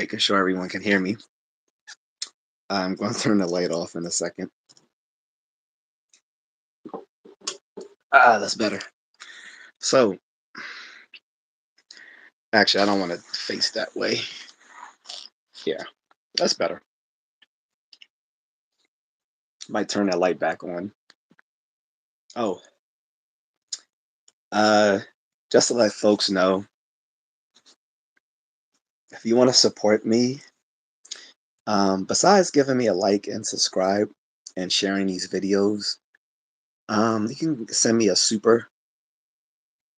making sure everyone can hear me. I'm going to turn the light off in a second. That's better. So, actually, I don't want to face that way. Yeah, that's better. Might turn that light back on. Oh, uh, just to let folks know, if you want to support me, besides giving me a like and subscribe and sharing these videos, you can send me a super.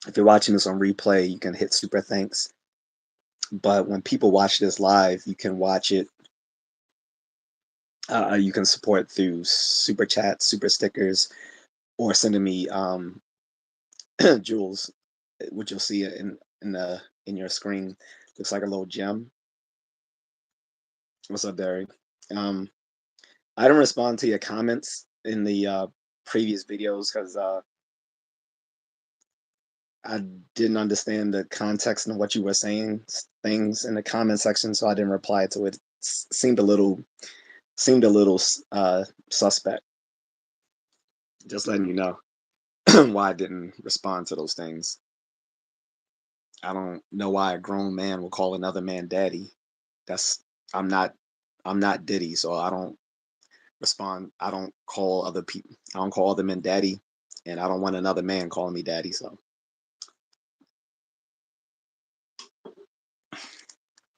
If you're watching this on replay, you can hit super thanks. But when people watch this live, you can watch it. You can support through super chats, super stickers, or sending me jewels, which you'll see in your screen. Looks like a little gem. What's up, Derek? Um, I didn't respond to your comments in the previous videos because I didn't understand the context and what you were saying things in the comment section, so I didn't reply to it. Seemed a little suspect. Just letting you know why I didn't respond to those things. I don't know why a grown man will call another man daddy. That's I'm not I'm not Diddy, so I don't respond. I don't call other people. I don't call other men daddy, and I don't want another man calling me daddy. So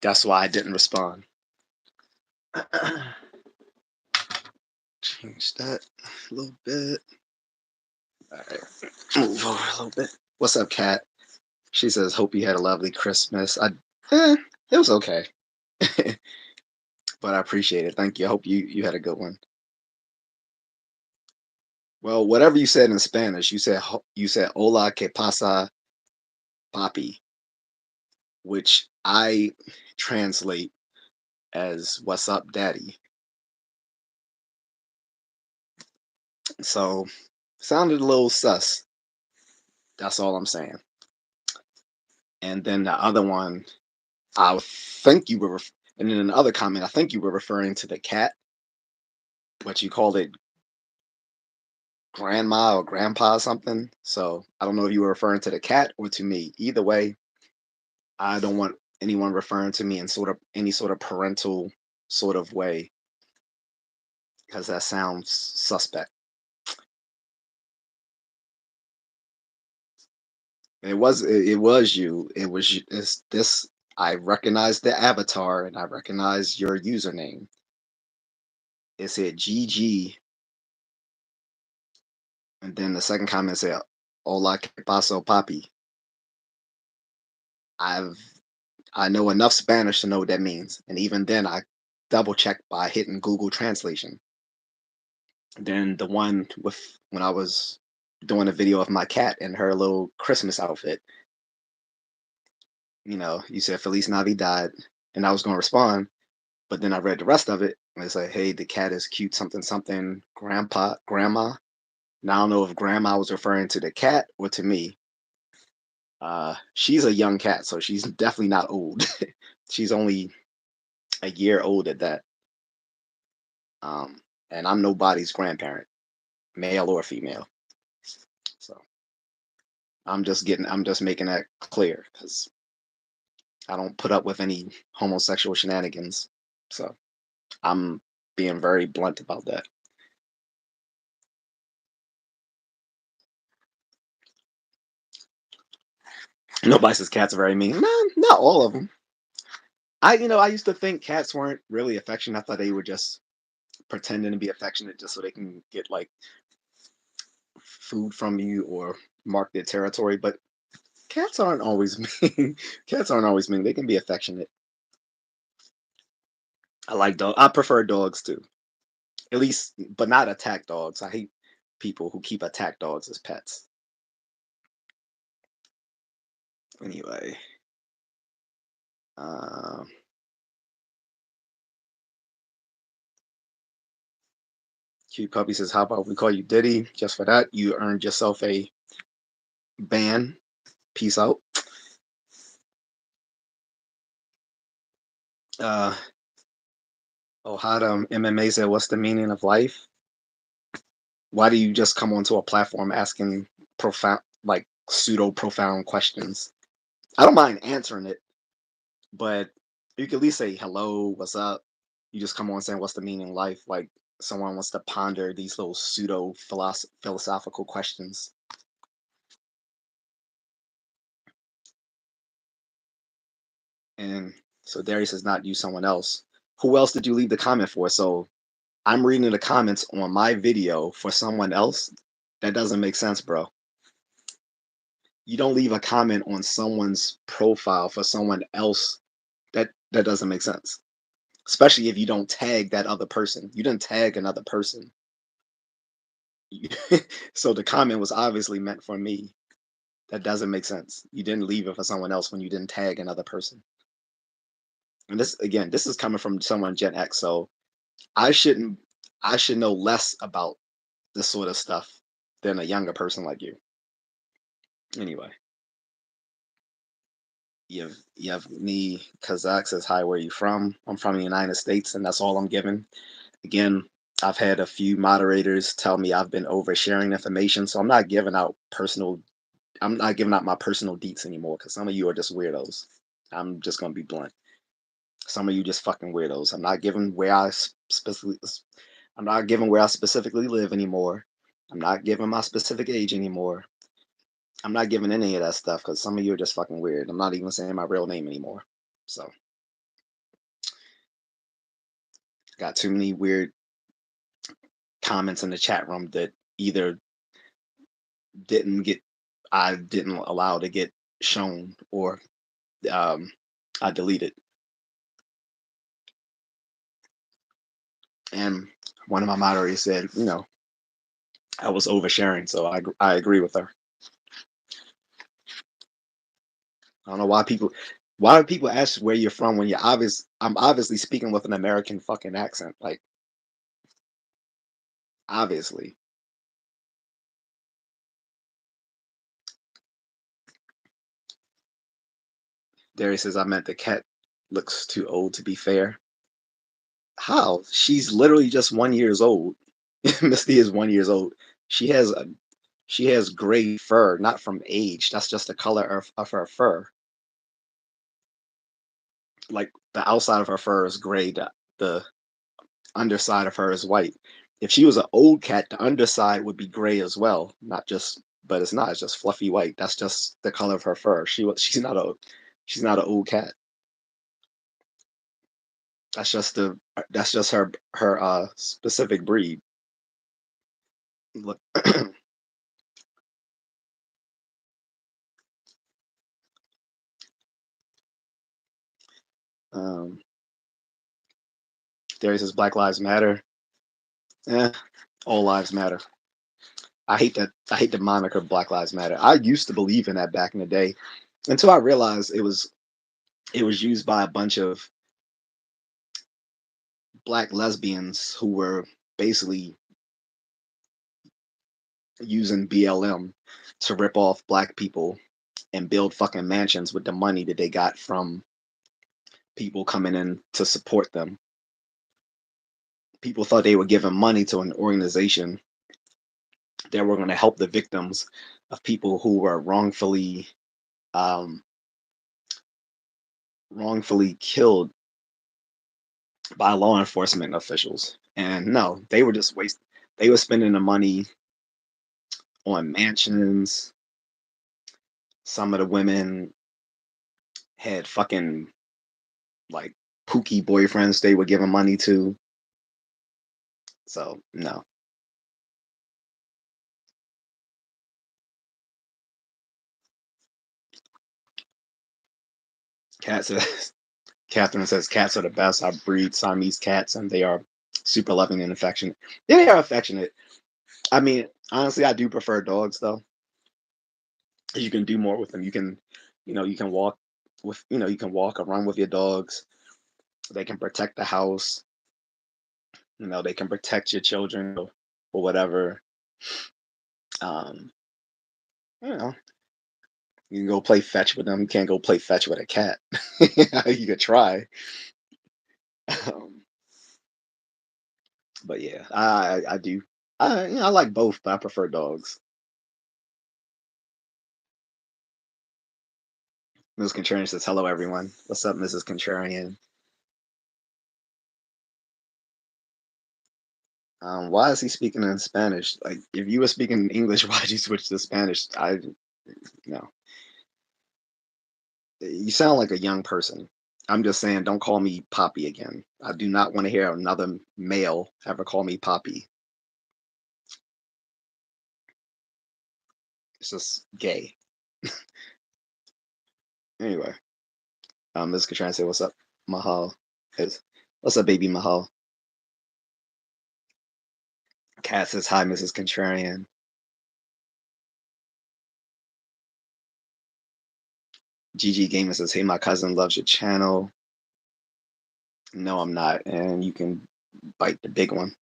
that's why I didn't respond. Change that a little bit. All right, move over a little bit. What's up, Kat? She says, "Hope you had a lovely Christmas." It was okay, but I appreciate it. Thank you. I hope you had a good one. Well, whatever you said in Spanish, you said "Hola, que pasa, papi," which I translate as "What's up, daddy." So sounded a little sus. That's all I'm saying. And then the other one, I think you were, and then another comment, I think you were referring to the cat, but you called it grandma or grandpa or something. So I don't know if you were referring to the cat or to me. Either way, I don't want anyone referring to me in sort of any sort of parental sort of way because that sounds suspect. It was you. It's this. I recognize the avatar and I recognize your username. It said GG, and then the second comment said "Hola, que paso, papi." I've I know enough Spanish to know what that means, and even then, I double checked by hitting Google Translation. Then the one with when I was doing a video of my cat in her little Christmas outfit, you said Feliz Navidad, and I was going to respond, but then I read the rest of it, and it's like, hey, the cat is cute, something, something, grandpa, grandma. Now I don't know if grandma was referring to the cat or to me. She's a young cat, so she's definitely not old. She's only a year old at that. And I'm nobody's grandparent, male or female. So I'm just making that clear because I don't put up with any homosexual shenanigans. So I'm being very blunt about that. Nobody says cats are very mean. Nah, not all of them. I used to think cats weren't really affectionate. I thought they were just pretending to be affectionate just so they can get like food from you or mark their territory. But cats aren't always mean. Cats aren't always mean. They can be affectionate. I like dog. I prefer dogs too. At least, but not attack dogs. I hate people who keep attack dogs as pets. Anyway, um, cute puppy says, "How about we call you Diddy? Just for that, you earned yourself a ban. Peace out." Uh, oh, how the MMA said, "What's the meaning of life?" Why do you just come onto a platform asking profound, like pseudo profound questions? I don't mind answering it, but you can at least say hello, what's up. You just come on saying, "What's the meaning of life?" Like someone wants to ponder these little pseudo philosophical questions. And so Darius is not you, someone else. Who else did you leave the comment for? So I'm reading the comments on my video for someone else. That doesn't make sense, bro. You don't leave a comment on someone's profile for someone else. That doesn't make sense. Especially if you don't tag that other person. You didn't tag another person. So the comment was obviously meant for me. That doesn't make sense. You didn't leave it for someone else when you didn't tag another person. And this again, this is coming from someone Gen X. So I shouldn't I should know less about this sort of stuff than a younger person like you. Anyway, you have me. Kazakh says hi. Where are you from? I'm from the United States, and that's all I'm giving. Again, I've had a few moderators tell me I've been oversharing information, so I'm not giving out personal. I'm not giving out my personal deets anymore because some of you are just weirdos. I'm just gonna be blunt. Some of you just fucking weirdos. I'm not giving where I specifically live anymore. I'm not giving my specific age anymore. I'm not giving any of that stuff because some of you are just fucking weird. I'm not even saying my real name anymore. So got too many weird comments in the chat room that either didn't get I didn't allow to get shown or um, I deleted. And one of my moderators said, I was oversharing, so I agree with her. I don't know why do people ask where you're from when I'm obviously speaking with an American fucking accent, like obviously. Darius says I meant the cat looks too old to be fair. How? She's literally just 1 years old. Misty is 1 years old. She has a she has gray fur, not from age. That's just the color of her fur. Like the outside of her fur is gray. The underside of her is white. If she was an old cat, the underside would be gray as well. Not just, but it's not. It's just fluffy white. That's just the color of her fur. She's not an old cat. That's just her specific breed. Look, um, Darius says Black Lives Matter. Eh, all lives matter. I hate the moniker Black Lives Matter. I used to believe in that back in the day until I realized it was used by a bunch of black lesbians who were basically using BLM to rip off black people and build fucking mansions with the money that they got from people coming in to support them. People thought they were giving money to an organization that were going to help the victims of people who were um, wrongfully killed by law enforcement officials. And no, they were just waste. They were spending the money on mansions. Some of the women had fucking like pooky boyfriends they were giving money to. So no. Cat says Catherine says cats are the best. I breed Siamese cats and they are super loving and affectionate. Yeah, they are affectionate. I mean, honestly, I do prefer dogs though. You can do more with them. You can walk you can walk or run with your dogs. They can protect the house. They can protect your children or whatever. Um, you know, you can go play fetch with them. You can't go play fetch with a cat. You could try. Um, but yeah, I do. I like both, but I prefer dogs. Mrs. Contrarian says, "Hello, everyone. What's up, Mrs. Contrarian? Why is he speaking in Spanish? Like, if you were speaking in English, why'd you switch to Spanish? No. You sound like a young person. I'm just saying, don't call me Poppy again. I do not want to hear another male ever call me Poppy. It's just gay. Anyway, Ms. Katran say, "What's up, Mahal?" Is What's up, baby Mahal? Kat says, "Hi, Mrs. Contrarian." GG Gamer says, "Hey, my cousin loves your channel." No, I'm not, and you can bite the big one.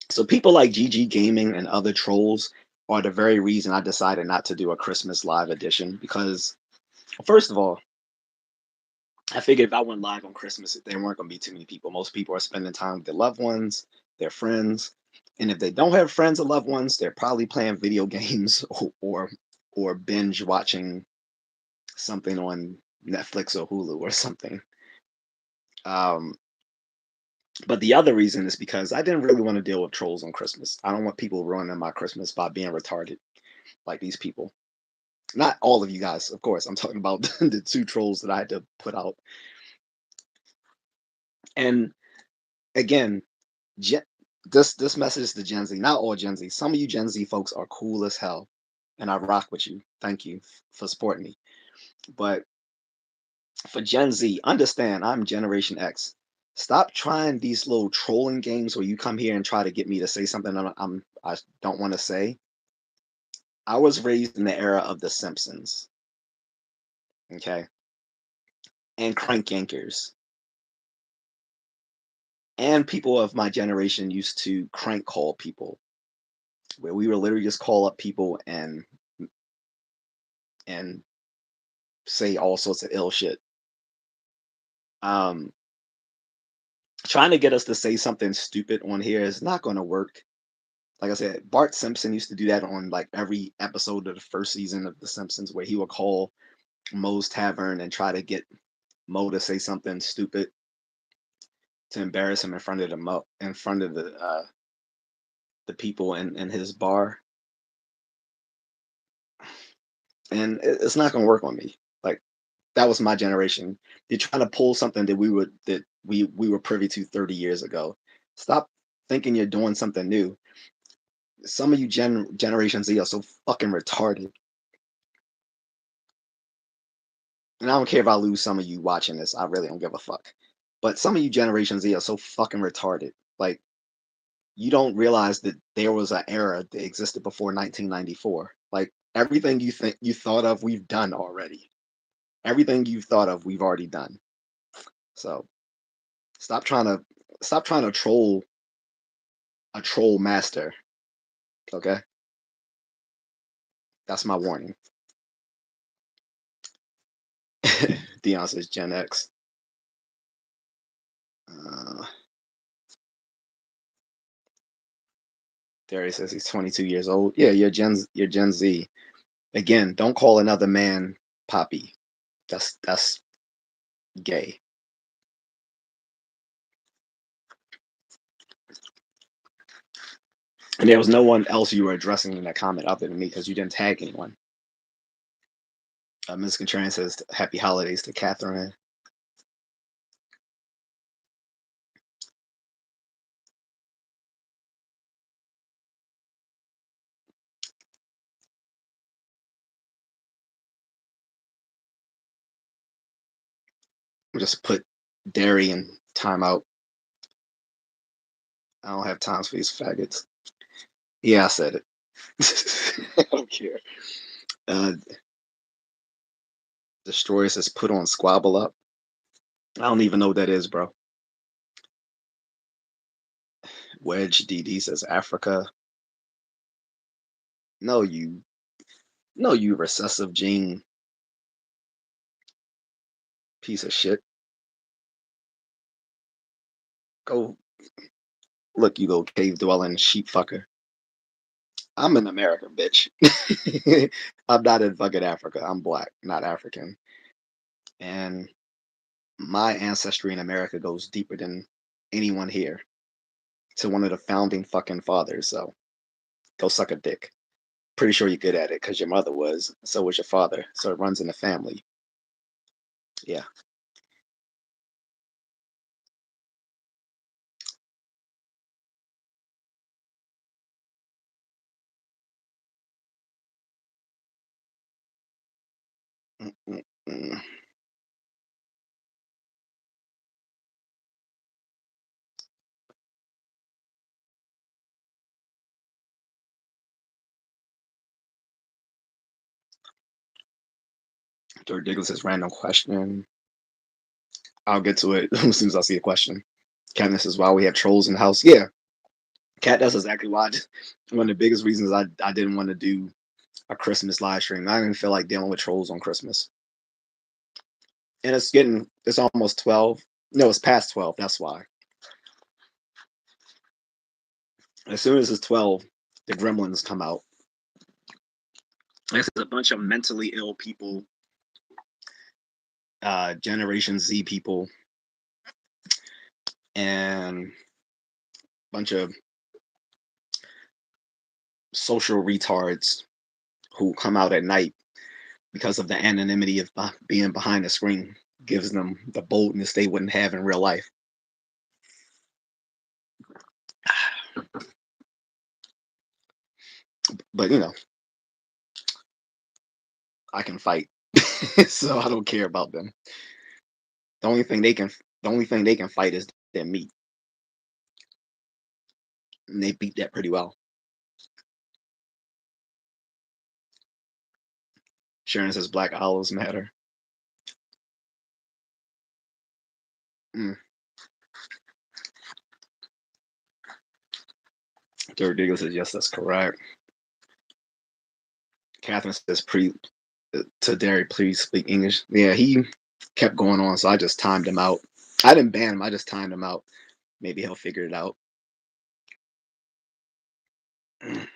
So people like GG Gaming and other trolls are the very reason I decided not to do a Christmas live edition because, first of all, I figured if I went live on Christmas, there weren't going to be too many people. Most people are spending time with their loved ones, their friends, and if they don't have friends or loved ones, they're probably playing video games or binge watching something on Netflix or Hulu or something. Um, but the other reason is because I didn't really want to deal with trolls on Christmas. I don't want people ruining my Christmas by being retarded like these people. Not all of you guys, of course. I'm talking about the two trolls that I had to put out. And again, Gen, this message is to Gen Z, not all Gen Z. Some of you Gen Z folks are cool as hell, and I rock with you. Thank you for supporting me. But for Gen Z, understand I'm Generation X. Stop trying these little trolling games where you come here and try to get me to say something I don't want to say. I was raised in the era of The Simpsons, okay, and crank yankers, and people of my generation used to crank call people, where we would literally just call up people and say all sorts of ill shit. Um, Trying to get us to say something stupid on here is not going to work. Like I said, Bart Simpson used to do that on like every episode of the first season of The Simpsons, where he would call Moe's Tavern and try to get Moe to say something stupid to embarrass him in front of the people in his bar, and it's not going to work on me. Like that was my generation. You're trying to pull something that we were privy to 30 years ago. Stop thinking you're doing something new. Some of you Generation Z are so fucking retarded. And I don't care if I lose some of you watching this. I really don't give a fuck. But some of you Generation Z are so fucking retarded. Like you don't realize that there was an era that existed before 1994. Like everything you think you thought of, we've done already. Everything you've thought of, we've already done. So stop trying to stop trying to troll a troll master. Okay, that's my warning. Dion says Gen X. Uh, Darius says he's 22 years old. Yeah, you're Gen Z. Again, don't call another man Poppy. That's gay. And there was no one else you were addressing in that comment other than me because you didn't tag anyone. Ms. Contrarian says happy holidays to Catherine. Just put dairy in timeout. I don't have time for these faggots. Yeah, I said it. I don't care. Uh, Destroyer says put on squabble up. I don't even know what that is, bro. Wedge DD says Africa. No, you recessive gene piece of shit. Go look, you go cave dwelling sheep fucker. I'm in America, bitch. I'm not in fucking Africa. I'm black, not African. And my ancestry in America goes deeper than anyone here to one of the founding fucking fathers. So go suck a dick. Pretty sure you're good at it because your mother was. So was your father. So it runs in the family. Yeah. Mm, mm, mm. Dirk Diggles says random question. I'll get to it as soon as I see a question. Katniss says, "Why we have trolls in the house?" Yeah, Cat. That's exactly why. One of the biggest reasons I didn't want to do a Christmas live stream. I didn't feel like dealing with trolls on Christmas. And it's almost 12. No, it's past 12. That's why. As soon as it's 12, the gremlins come out. There's a bunch of mentally ill people, Generation Z people, and a bunch of social retards who come out at night because of the anonymity of being behind the screen gives them the boldness they wouldn't have in real life. But I can fight, so I don't care about them. The only thing they can, the only thing they can fight is their meat, and they beat that pretty well. Sharon says Black Olives Matter. Mm. Dirk Diggles says yes, that's correct. Catherine says to Derry, please speak English. Yeah, he kept going on, so I just timed him out. I didn't ban him, I just timed him out. Maybe he'll figure it out. The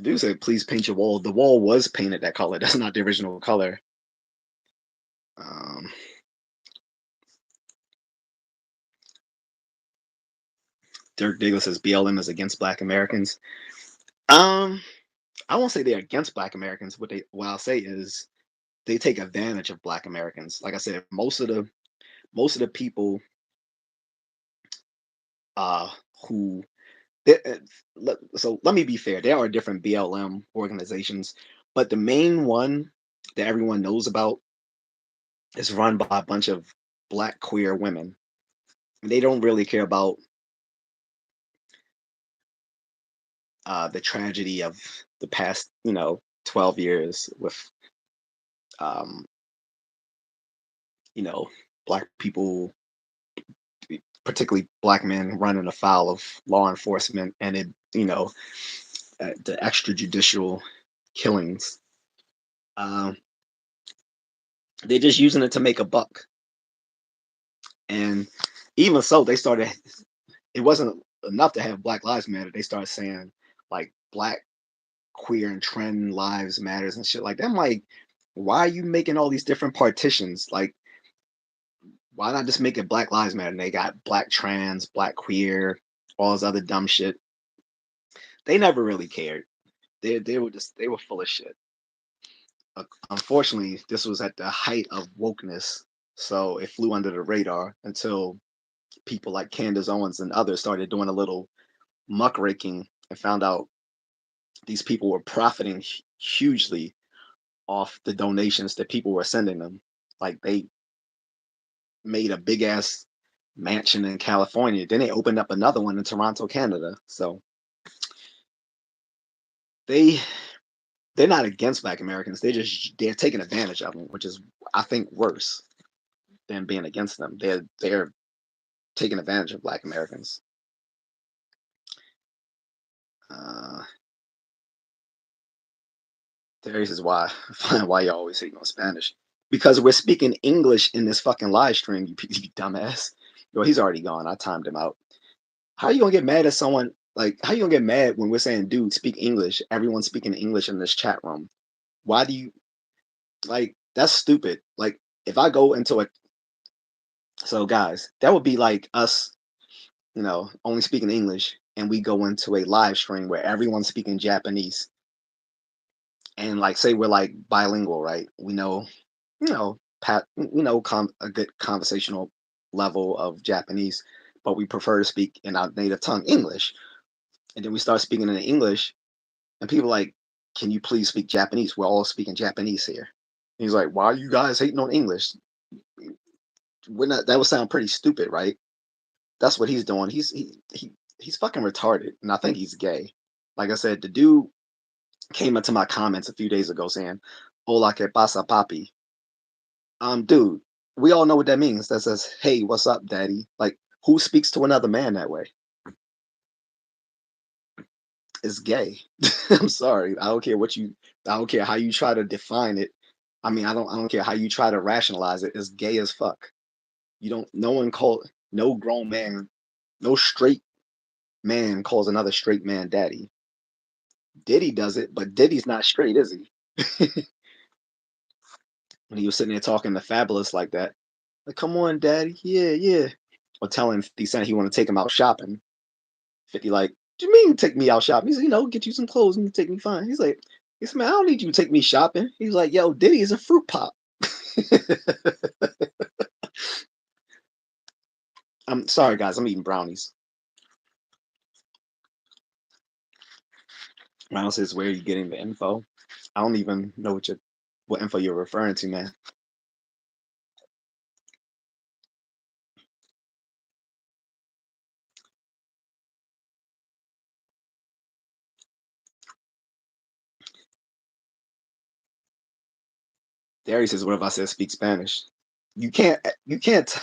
dude said, please paint your wall. The wall was painted that color. That's not the original color. Um, Dirk Diggles says BLM is against Black Americans. Um, I won't say they're against Black Americans. What I'll say is they take advantage of Black Americans. Like I said, most of the people uh who so let me be fair. There are different BLM organizations, but the main one that everyone knows about is run by a bunch of Black queer women. They don't really care about the tragedy of the past, 12 years with, um, you know, Black people, particularly Black men, running afoul of law enforcement and the extrajudicial killings. Um, they're just using it to make a buck. And even so, they started. It wasn't enough to have Black Lives Matter. They started saying like Black, queer, and trans lives matters and shit like that. I'm like, why are you making all these different partitions? Like, why not just make it Black Lives Matter? And they got Black trans, Black queer, all this other dumb shit. They never really cared. They were full of shit. Unfortunately, this was at the height of wokeness, so it flew under the radar until people like Candace Owens and others started doing a little muckraking and found out these people were profiting hugely off the donations that people were sending them. Like they made a big ass mansion in California. Then they opened up another one in Toronto, Canada. So they they're not against Black Americans. They're taking advantage of them, which is I think worse than being against them. They're taking advantage of Black Americans. Uh, Terry says why why you always hating on Spanish. because we're speaking English in this fucking live stream, you dumbass. Well, he's already gone. I timed him out. How you gonna get mad at someone? Like, how you gonna get mad when we're saying, dude, speak English? Everyone's speaking English in this chat room. Why do you like that's stupid? Like, if I go into a so guys, that would be like us, only speaking English, and we go into a live stream where everyone's speaking Japanese, and like say we're like bilingual, right? We know, a good conversational level of Japanese, but we prefer to speak in our native tongue, English. And then we start speaking in English, and people are like, "Can you please speak Japanese? We're all speaking Japanese here." And he's like, "Why are you guys hating on English? We're not." That would sound pretty stupid, right? That's what he's doing. He's fucking retarded, and I think he's gay. Like I said, the dude came into my comments a few days ago saying, "Hola, que pasa, papi?" Dude, we all know what that means. That says, "Hey, what's up, daddy?" Like, who speaks to another man that way? It's gay. I'm sorry. I don't care what you. I don't care how you try to define it. I mean, I don't care how you try to rationalize it. It's gay as fuck. You don't. No one call. No grown man. No straight man calls another straight man daddy. Diddy does it, but Diddy's not straight, is he? When he was sitting there talking to Fabulous like that, like, "Come on, daddy, yeah, yeah," or telling 50 Cent he want to take him out shopping. 50 like, "What do you mean take me out shopping?" He's like, "Get you some clothes and you take me fine." He's, "Man, I don't need you to take me shopping." He's like, "Yo, Diddy is a fruit pop." I'm sorry, guys. I'm eating brownies. Miles says, "Where are you getting the info?" I don't even know what info you're referring to, man. Darius says, "What if I said speak Spanish?" You can't. You can't.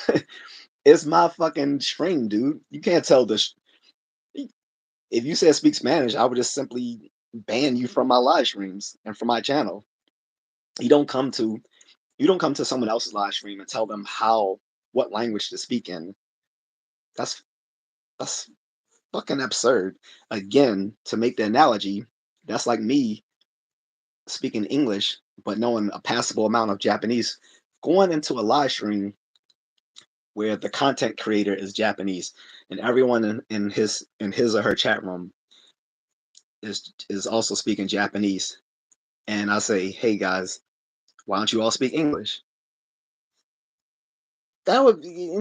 It's my fucking stream, dude. You can't tell the. If you said speak Spanish, I would just simply ban you from my live streams and from my channel. You don't come to you don't come to someone else's live stream and tell them what language to speak in. That's that's fucking absurd. Again, to make the analogy, that's like me speaking English but knowing a passable amount of Japanese, going into a live stream where the content creator is Japanese and everyone in his or her chat room is also speaking Japanese. And I say, "Hey guys, why don't you all speak English?" That would be,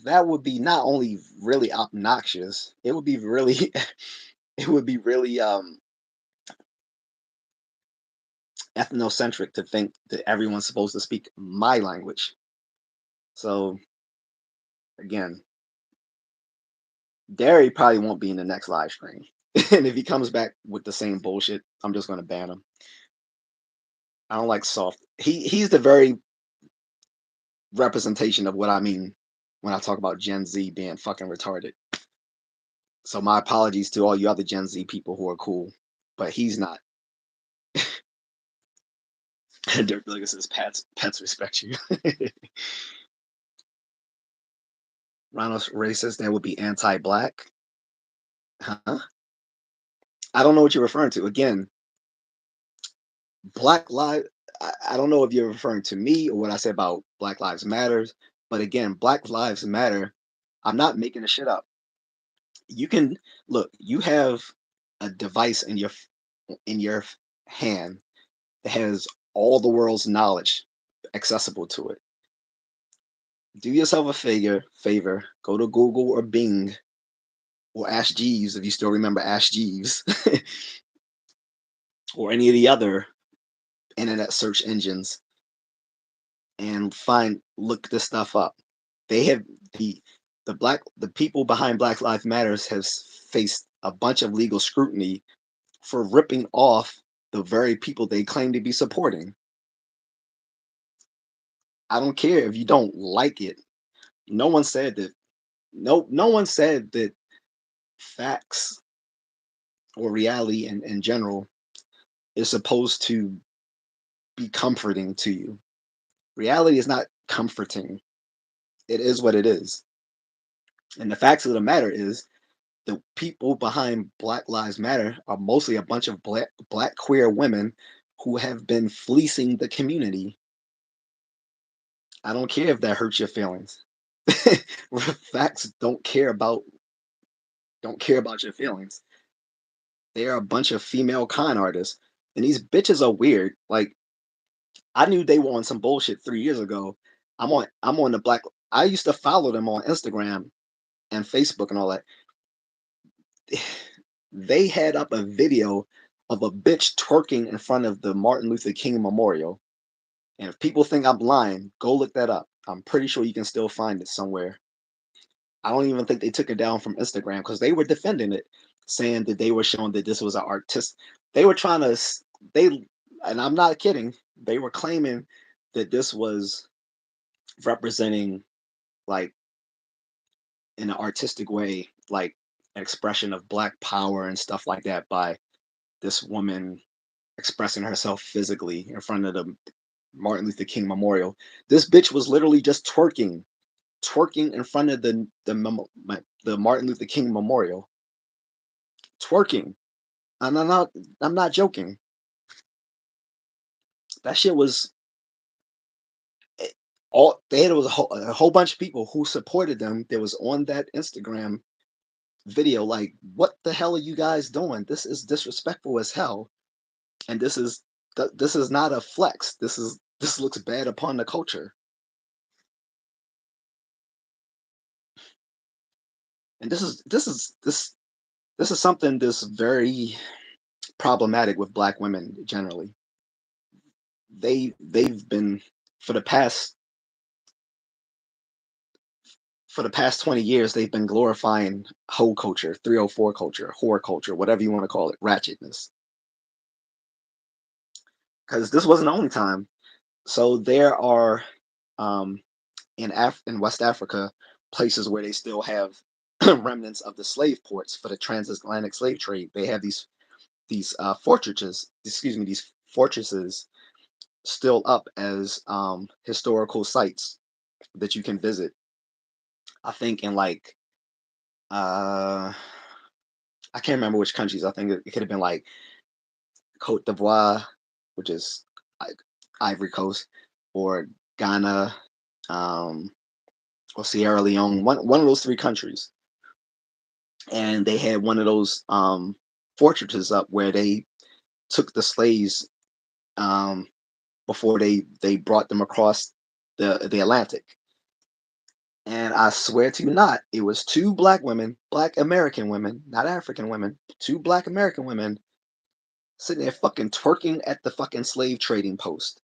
that would be not only really obnoxious, it would be really it would be really ethnocentric to think that everyone's supposed to speak my language. So again, Derry probably won't be in the next live stream. And if he comes back with the same bullshit, I'm just gonna ban him. I don't like soft. He's the very representation of what I mean when I talk about Gen Z being fucking retarded. So my apologies to all you other Gen Z people who are cool, but he's not. Dirk Billigan says pets respect you. Ronald Ray says that would be anti-black. Huh? I don't know what you're referring to. Again, Black Lives. I don't know if you're referring to me or what I said about Black Lives Matters, but again, Black Lives Matter. I'm not making the shit up. You can look. You have a device in your hand that has all the world's knowledge accessible to it. Do yourself a favor, go to Google or Bing or Ask Jeeves if you still remember Ask Jeeves or any of the other internet search engines and look this stuff up. They have the people behind Black Lives Matters has faced a bunch of legal scrutiny for ripping off the very people they claim to be supporting. I don't care if you don't like it. No one said that. No one said that facts or reality in general is supposed to be comforting to you. Reality is not comforting. It is what it is. And the facts of the matter is the people behind Black Lives Matter are mostly a bunch of black queer women who have been fleecing the community. I don't care if that hurts your feelings. Facts don't care about your feelings. They are a bunch of female con artists. And these bitches are weird. Like I knew they were on some bullshit 3 years ago. I'm on the black I used to follow them on Instagram and Facebook and all that. They had up a video of a bitch twerking in front of the Martin Luther King Memorial. And if people think I'm lying, go look that up. I'm pretty sure you can still find it somewhere. I don't even think they took it down from Instagram because they were defending it, saying that they were showing that this was an artist. They were trying to they, and I'm not kidding. They were claiming that this was representing like in an artistic way, like an expression of black power and stuff like that by this woman expressing herself physically in front of the Martin Luther King Memorial. This bitch was literally just twerking in front of the Martin Luther King Memorial. Twerking. And I'm not joking. That shit was all they had was a whole bunch of people who supported them that was on that Instagram video. Like, what the hell are you guys doing? This is disrespectful as hell. And this is not a flex. This looks bad upon the culture. And this is something that's very problematic with black women generally. They've been for the past for the past 20 years they've been glorifying hoe culture, 304 culture, whore culture, whatever you want to call it, ratchetness. Because this wasn't the only time. So there are um, in West Africa places where they still have remnants of the slave ports for the transatlantic slave trade. They have these fortresses, these fortresses still up as historical sites that you can visit. I think in like uh, I can't remember which countries. I think it could have been like Cote d'Ivoire, which is like Ivory Coast, or Ghana, um, or Sierra Leone. One of those three countries, and they had one of those fortresses up where they took the slaves um, before they brought them across the Atlantic. And I swear to you not, it was two black women, black American women, not African women, two black American women sitting there fucking twerking at the fucking slave trading post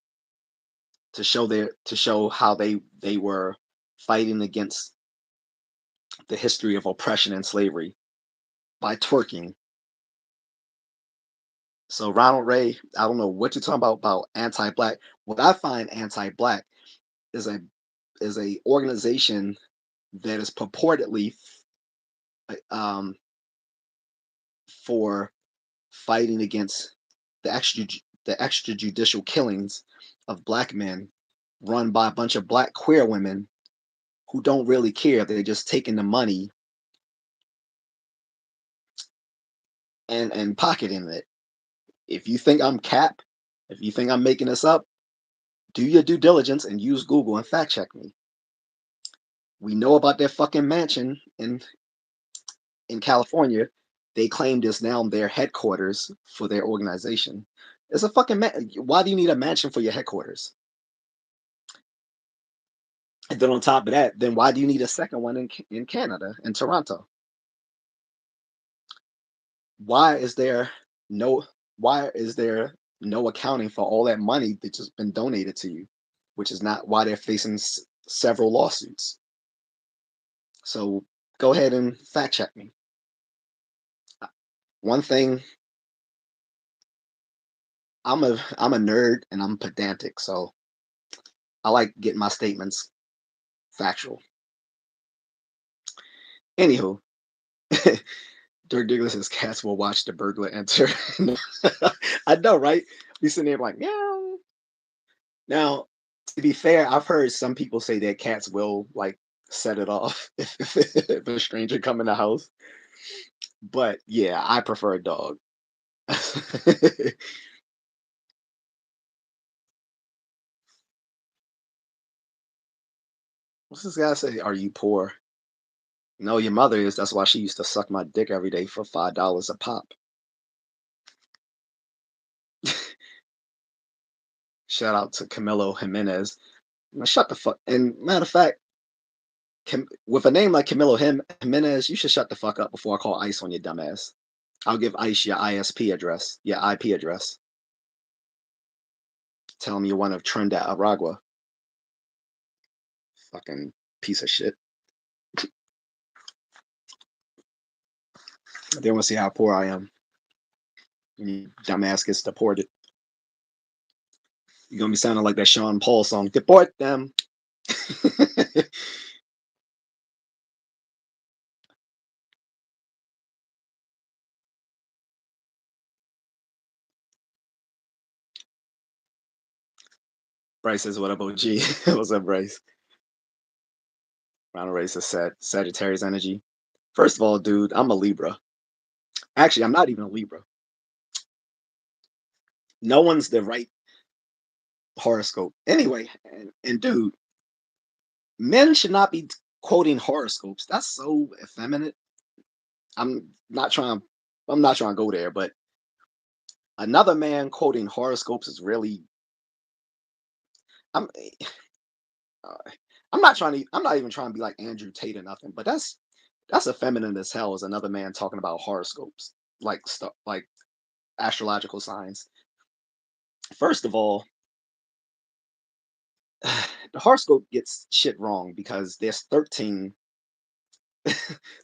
to show how they were fighting against the history of oppression and slavery by twerking. So Ronald Ray, I don't know what you're talking about anti-black. What I find anti-black is a organization that is purportedly um, for fighting against the extrajudicial killings of black men, run by a bunch of black queer women who don't really care. They're just taking the money and pocketing it. If you think I'm cap, if you think I'm making this up, do your due diligence and use Google and fact check me. We know about their fucking mansion in California. They claimed is now their headquarters for their organization. It's a fucking why do you need a mansion for your headquarters? And then on top of that, then why do you need a second one in Canada, in Toronto? Why is there no why is there no accounting for all that money that's just been donated to you, which is not why they're facing several lawsuits. So go ahead and fact check me. One thing, I'm a nerd and I'm pedantic, so I like getting my statements factual. Anywho, Dirk Douglas's cats will watch the burglar enter. I know, right? We sitting there like, meow. Now, to be fair, I've heard some people say that cats will like set it off if a stranger come in the house. But yeah, I prefer a dog. What's this guy say? Are you poor? No, your mother is. That's why she used to suck my dick every day for $5 a pop. Shout out to Camilo Jimenez. Now, shut the fuck. And matter of fact, with a name like Jimenez, you should shut the fuck up before I call ICE on your dumb ass. I'll give ICE your ISP address, your IP address. Tell them you're one of Trinidad Aragua. Fucking piece of shit. They want to see how poor I am. When dumbass gets deported. You're gonna be sounding like that Sean Paul song. Deport them. Bryce says, "What up, OG? What's up, Bryce?" Ronald Ray says, Sagittarius energy. First of all, dude, I'm a Libra. Actually, I'm not even a Libra. No one's the right horoscope. Anyway, and dude, men should not be quoting horoscopes. That's so effeminate. I'm not trying. I'm not trying to go there, but another man quoting horoscopes is really. I'm. Uh, I'm not trying to. I'm not even trying to be like Andrew Tate or nothing. But that's effeminate as hell. Is another man talking about horoscopes, like stuff like astrological signs. First of all, the horoscope gets shit wrong because there's 13.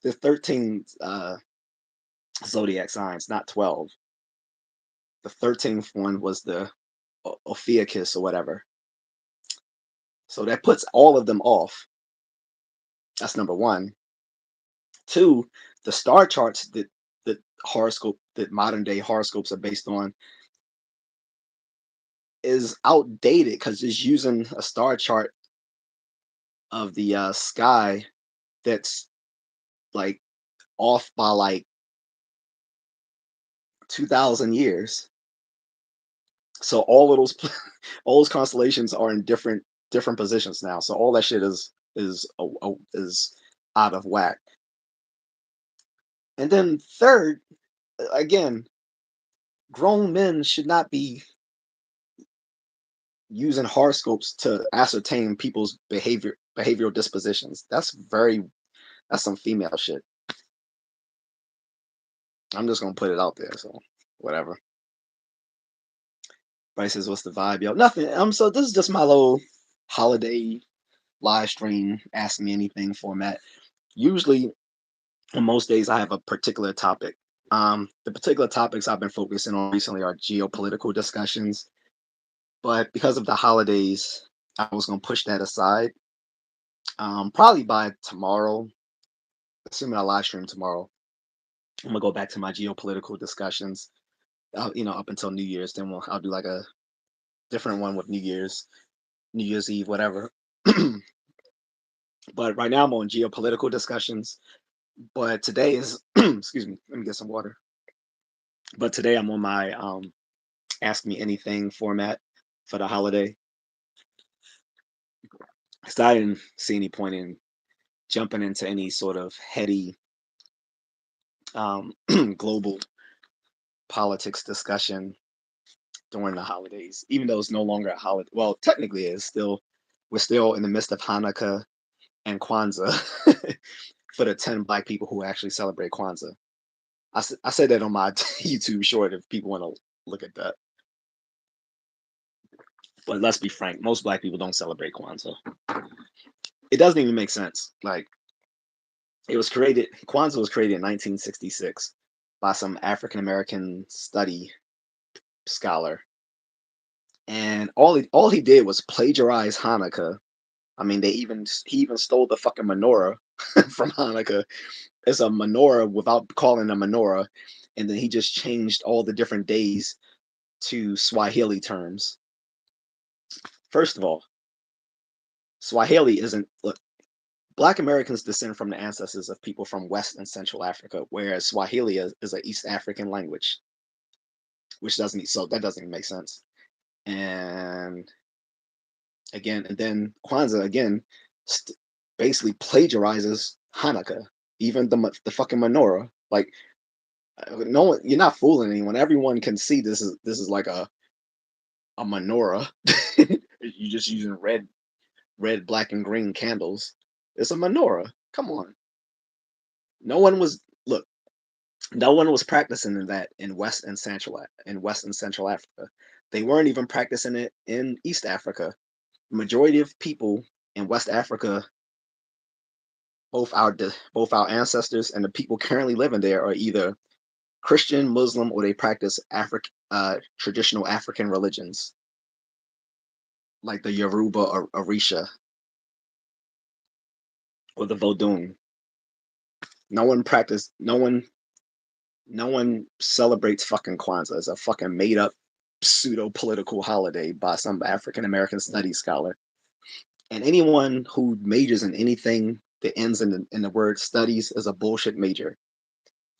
There's 13 zodiac signs, not 12. The 13th one was the Ophiuchus or whatever. So that puts all of them off. That's number one. Two, the star charts that horoscope that modern day horoscopes are based on is outdated because it's using a star chart of the sky that's like off by like 2,000 years. So all of those all those constellations are in different positions now. So all that shit is out of whack. And then third, again, grown men should not be using horoscopes to ascertain people's behavioral dispositions. That's some female shit. I'm just gonna put it out there. So whatever. Bryce says, "What's the vibe, yo?" Nothing. So this is just my little holiday live stream. Ask me anything format. Usually, on most days, I have a particular topic. The particular topics I've been focusing on recently are geopolitical discussions, but because of the holidays, I was gonna push that aside. Probably by tomorrow, assuming I live stream tomorrow, I'm gonna go back to my geopolitical discussions. Up until New Year's, then I'll do like a different one with New Year's Eve, whatever. But right now I'm on geopolitical discussions. But today is, excuse me, let me get some water. But today I'm on my Ask Me Anything format for the holiday. Because I didn't see any point in jumping into any sort of heady global politics discussion during the holidays, even though it's no longer a holiday. Well, technically, it's still we're still in the midst of Hanukkah and Kwanzaa for the 10 Black people who actually celebrate Kwanzaa. I said that on my YouTube short if people want to look at that. But let's be frank, most Black people don't celebrate Kwanzaa. It doesn't even make sense. Like Kwanzaa was created in 1966 by some African American study scholar, and all he did was plagiarize Hanukkah. I mean, he even stole the fucking menorah from Hanukkah. It's a menorah without calling a menorah, and then he just changed all the different days to Swahili terms. First of all, Swahili isn't look. Black Americans descend from the ancestors of people from West and Central Africa, whereas Swahili is an East African language, which doesn't so that doesn't even make sense. And again, and then Kwanzaa again st- basically plagiarizes Hanukkah, even the fucking menorah. Like no one, you're not fooling anyone. Everyone can see this is like a menorah. You're just using red, black, and green candles. It's a menorah. Come on. No one was look. No one was practicing in that in West and Central Africa. They weren't even practicing it in East Africa. Majority of people in West Africa, both our ancestors and the people currently living there, are either Christian, Muslim, or they practice traditional African religions like the Yoruba or Orisha or the Vodun. No one practice. No one celebrates fucking Kwanzaa. It's a fucking made up pseudo political holiday by some African American studies scholar. And anyone who majors in anything that ends in the word studies is a bullshit major.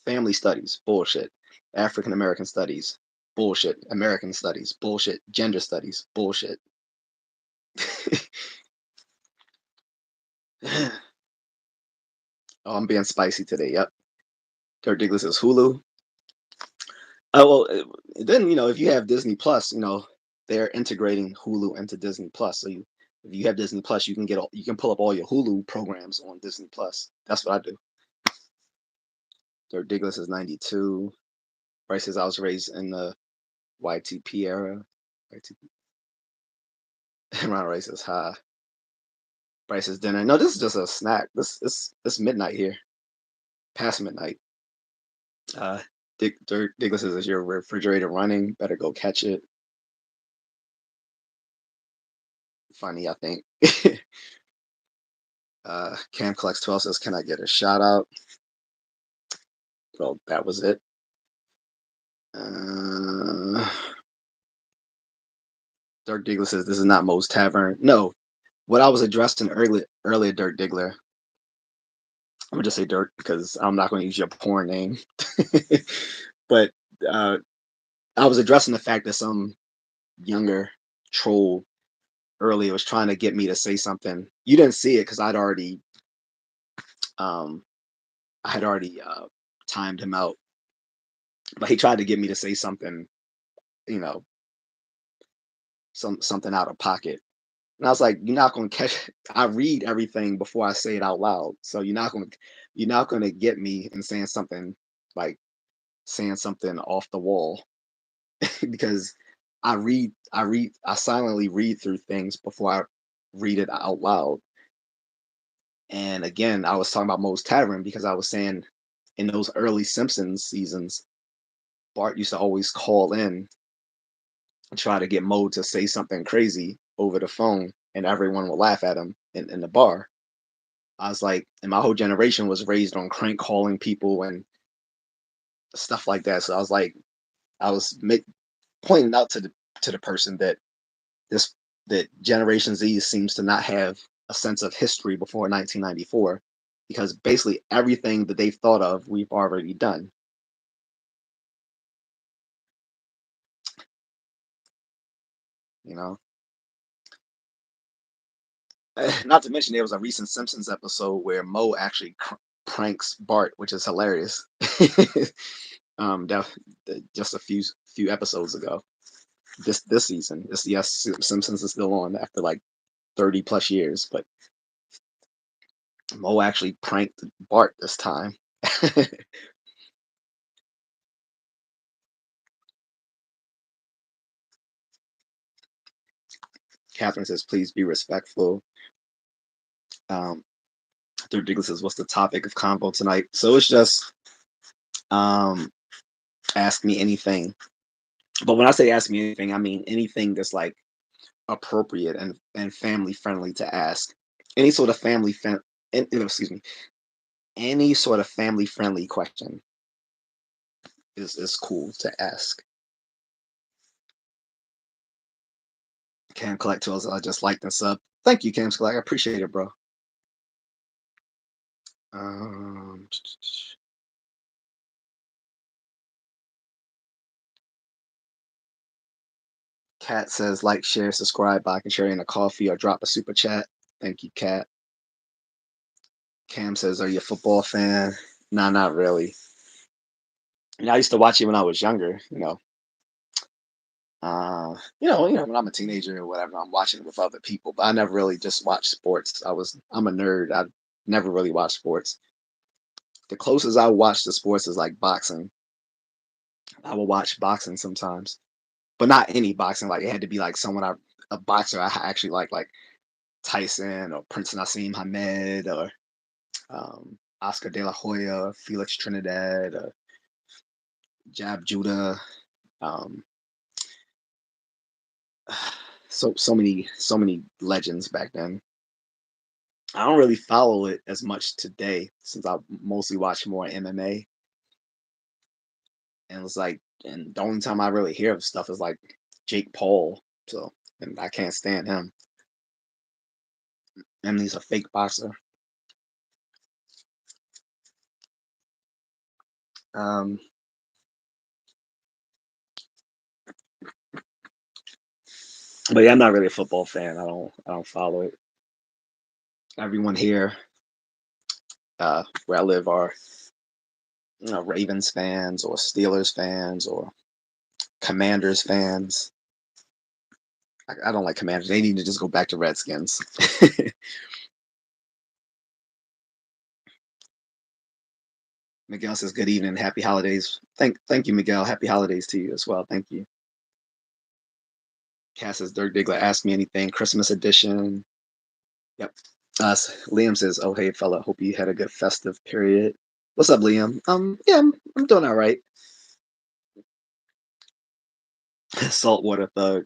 Family studies, bullshit. African American studies, bullshit. American studies, bullshit. Gender studies, bullshit. Oh, I'm being spicy today. Yep. Dirk Diggler says Hulu. Oh well, then if you have Disney Plus, they're integrating Hulu into Disney Plus. So if you have Disney Plus, you can pull up all your Hulu programs on Disney Plus. That's what I do. Dirk Diggler is 92. Bryce says I was raised in the YTP era. YTP. Ron Ray says hi. Bryce says dinner. No, this is just a snack. It's midnight here, past midnight. Dirk Diggler says, is your refrigerator running? Better go catch it. Funny, I think. Cam Collects 12 says, can I get a shout out? Well, that was it. Dirk Diggler says, this is not Moe's Tavern. No, what I was addressing earlier, Dirk Diggler. I'm gonna just say Dirk because I'm not going to use your porn name. But uh, I was addressing the fact that some younger troll earlier was trying to get me to say something. You didn't see it because um, I had already timed him out, but he tried to get me to say something, you know, something out of pocket. And I was like, you're not gonna catch I read everything before I say it out loud. So you're not gonna get me in like saying something off the wall because I silently read through things before I read it out loud. And again, I was talking about Moe's Tavern because I was saying in those early Simpsons seasons, Bart used to always call in and try to get Moe to say something crazy over the phone, and everyone would laugh at him in the bar. I was like, and my whole generation was raised on crank calling people and stuff like that. So I was like, I was pointing out to the person this that Generation Z seems to not have a sense of history before 1994, because basically everything that they've thought of, we've already done. You know, not to mention there was a recent Simpsons episode where Moe actually pranks Bart, which is hilarious. That just a few episodes ago. This season, yes, Simpsons is still on after like 30 plus years, but Moe actually pranked Bart this time. Catherine says, please be respectful. Um, Ridiculous says, what's the topic of convo tonight? So it's just um, ask me anything. But when I say ask me anything, I mean anything that's like appropriate and family friendly to ask. Any sort of excuse me, any sort of family friendly question is cool to ask. Cam Collect tells I just liked and sub. Thank you, Cam Collect. I appreciate it, bro. Um, Cat says like, share, subscribe, buy, and share in a coffee or drop a super chat. Thank you, Cat. Cam says, "Are you a football fan?" Nah, not really. I used to watch it when I was younger. When I'm a teenager or whatever, I'm watching it with other people. But I never really just watched sports. I'm a nerd. I never really watched sports. The closest I watch to sports is like boxing. I will watch boxing sometimes, but not any boxing. Like it had to be like a boxer I actually like Tyson or Prince Nassim Hamed or Oscar De La Hoya, Felix Trinidad, Jab Judah. Um, so many legends back then. I don't really follow it as much today since I mostly watch more MMA. And it's like, and the only time I really hear of stuff is like Jake Paul. So, and I can't stand him. And he's a fake boxer. Um, but yeah, I'm not really a football fan. I don't follow it. Everyone here, where I live, are Ravens fans or Steelers fans or Commanders fans. I don't like Commanders. They need to just go back to Redskins. Miguel says, "Good evening, happy holidays." Thank you, Miguel. Happy holidays to you as well. Thank you. Cass says, "Dirk Diggler, ask me anything. Christmas edition." Yep. Liam says, "Oh hey fella, hope you had a good festive period." What's up, Liam? Yeah, I'm doing all right. Saltwater thug.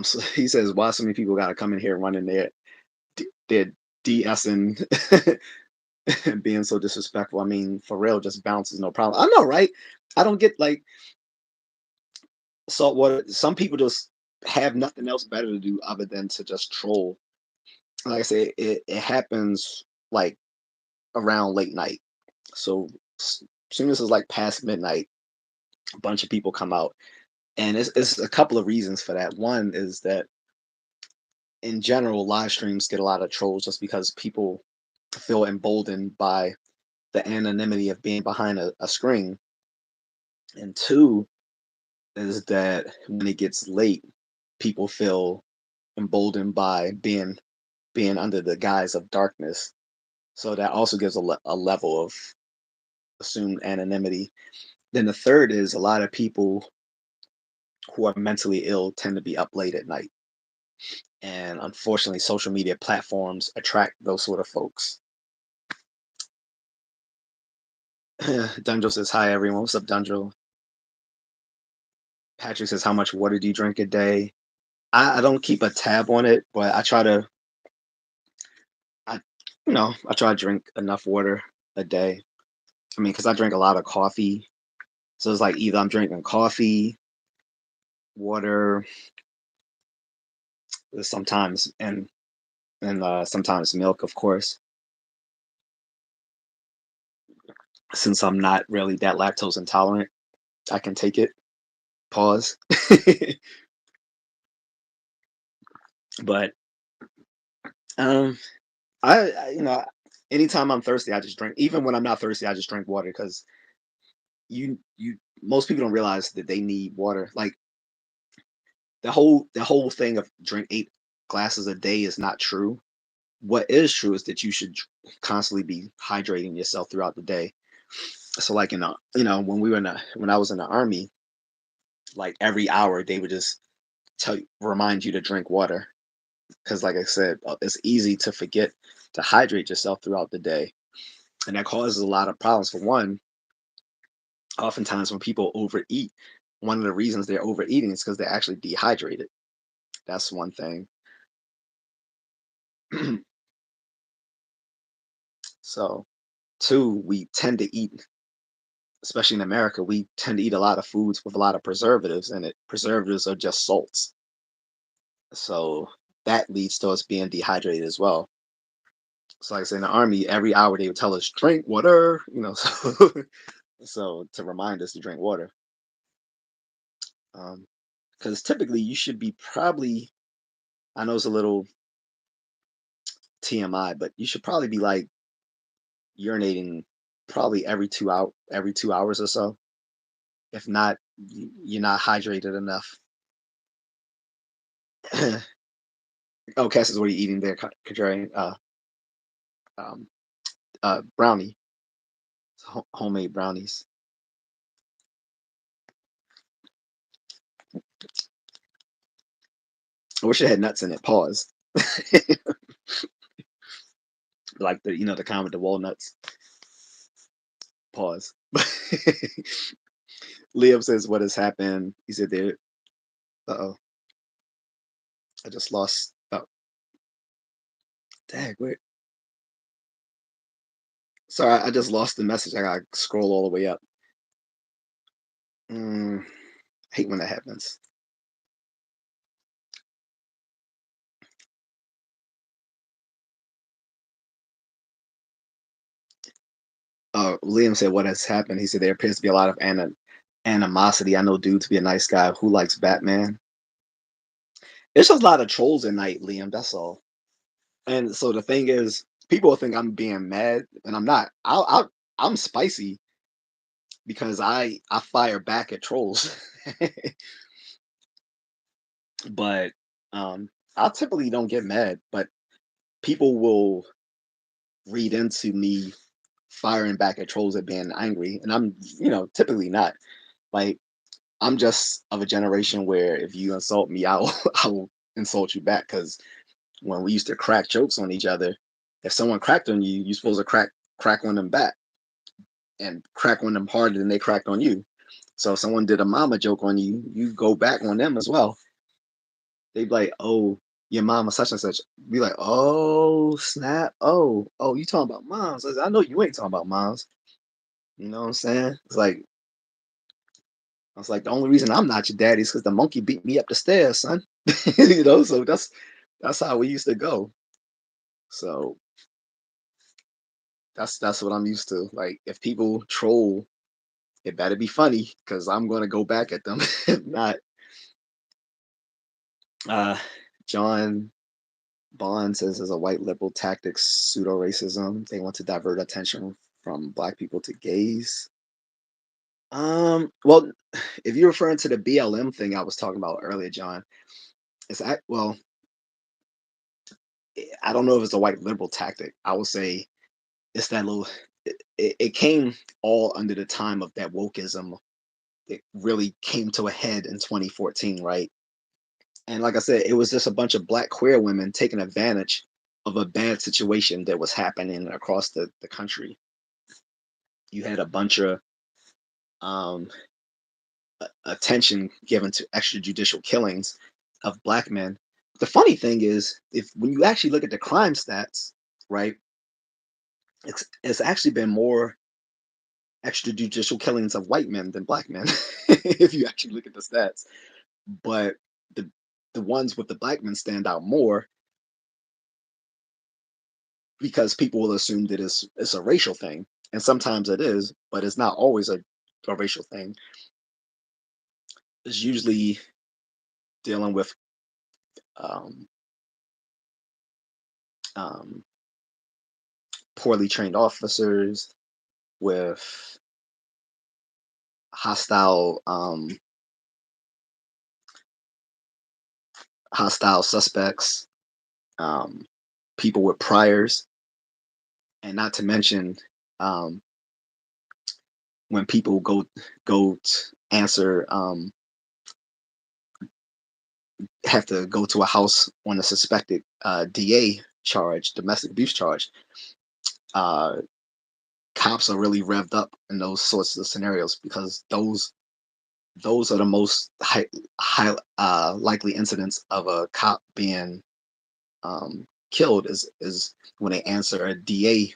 So he says, "Why so many people got to come in here running their DSing and being so disrespectful?" I mean, for real, just bounces no problem. I know, right? I don't get like saltwater. Some people just have nothing else better to do other than to just troll. Like I say, it happens like around late night. So soon as it's like past midnight, a bunch of people come out, and it's a couple of reasons for that. One is that in general, live streams get a lot of trolls just because people feel emboldened by the anonymity of being behind a screen. And two is that when it gets late, people feel emboldened by being under the guise of darkness. So that also gives a level of assumed anonymity. Then the third is a lot of people who are mentally ill tend to be up late at night. And unfortunately, social media platforms attract those sort of folks. Dunjo says, "Hi, everyone." What's up, Dunjo? Patrick says, "How much water do you drink a day?" I don't keep a tab on it, but I, I try to drink enough water a day. I mean, because I drink a lot of coffee. So it's like either I'm drinking coffee, water, sometimes, and sometimes milk, of course. Since I'm not really that lactose intolerant, I can take it. Pause. But um, anytime I'm thirsty, I just drink. Even when I'm not thirsty, I just drink water because you most people don't realize that they need water. Like the whole thing of drink 8 glasses a day is not true. What is true is that you should constantly be hydrating yourself throughout the day. So like when I was in the army, like every hour they would just remind you to drink water because like I said, it's easy to forget to hydrate yourself throughout the day, and that causes a lot of problems. For one, oftentimes when people overeat, one of the reasons they're overeating is because they're actually dehydrated. That's one thing. So two, we tend to eat especially in America, we tend to eat a lot of foods with a lot of preservatives, and preservatives are just salts. So that leads to us being dehydrated as well. So, like I said, in the army, every hour they would tell us drink water, so to remind us to drink water. Because typically you should be probably, I know it's a little TMI, but you should probably be like urinating probably every 2 hours or so. If not, you're not hydrated enough. Oh, Cass is what are you eating there, Contrarian? Um, brownie, homemade brownies. I wish it had nuts in it. Pause. Like the kind with the walnuts. Pause. Liam says, "What has happened?" He said, "There." Uh-oh, I just lost. Oh, dang, where? Sorry, I just lost the message. I gotta scroll all the way up. Mm, hate when that happens. Liam said, "What has happened?" He said, "There appears to be a lot of animosity. I know dude to be a nice guy who likes Batman. It's just a lot of trolls at night, Liam. That's all." And so the thing is, people think I'm being mad, and I'm not. I'm spicy because I fire back at trolls, but I typically don't get mad. But people will read into me firing back at trolls at being angry, and I'm typically not. Like I'm just of a generation where if you insult me, I'll I will insult you back because when we used to crack jokes on each other, if someone cracked on you, you're supposed to crack on them back and crack on them harder than they cracked on you. So if someone did a mama joke on you, you go back on them as well. They'd be like, "Oh, your mama such and such." Be like, "Oh, snap. Oh, you talking about moms. I know you ain't talking about moms." You know what I'm saying? I was like, the only reason I'm not your daddy is because the monkey beat me up the stairs, son. So that's how we used to go. So that's what I'm used to. Like if people troll, it better be funny because I'm gonna go back at them. If not, uh, John Bond says as a white liberal tactic, pseudo racism. They want to divert attention from black people to gays. Well, if you're referring to the BLM thing I was talking about earlier, John, well, I don't know if it's a white liberal tactic. I would say it's that little. It came all under the time of that wokeism. It really came to a head in 2014, right? And like I said, it was just a bunch of black queer women taking advantage of a bad situation that was happening across the country. You had a bunch of um, attention given to extrajudicial killings of black men. The funny thing is, if when you actually look at the crime stats, right, it's actually been more extrajudicial killings of white men than black men, if you actually look at the stats. But the the ones with the black men stand out more because people will assume that it's a racial thing, and sometimes it is, but it's not always a racial thing. It's usually dealing with um, um, poorly trained officers, with hostile hostile suspects, um, people with priors, and not to mention um, when people answer have to go to a house on a suspected DA charge, domestic abuse charge. Uh, Cops are really revved up in those sorts of scenarios because those are the most high likely incidents of a cop being killed is when they answer a DA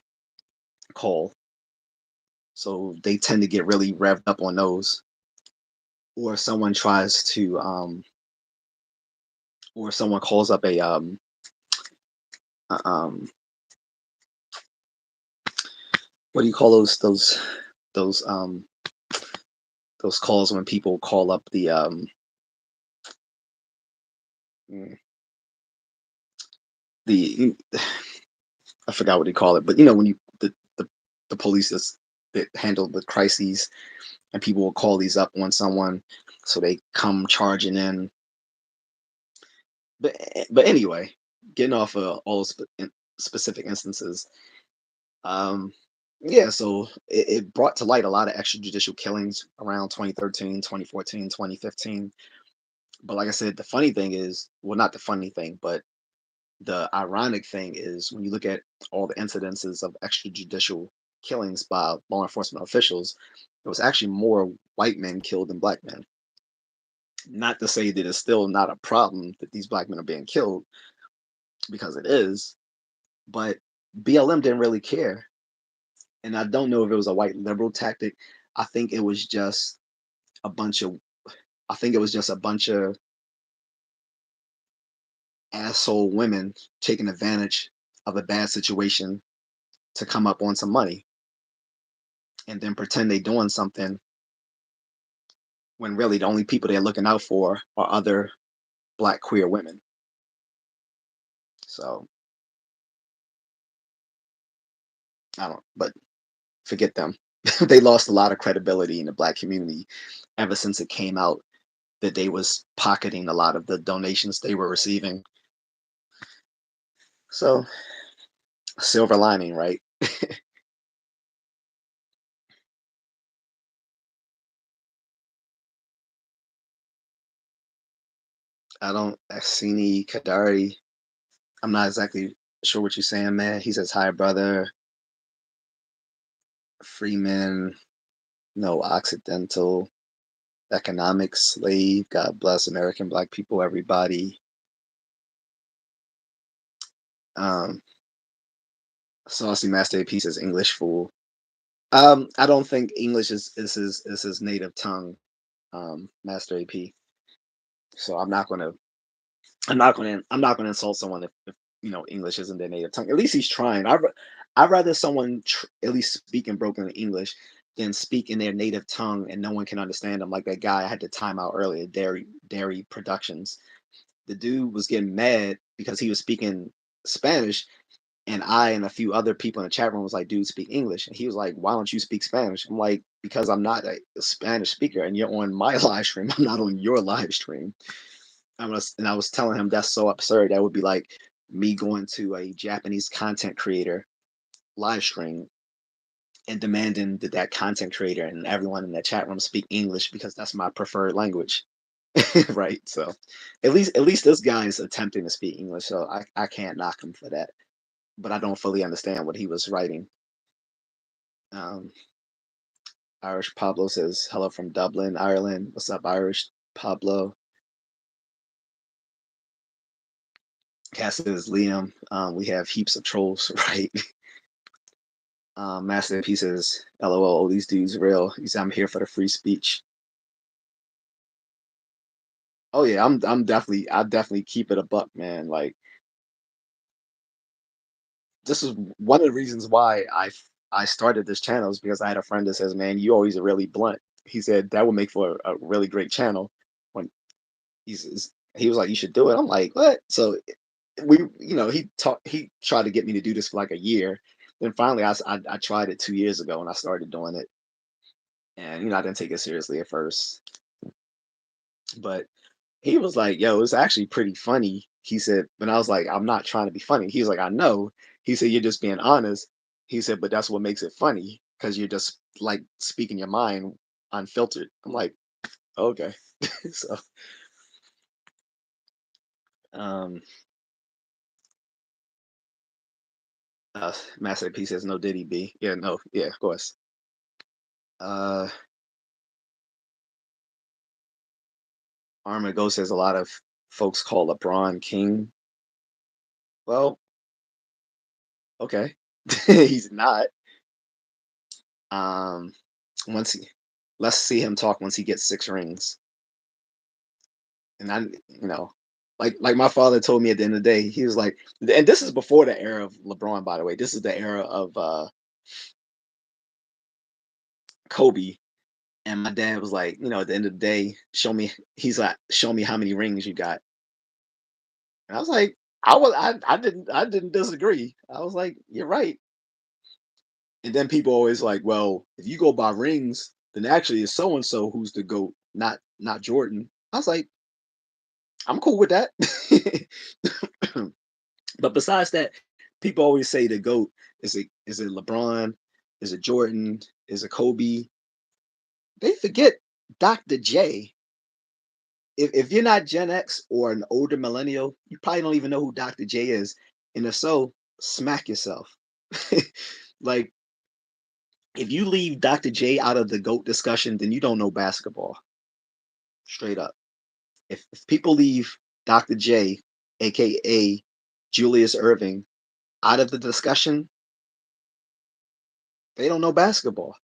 call. So they tend to get really revved up on those. Or if someone tries to, or if someone calls up a, uh, um, what do you call those, those calls when people call up mm, the, I forgot what they call it, but when the police that handle the crises, and people will call these up on someone, so they come charging in. But anyway, getting off of all specific instances, um, yeah. So it brought to light a lot of extrajudicial killings around 2013, 2014, 2015. But like I said, the funny thing is, well, not the funny thing, but the ironic thing is when you look at all the incidences of extrajudicial killings by law enforcement officials, it was actually more white men killed than black men. Not to say that it's still not a problem that these black men are being killed, because it is, but BLM didn't really care. And I don't know if it was a white liberal tactic. I think it was just a bunch of I think it was just a bunch of asshole women taking advantage of a bad situation to come up on some money and then pretend they doing something when really the only people they're looking out for are other black queer women. So I don't, but forget them. They lost a lot of credibility in the black community ever since it came out that they was pocketing a lot of the donations they were receiving. So silver lining, right? I don't Aksini Kadari. I'm not exactly sure what you're saying, man. He says hi, brother. Freeman, no Occidental, economic slave. God bless American black people, everybody. Um, Saucy Master AP says English fool. I don't think English is his native tongue, Master AP. So I'm not gonna insult someone if English isn't their native tongue. At least he's trying. I'd rather someone at least speak in broken English than speak in their native tongue and no one can understand them. Like that guy I had to time out earlier, Dairy Productions. The dude was getting mad because he was speaking Spanish, and I and a few other people in the chat room was like, "Dude, speak English." And he was like, "Why don't you speak Spanish?" I'm like, "Because I'm not a Spanish speaker, and you're on my live stream. I'm not on your live stream." I was telling him that's so absurd. That would be like me going to a Japanese content creator live stream and demanding that that content creator and everyone in that chat room speak English because that's my preferred language. Right. So at least this guy is attempting to speak English. So I can't knock him for that. But I don't fully understand what he was writing. Um, Irish Pablo says hello from Dublin, Ireland. What's up, Irish Pablo? Cass says Liam. We have heaps of trolls, right? Master P says, LOL, all these dudes real. He said, I'm here for the free speech. Oh yeah, I definitely keep it a buck, man. Like this is one of the reasons why I started this channel is because I had a friend that says, man, you always are really blunt. He said that would make for a really great channel. When he was like, you should do it. I'm like, what? So he tried to get me to do this for like a year. Then finally I tried it 2 years ago and I started doing it. And I didn't take it seriously at first. But he was like, "Yo, it's actually pretty funny." He said, but I was like, "I'm not trying to be funny." He was like, "I know." He said, "You're just being honest." He said, "But that's what makes it funny because you're just like speaking your mind unfiltered." I'm like, "Okay." So, um, Master P says, "No, did he be?" Yeah, no, yeah, of course. Uh, Armor Ghost says a lot of folks call LeBron king. Well, okay, he's not. Um, once he, let's see him talk once he gets 6 rings. And like my father told me at the end of the day, he was like, and this is before the era of LeBron, by the way. This is the era of Kobe. And my dad was like, at the end of the day, show me. He's like, show me how many rings you got. And I was like, I didn't disagree. I was like, you're right. And then people always like, well, if you go by rings, then actually it's so and so who's the GOAT, not Jordan. I was like, I'm cool with that. But besides that, people always say the GOAT is it LeBron, is it Jordan, is it Kobe? They forget Dr. J. If you're not Gen X or an older millennial, you probably don't even know who Dr. J is. And if so, smack yourself. Like, if you leave Dr. J out of the GOAT discussion, then you don't know basketball. Straight up. If people leave Dr. J, aka Julius Irving, out of the discussion, they don't know basketball.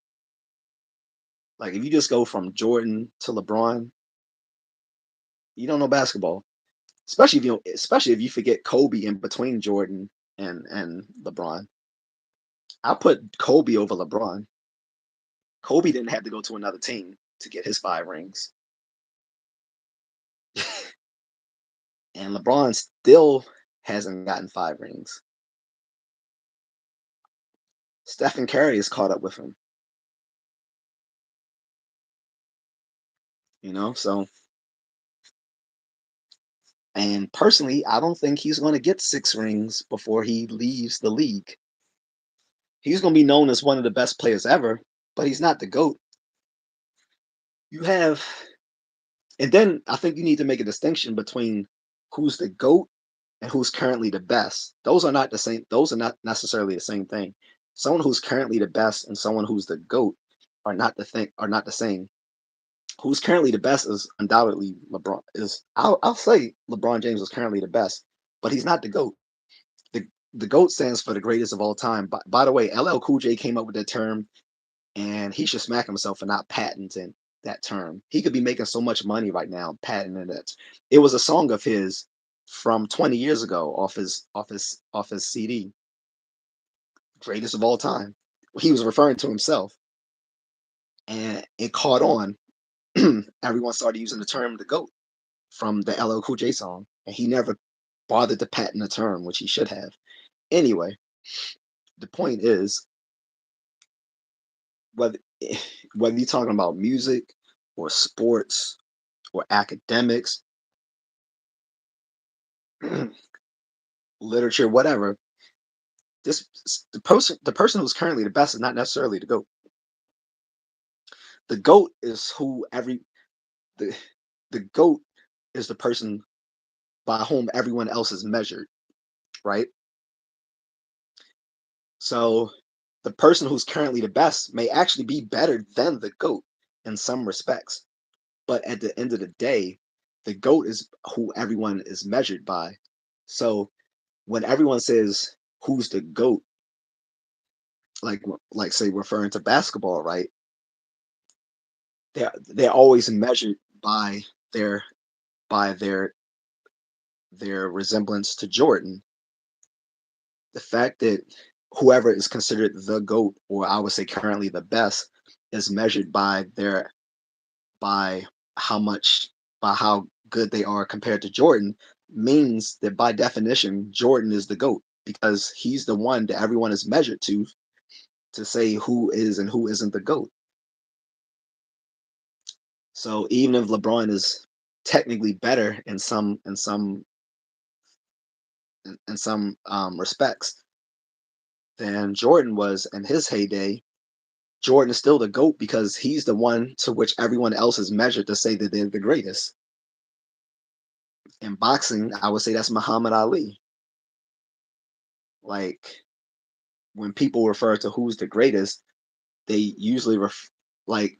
Like, if you just go from Jordan to LeBron, you don't know basketball. Especially if you forget Kobe in between Jordan and LeBron. I put Kobe over LeBron. Kobe didn't have to go to another team to get his 5 rings. And LeBron still hasn't gotten 5 rings. Stephen Curry is caught up with him. So, and personally, I don't think he's going to get 6 rings before he leaves the league. He's going to be known as one of the best players ever, but he's not the GOAT. You have, and then I think you need to make a distinction between who's the GOAT and who's currently the best. Those are not the same. Those are not necessarily the same thing. Someone who's currently the best and someone who's the GOAT are not the same. Who's currently the best is undoubtedly LeBron. I'll say LeBron James is currently the best, but he's not the GOAT. The GOAT stands for the greatest of all time. By the way, LL Cool J came up with that term, and he should smack himself for not patenting that term. He could be making so much money right now patenting it. It was a song of his from 20 years ago off his CD, greatest of all time. He was referring to himself, and it caught on. Everyone started using the term the GOAT from the LL Cool J song, and he never bothered to patent the term, which he should have. Anyway, the point is whether whether you're talking about music or sports or academics, literature, whatever, this the person who's currently the best is not necessarily the GOAT. The GOAT is who every the the GOAT is the person by whom everyone else is measured, right? So the person who's currently the best may actually be better than the GOAT in some respects. But at the end of the day, the GOAT is who everyone is measured by. So when everyone says who's the GOAT, like say referring to basketball, right? They're always measured by their by their resemblance to Jordan. The fact that whoever is considered the GOAT, or I would say currently the best, is measured by how much by how good they are compared to Jordan, means that by definition Jordan is the GOAT, because he's the one that everyone is measured to say who is and who isn't the GOAT. So even if LeBron is technically better in some respects than Jordan was in his heyday, Jordan is still the GOAT because he's the one to which everyone else is measured to say that they're the greatest. In boxing, I would say that's Muhammad Ali. Like, when people refer to who's the greatest, they usually like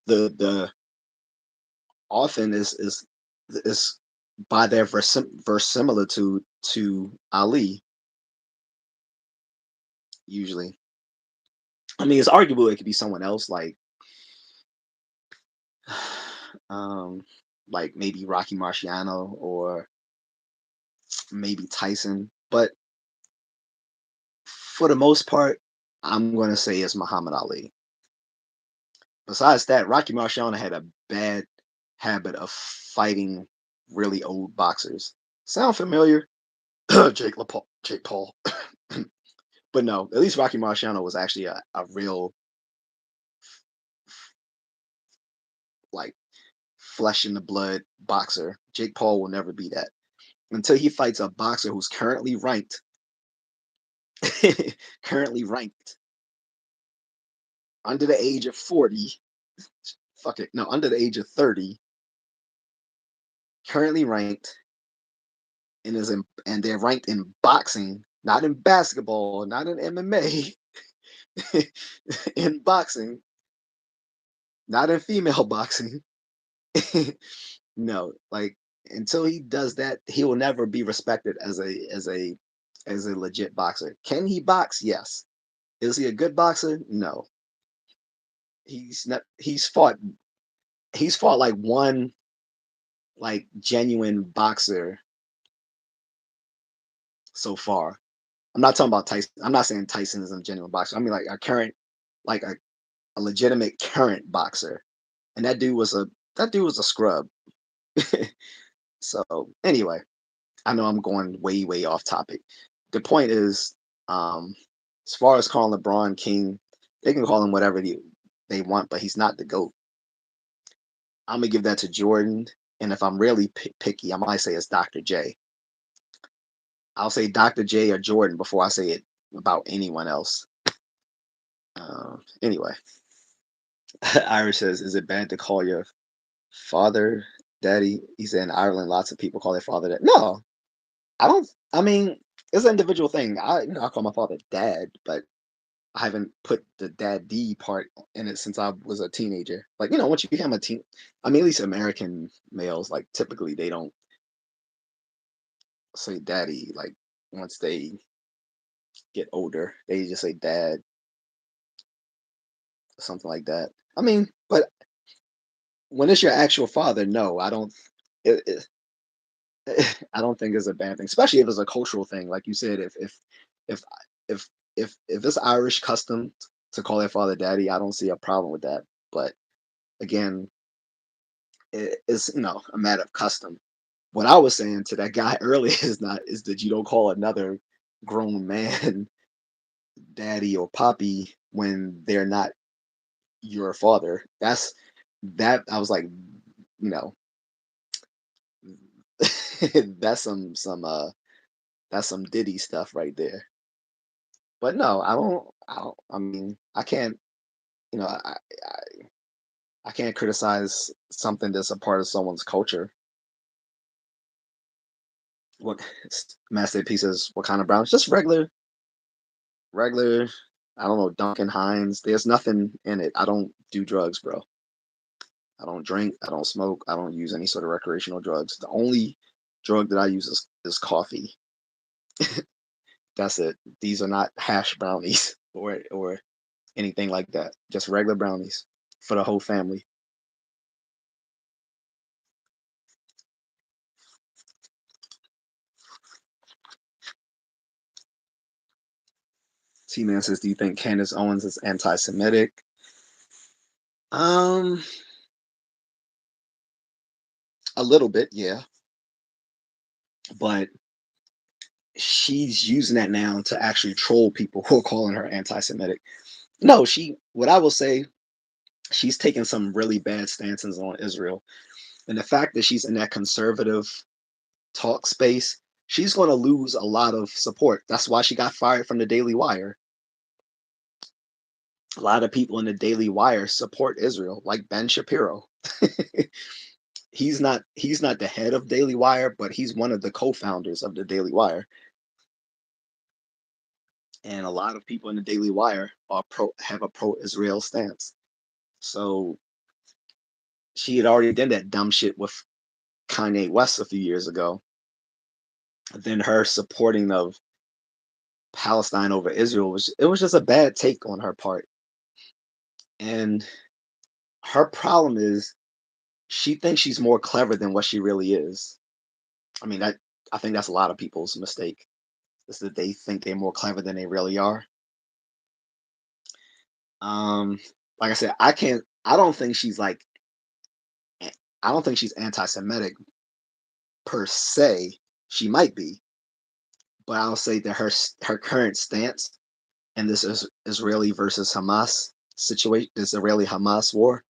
the often is by their verisimilitude to Ali, usually. I mean, it's arguable it could be someone else, um, like maybe Rocky Marciano or maybe Tyson. But for the most part, I'm going to say it's Muhammad Ali. Besides that, Rocky Marciano had a bad habit of fighting really old boxers. Sound familiar? Jake Paul. But no, at least Rocky Marciano was actually a real like flesh in the blood boxer. Jake Paul will never be that until he fights a boxer who's currently ranked, currently ranked under the age of 40. Fuck it, no, under the age of 30, currently ranked and they're ranked in boxing, not in basketball, not in MMA, in boxing, not in female boxing. No, like until he does that, he will never be respected as a legit boxer. Can he box? Yes. Is he a good boxer? No. He's not. He's fought like one like genuine boxer so far. I'm not talking about Tyson. I'm not saying Tyson is a genuine boxer. I mean like a current, like a legitimate current boxer. And that dude was a scrub. So anyway, I know I'm going way, way off topic. The point is, as far as calling LeBron King, they can call him whatever they want, but he's not the GOAT. I'm gonna give that to Jordan. And if I'm really picky, I might say it's Dr. J. I'll say Dr. J or Jordan before I say it about anyone else. Anyway, Irish says, "Is it bad to call your father daddy?" He said in Ireland, lots of people call their father dad. No, I don't. I mean, it's an individual thing. I call my father dad, but I haven't put the daddy part in it since I was a teenager. Like, once you become a teen, I mean, at least American males, like typically they don't say daddy. Like once they get older, they just say dad, or something like that. I mean, but when it's your actual father, no, I don't. It, I don't think it's a bad thing, especially if it's a cultural thing. Like you said, if if if it's Irish custom to call their father daddy, I don't see a problem with that. But again, it's a matter of custom. What I was saying to that guy earlier is that you don't call another grown man daddy or poppy when they're not your father. That I was like, you know, that's that's some Diddy stuff right there. But no, I don't. I mean, I can't. You know, I can't criticize something that's a part of someone's culture. What masterpieces? What kind of brownies? Just regular. I don't know, Duncan Hines. There's nothing in it. I don't do drugs, bro. I don't drink. I don't smoke. I don't use any sort of recreational drugs. The only drug that I use is coffee. That's it. These are not hash brownies or anything like that. Just regular brownies for the whole family. T Man says, "Do you think Candace Owens is anti-Semitic?" Um, a little bit, yeah, but she's using that now to actually troll people who are calling her anti-Semitic. No, what I will say, she's taken some really bad stances on Israel. And the fact that she's in that conservative talk space, she's going to lose a lot of support. That's why she got fired from the Daily Wire. A lot of people in the Daily Wire support Israel, like Ben Shapiro. He's not the head of Daily Wire, but he's one of the co-founders of the Daily Wire. And a lot of people in the Daily Wire have a pro-Israel stance. So she had already done that dumb shit with Kanye West a few years ago. Then her supporting of Palestine over Israel was just a bad take on her part. And her problem is she thinks she's more clever than what she really is. I mean, I think that's a lot of people's mistake, is that they think they're more clever than they really are. Um, like I said, I don't think she's like I don't think she's anti-Semitic per se. She might be, but I'll say that her current stance in this is Israeli versus Hamas situation, this Israeli Hamas war.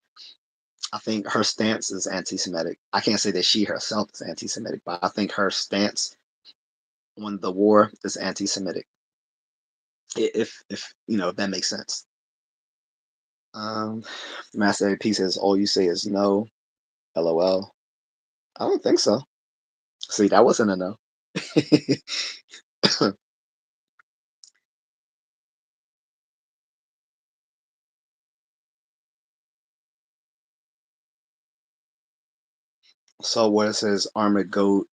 I think her stance is anti-Semitic. I can't say that she herself is anti-Semitic, but I think her stance on the war is anti-Semitic. If you know if that makes sense. Um, Master AP says all you say is no. LOL. I don't think so. See, that wasn't a no. So what it says, armored goat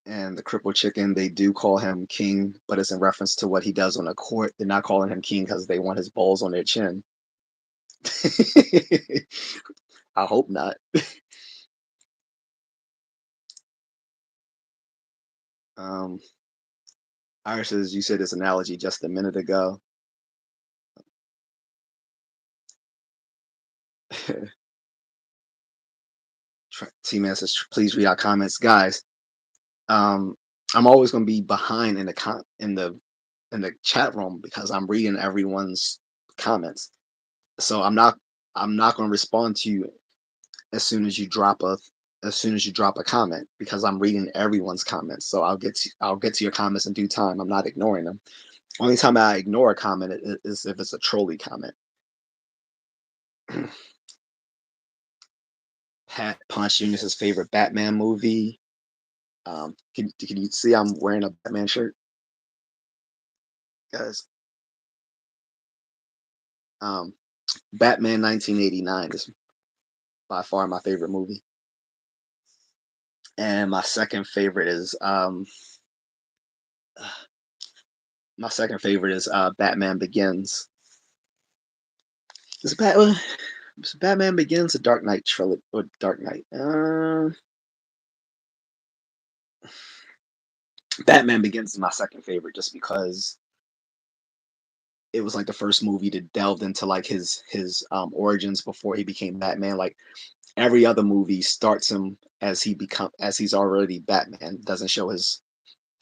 and the crippled chicken, they do call him king, but it's in reference to what he does on the court. They're not calling him king because they want his balls on their chin. I hope not. Um, Irish says you said this analogy just a minute ago. T-Man says, please read our comments, guys. Um, I'm always going to be behind in in the chat room because I'm reading everyone's comments. So I'm not going to respond to you as soon as you drop a comment because I'm reading everyone's comments. So I'll get to your comments in due time. I'm not ignoring them. Only time I ignore a comment is if it's a trolley comment. Pat Punch Jr.'s favorite Batman movie. Can you see I'm wearing a Batman shirt, guys? Um, Batman 1989 is by far my favorite movie, and my second favorite is Batman Begins. Is Batman Batman Begins a Dark Knight trilogy or Dark Knight? Batman Begins is my second favorite just because it was like the first movie to delve into like his origins before he became Batman. Like every other movie starts him as he's already Batman. Doesn't show his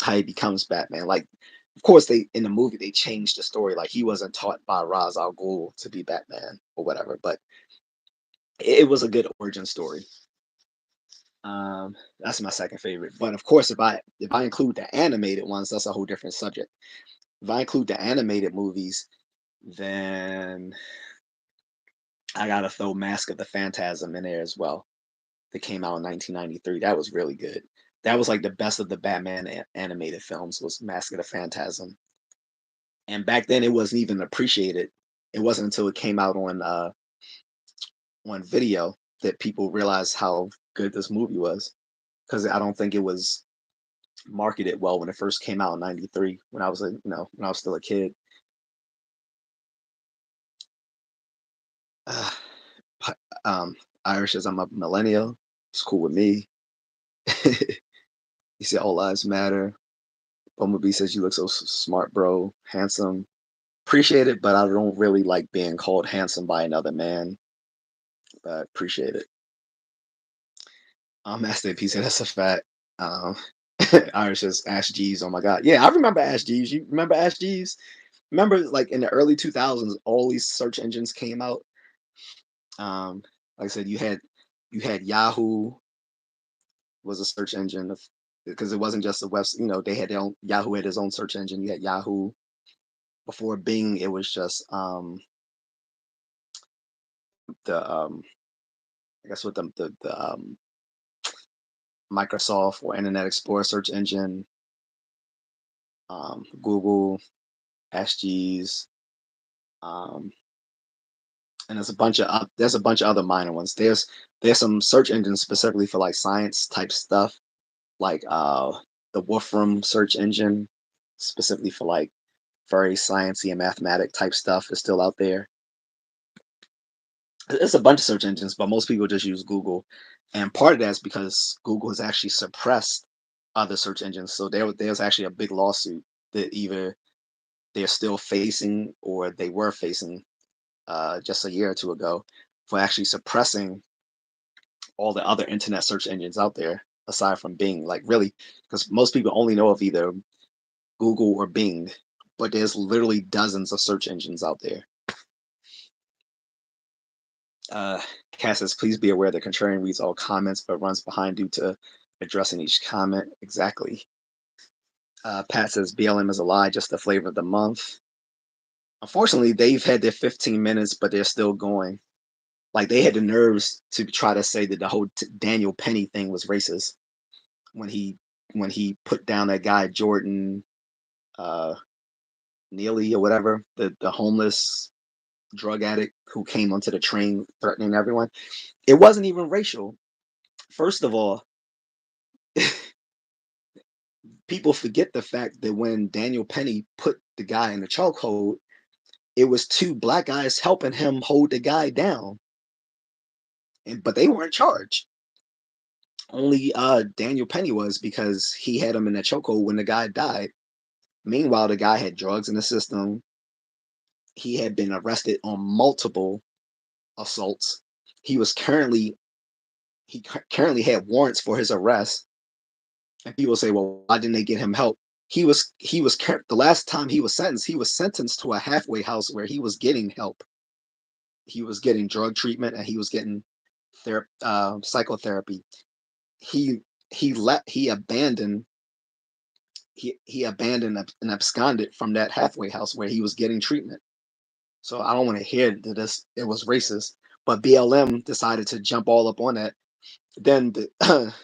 how he becomes Batman. Like of course they in the movie they changed the story. Like he wasn't taught by Ra's al Ghul to be Batman or whatever, but it was a good origin story. That's my second favorite. But of course, if I include the animated ones, that's a whole different subject. If I include the animated movies, then I gotta throw Mask of the Phantasm in there as well. That came out in 1993. That was really good. That was like the best of the Batman animated films was Mask of the Phantasm. And back then it wasn't even appreciated. It wasn't until it came out on video that people realized how good this movie was. Because I don't think it was marketed well when it first came out in '93 when I was when I was still a kid. Uh, Irish says I'm a millennial. It's cool with me. He said all lives matter. Bumblebee says you look so smart, bro. Handsome. Appreciate it, but I don't really like being called handsome by another man. But appreciate it. Master P said that's a fact. Um, Irish says Ash G's. Oh my god, yeah, I remember Ash G's. You remember Ash G's? Remember, like in the early 2000s, all these search engines came out. Like I said, you had Yahoo was a search engine because it wasn't just a website. You know, they had their own Yahoo had his own search engine. You had Yahoo before Bing. It was just the I guess what the Microsoft or Internet Explorer search engine, Google, SGs, um, and there's a bunch of other minor ones. There's some search engines specifically for like science type stuff, like the Wolfram search engine, specifically for like very sciencey and mathematic type stuff is still out there. It's a bunch of search engines, but most people just use Google. And part of that's because Google has actually suppressed other search engines. So there's actually a big lawsuit that either they're still facing or they were facing just a year or two ago for actually suppressing all the other internet search engines out there aside from Bing. Like really, because most people only know of either Google or Bing, but there's literally dozens of search engines out there. Uh, Cass says, please be aware that Contrarian reads all comments but runs behind due to addressing each comment. Exactly. Pat says, BLM is a lie, just the flavor of the month. Unfortunately, they've had their 15 minutes, but they're still going. Like they had the nerves to try to say that the whole Daniel Penny thing was racist when he put down that guy Jordan uh, Neely or whatever, the homeless drug addict who came onto the train threatening everyone. It wasn't even racial. First of all, people forget the fact that when Daniel Penny put the guy in the chokehold, it was two black guys helping him hold the guy down, but they weren't charged. Only Daniel Penny was because he had him in the chokehold when the guy died. Meanwhile, the guy had drugs in the system. He had been arrested on multiple assaults. He was currently had warrants for his arrest. And people say, well, why didn't they get him help? The last time he was sentenced to a halfway house where he was getting help. He was getting drug treatment and he was getting psychotherapy. He he abandoned he abandoned and absconded from that halfway house where he was getting treatment. So I don't want to hear that it was racist, but BLM decided to jump all up on that. Then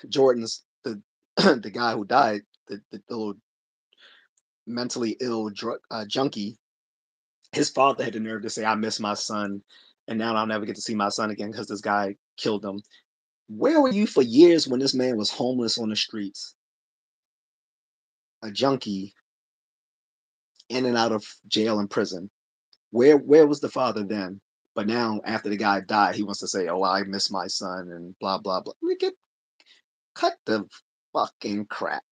Jordan's the guy who died, the little mentally ill junkie, his father had the nerve to say, "I miss my son, and now I'll never get to see my son again because this guy killed him." Where were you for years when this man was homeless on the streets, a junkie, in and out of jail and prison? Where was the father then? But now, after the guy died, he wants to say, "Oh, I miss my son," and blah blah blah. Cut the fucking crap.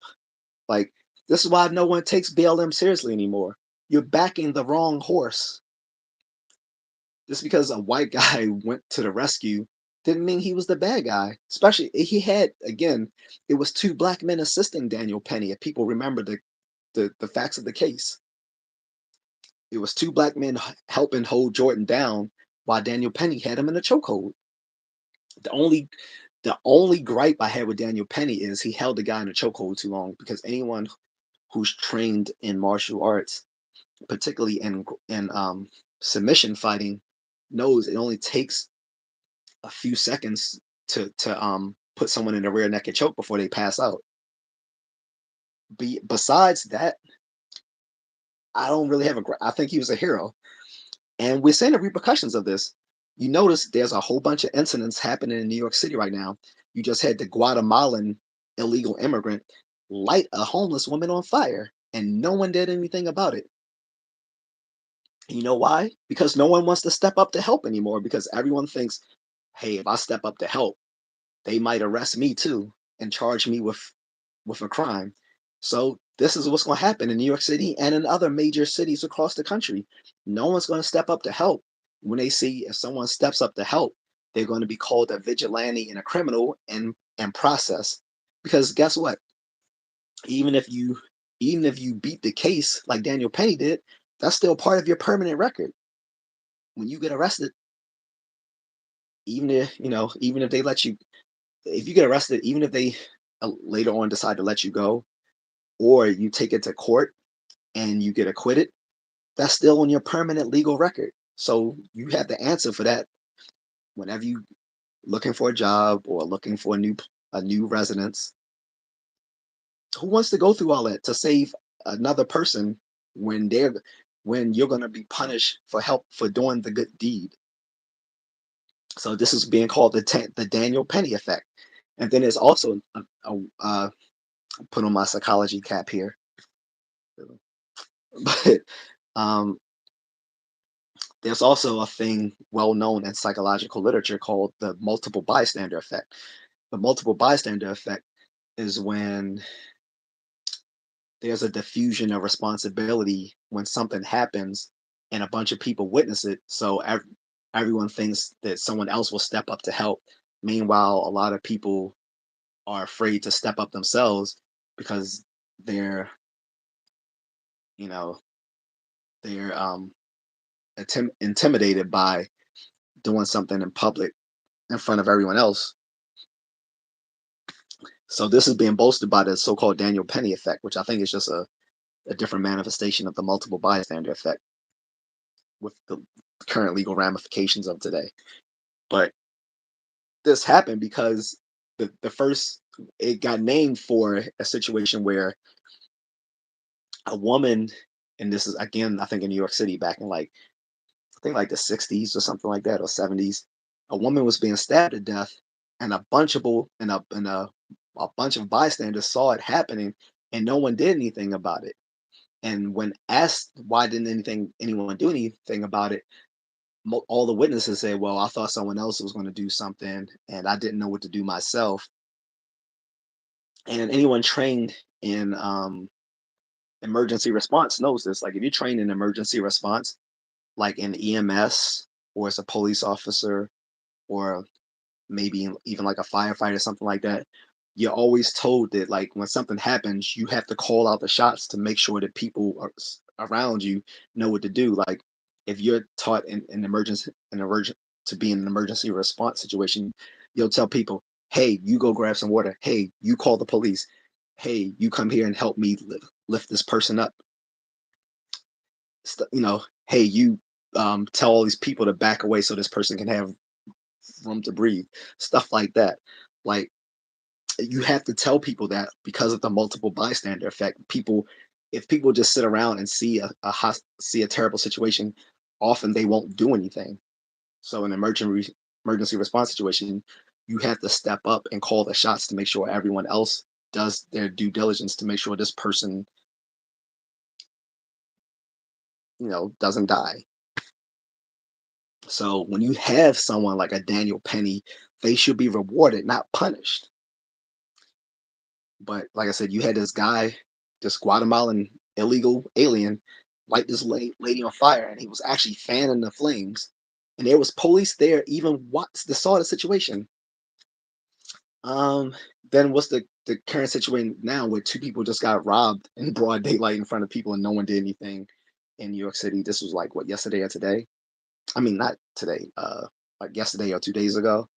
Like this is why no one takes BLM seriously anymore. You're backing the wrong horse. Just because a white guy went to the rescue didn't mean he was the bad guy. Especially he had again, it was two black men assisting Daniel Penny. If people remember the facts of the case, it was two black men helping hold Jordan down while Daniel Penny had him in a chokehold. The only the only gripe I had with Daniel Penny is he held the guy in a chokehold too long because anyone who's trained in martial arts, particularly in submission fighting, knows it only takes a few seconds to put someone in a rear naked choke before they pass out. Besides that, I don't really have a. I think he was a hero, and we're seeing the repercussions of this. You notice there's a whole bunch of incidents happening in New York City right now. You just had the Guatemalan illegal immigrant light a homeless woman on fire, and no one did anything about it. You know why? Because no one wants to step up to help anymore because everyone thinks, hey, if I step up to help, they might arrest me too and charge me with a crime. So this is what's going to happen in New York City and in other major cities across the country. No one's going to step up to help. When they see if someone steps up to help, they're going to be called a vigilante and a criminal and process. Because guess what? Even if you even if you beat the case like Daniel Penny did, that's still part of your permanent record. When you get arrested, even if they let you, if you get arrested, even if they later on decide to let you go, or you take it to court and you get acquitted, that's still on your permanent legal record. So you have to answer for that whenever you looking for a job or looking for a new residence. Who wants to go through all that to save another person when they're when you're going to be punished for help for doing the good deed? So this is being called the Daniel Penny effect. And then there's also put on my psychology cap here, but um, There's also a thing well known in psychological literature called the multiple bystander effect. The multiple bystander effect is when there's a diffusion of responsibility when something happens and a bunch of people witness it. So everyone thinks that someone else will step up to help. Meanwhile, a lot of people are afraid to step up themselves because they're, you know, they're intimidated by doing something in public in front of everyone else. So this is being bolstered by the so-called Daniel Penny effect, which I think is just a different manifestation of the multiple bystander effect with the current legal ramifications of today. But this happened because the first it got named for a situation where a woman, and this is again I think in New York City back in like I think like the 60s or something like that or 70s, a woman was being stabbed to death, and a bunch of bystanders saw it happening, and no one did anything about it. And when asked why didn't anyone do anything about it, all the witnesses say, "Well, I thought someone else was going to do something, and I didn't know what to do myself." And anyone trained in emergency response knows this. Like if you're trained in emergency response, like in EMS or as a police officer or maybe even like a firefighter, something like that, you're always told that like when something happens, you have to call out the shots to make sure that people around you know what to do. Like if you're taught in emergency an emergent to be in an emergency response situation, you'll tell people, "Hey, you go grab some water. Hey, you call the police. Hey, you come here and help me lift this person up. Hey, you tell all these people to back away so this person can have room to breathe." Stuff like that. Like you have to tell people that because of the multiple bystander effect. If people just sit around and see a terrible situation, often they won't do anything. So in an emergency response situation, you have to step up and call the shots to make sure everyone else does their due diligence to make sure this person, doesn't die. So when you have someone like a Daniel Penny, they should be rewarded, not punished. But like I said, you had this guy, this Guatemalan illegal alien, light this lady on fire, and he was actually fanning the flames. And there was police there, even what the saw the situation. Um, then what's the current situation now where two people just got robbed in broad daylight in front of people and no one did anything in New York City? This was like what, yesterday or today? I mean, not today. Like yesterday or 2 days ago.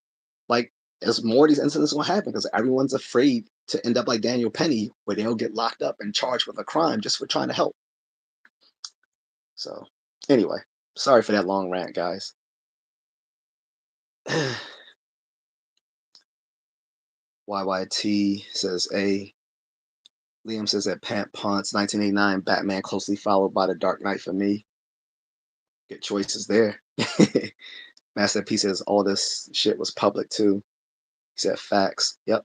Like there's more of these incidents gonna happen because everyone's afraid to end up like Daniel Penny, where they'll get locked up and charged with a crime just for trying to help. So anyway, sorry for that long rant, guys. YYT says A. Liam says that Pat Ponce, 1989, Batman closely followed by The Dark Knight for me. Good choices there. Master P says all this shit was public too. He said facts. Yep.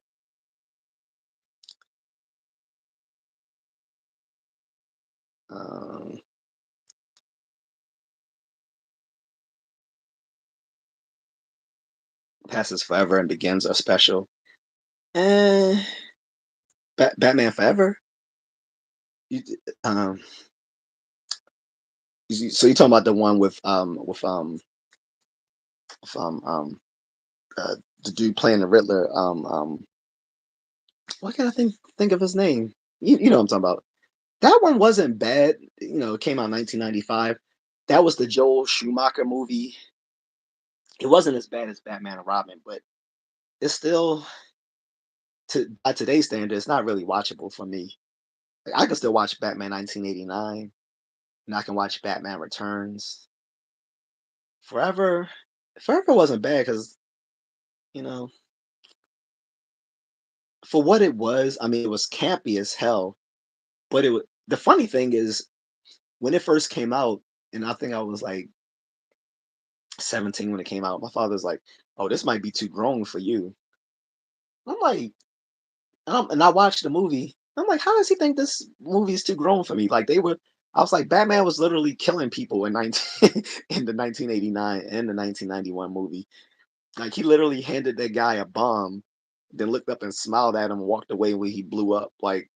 Um, Passes Forever and Begins are special. Eh, Batman Forever. You, um, so you're talking about the one with the dude playing the Riddler. Why can't I think of his name? You know what I'm talking about. That one wasn't bad. It came out in 1995. That was the Joel Schumacher movie. It wasn't as bad as Batman and Robin, but it's still by today's standards, it's not really watchable for me. Like, I can still watch Batman 1989, and I can watch Batman Returns. Forever, Forever wasn't bad because you know for what it was. I mean, it was campy as hell, but the funny thing is when it first came out, and I think I was like 17 when it came out. My father's like, "Oh, this might be too grown for you." I'm like, and I watched the movie. I'm like, how does he think this movie is too grown for me? Like they were. I was like, Batman was literally killing people in 19 in the 1989 and the 1991 movie. Like he literally handed that guy a bomb, then looked up and smiled at him and walked away when he blew up. Like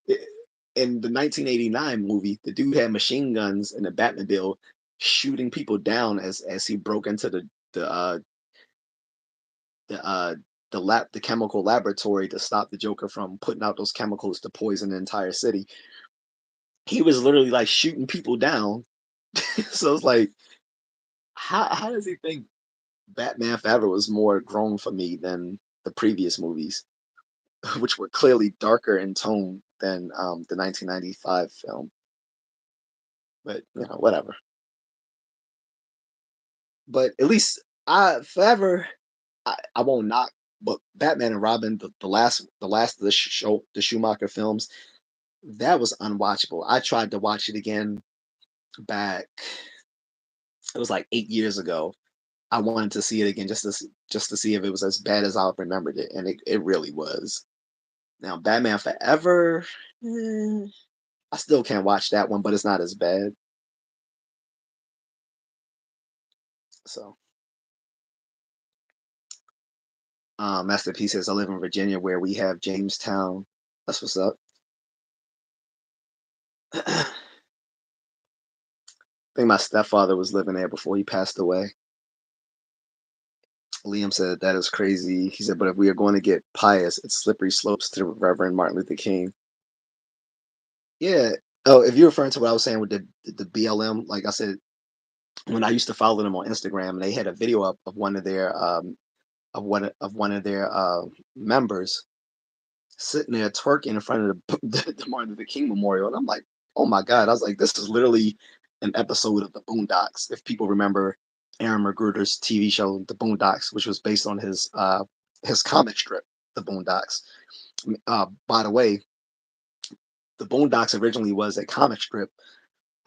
i- in the 1989 movie, the dude had machine guns in the Batmobile, shooting people down as he broke into the uh, the the chemical laboratory to stop the Joker from putting out those chemicals to poison the entire city. He was literally like shooting people down. So it's like, how does he think Batman Forever was more grown for me than the previous movies, which were clearly darker in tone than the 1995 film? But whatever. But at least I Forever, I won't knock. But Batman and Robin, the last of the show, the Schumacher films, that was unwatchable. I tried to watch it again back. It was like 8 years ago. I wanted to see it again just to see if it was as bad as I remembered it, and it really was. Now, Batman Forever, eh, I still can't watch that one, but it's not as bad. So, Masterpiece says, I live in Virginia where we have Jamestown. That's what's up. I think my stepfather was living there before he passed away. Liam said, that is crazy. He said, but if we are going to get pious, it's slippery slopes to Reverend Martin Luther King. Yeah. Oh, if you're referring to what I was saying with the BLM, like I said, when I used to follow them on Instagram, they had a video up of one of their members sitting there twerking in front of the Martin Luther King Memorial, and I'm like, oh my god! I was like, this is literally an episode of the Boondocks. If people remember Aaron McGruder's TV show, The Boondocks, which was based on his comic strip, The Boondocks. By the way, The Boondocks originally was a comic strip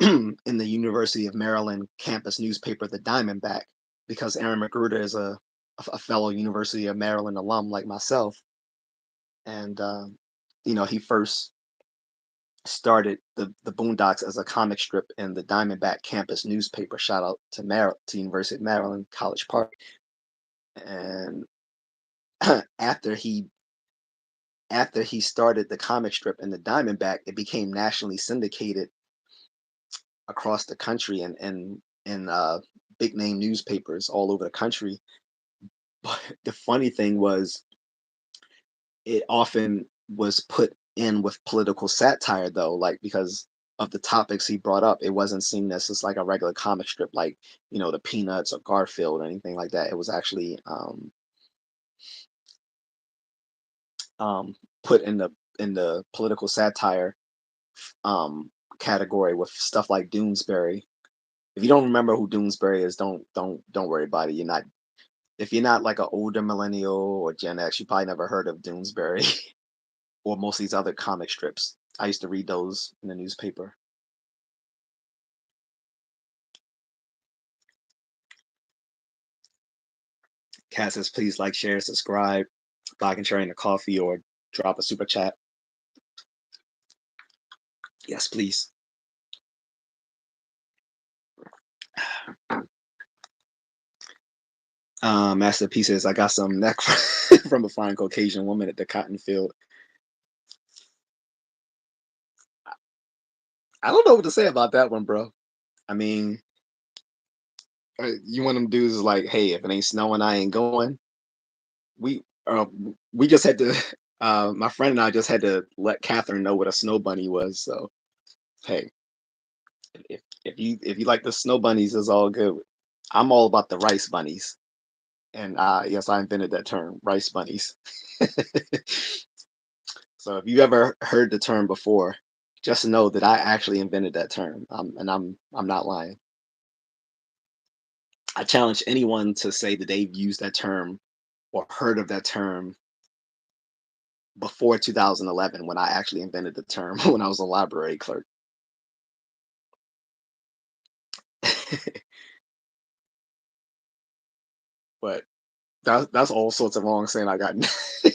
in the University of Maryland campus newspaper, The Diamondback, because Aaron McGruder is a fellow University of Maryland alum like myself, and he first started the Boondocks as a comic strip in the Diamondback campus newspaper. Shout out to to University of Maryland College Park. And after he started the comic strip in the Diamondback, it became nationally syndicated across the country and in big name newspapers all over the country. But the funny thing was, it often was put in with political satire, though, like because of the topics he brought up. It wasn't seen as just like a regular comic strip, like the Peanuts or Garfield or anything like that. It was actually um, put in the political satire um, category with stuff like Doonesbury. If you don't remember who Doonesbury is, don't worry about it. You're not If you're not like an older millennial or Gen X, you probably never heard of Doonesbury or most of these other comic strips. I used to read those in the newspaper. Cat says, please like, share, subscribe, buy and share in the coffee, or drop a super chat. Yes, please. Masterpiece says, I got some neck from a fine Caucasian woman at the cotton field. I don't know what to say about that one, bro. I mean, you want them dudes like, hey, if it ain't snowing, I ain't going. We just had to. My friend and I just had to let Catherine know what a snow bunny was. So hey, if you like the snow bunnies, it's all good. I'm all about the rice bunnies, and yes, I invented that term, rice bunnies. So if you ever heard the term before, just know that I actually invented that term, and I'm not lying. I challenge anyone to say that they've used that term or heard of that term before 2011, when I actually invented the term when I was a library clerk. But that's all sorts of wrong saying I got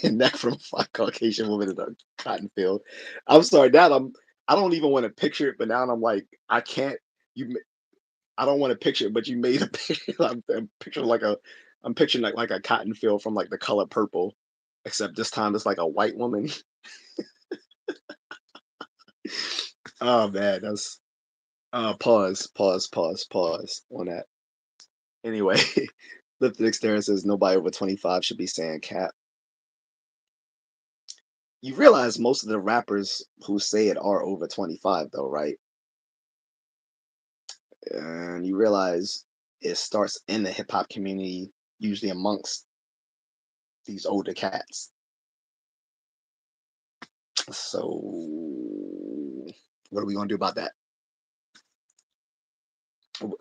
neck from a Caucasian woman in a cotton field. I'm sorry, that I don't even want to picture it, but now I'm like, I can't. You, I don't want to picture it, but you made a picture. I'm picturing I'm picturing like a cotton field from like the color purple, except this time it's like a white woman. Oh man, that's pause on that. Anyway, Lifted Exterior says nobody over 25 should be saying cat. You realize most of the rappers who say it are over 25 though, right? And you realize it starts in the hip hop community, usually amongst these older cats. So, what are we gonna do about that?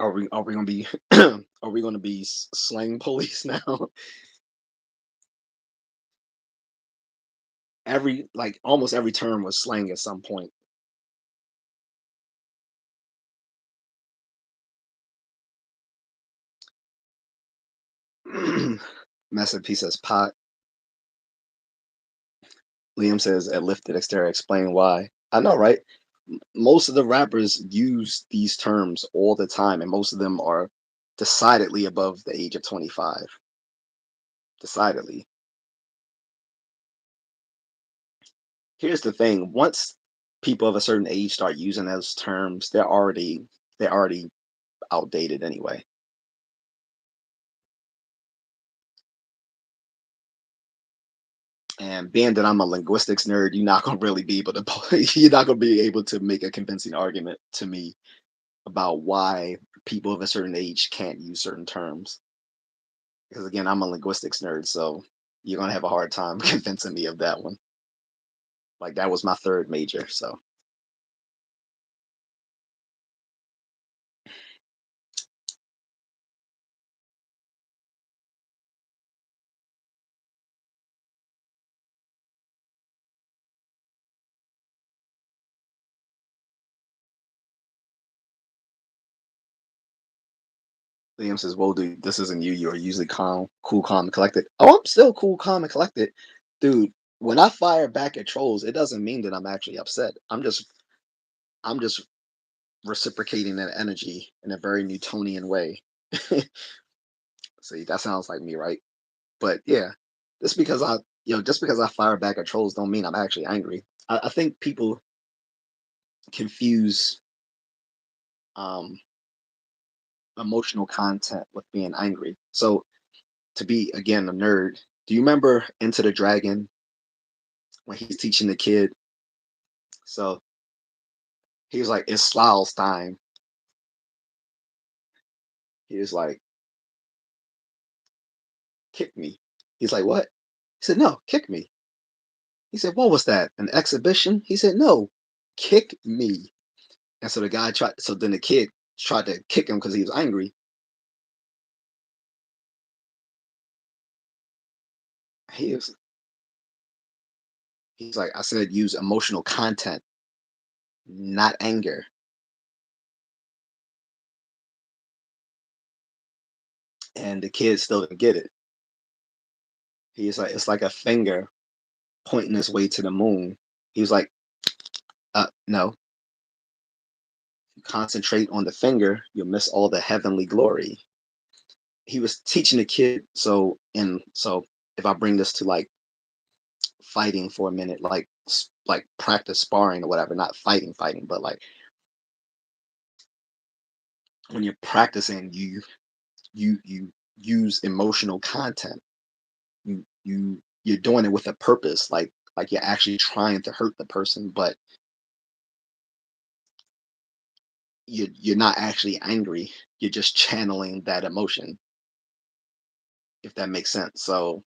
Are we gonna be are we gonna be slang police now? Every like almost every term was slang at some point. Master says pot. Liam says at lifted exterior. Explain why. I know, right? Most of the rappers use these terms all the time, and most of them are decidedly above the age of 25. Decidedly. Here's the thing: once people of a certain age start using those terms, they're already outdated anyway. And being that I'm a linguistics nerd, you're not gonna really be able to you're not gonna be able to make a convincing argument to me about why people of a certain age can't use certain terms. Because again, I'm a linguistics nerd, so you're gonna have a hard time convincing me of that one. Like that was my third major, so Liam says, "Well, dude, this isn't you. You're usually calm, cool, calm, and collected." Oh, I'm still cool, calm, and collected, dude. When I fire back at trolls, it doesn't mean that I'm actually upset. I'm just reciprocating that energy in a very Newtonian way. See, that sounds like me, right? But yeah, just because I fire back at trolls don't mean I'm actually angry. I think people confuse um, emotional content with being angry. So to be again a nerd, do you remember Into the Dragon when he's teaching the kid? So he was like, "It's Slough's time." He was like, "Kick me." He's like, "What?" He said, "No, kick me." He said, "What was that? An exhibition?" He said, "No, kick me." And so the guy tried. So then the kid tried to kick him because he was angry. He was He's like, "I said use emotional content, not anger." And the kid still didn't get it. He's like, "It's like a finger pointing its way to the moon." He was like, no, you concentrate on the finger, you'll miss all the heavenly glory." He was teaching the kid. So if I bring this to like fighting for a minute, like practice sparring or whatever, not fighting, but like when you're practicing, you use emotional content. You're doing it with a purpose, like you're actually trying to hurt the person, but you're not actually angry. You're just channeling that emotion, if that makes sense. So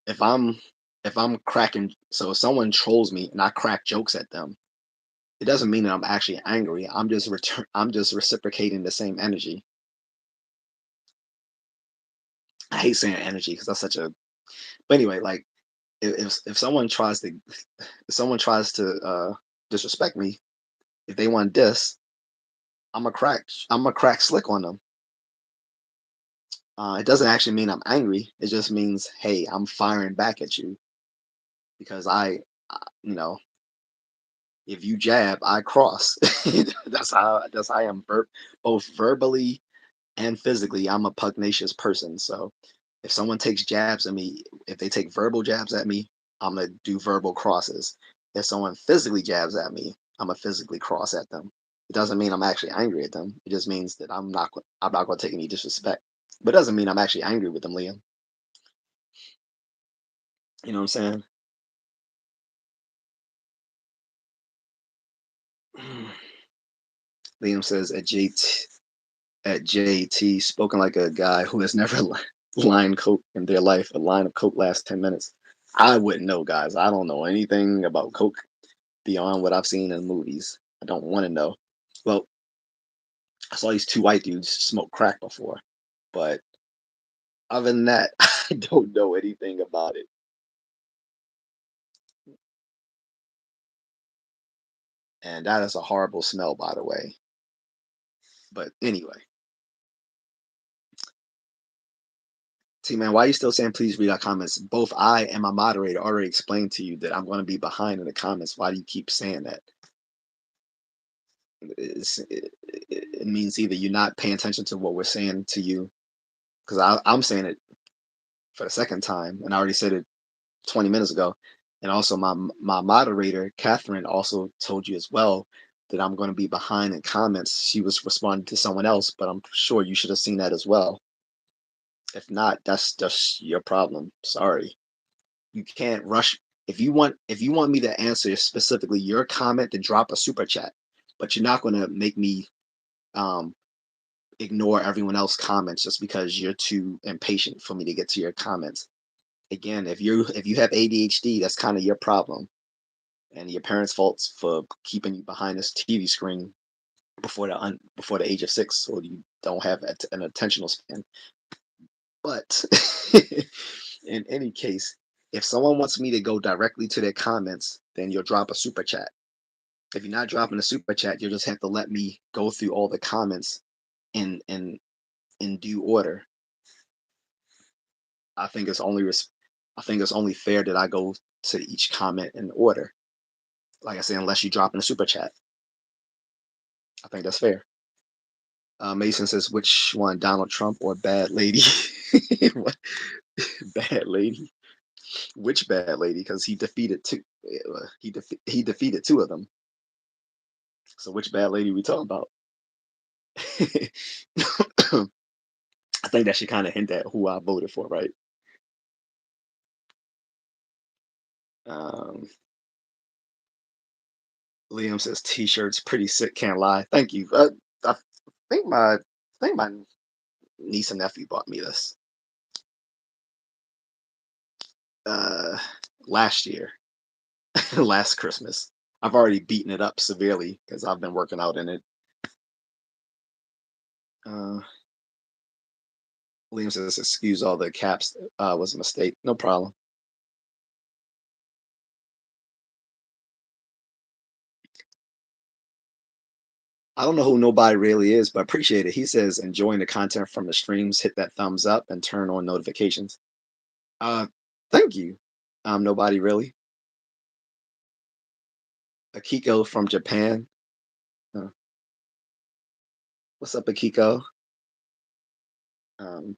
if I'm if I'm cracking, so if someone trolls me and I crack jokes at them, it doesn't mean that I'm actually angry. I'm just reciprocating the same energy. I hate saying energy because that's such a. But anyway, like if someone tries to disrespect me, if they want this, I'm a crack slick on them. It doesn't actually mean I'm angry. It just means, hey, I'm firing back at you because you know, If you jab, I cross. That's how I am, both verbally and physically. I'm a pugnacious person. So if someone takes jabs at me, if they take verbal jabs at me, I'm gonna do verbal crosses. If someone physically jabs at me, I'm gonna physically cross at them. It doesn't mean I'm actually angry at them. It just means that I'm not gonna take any disrespect. But it doesn't mean I'm actually angry with them, Liam. You know what I'm saying? Liam says at JT, spoken like a guy who has never line coke in their life. A line of coke lasts 10 minutes. I wouldn't know, guys. I don't know anything about coke beyond what I've seen in movies. I don't want to know. Well, I saw these two white dudes smoke crack before, but other than that, I don't know anything about it. And that is a horrible smell, by the way. But anyway, T man, why are you still saying please read our comments? Both I and my moderator already explained to you that I'm going to be behind in the comments. Why do you keep saying that? It means either you're not paying attention to what we're saying to you, because I'm saying it for the second time, and I already said it 20 minutes ago. And also, my moderator, Catherine, also told you as well that I'm going to be behind in comments. She was responding to someone else, but I'm sure you should have seen that as well. If not, that's just your problem. Sorry. You can't rush. If you want me to answer specifically your comment, then drop a super chat. But you're not going to make me um, ignore everyone else's comments just because you're too impatient for me to get to your comments. Again, if you have ADHD, that's kind of your problem, and your parents' faults for keeping you behind this TV screen before the age of 6, so you don't have an attentional span. But in any case, if someone wants me to go directly to their comments, then you'll drop a super chat. If you're not dropping a super chat, you'll just have to let me go through all the comments in due order. I think it's only I think it's only fair that I go to each comment in order. Like I said, unless you drop in a super chat, I think that's fair. Mason says, which one, Donald Trump or Bad Lady? What? Bad Lady? Which Bad Lady? Because he defeated two. He defeated two of them. So which Bad Lady we talking about? I think that should kind of hint at who I voted for, right? Um, Liam says T-shirts pretty sick. Can't lie. Thank you. I think my niece and nephew bought me this uh, last year, last Christmas. I've already beaten it up severely because I've been working out in it. Uh, Liam says, "Excuse all the caps. Was a mistake. No problem." I don't know who nobody really is, but appreciate it. He says, "Enjoying the content from the streams. Hit that thumbs up and turn on notifications." Uh, Thank you. Nobody really. Akiko from Japan. Uh, what's up, Akiko? Um,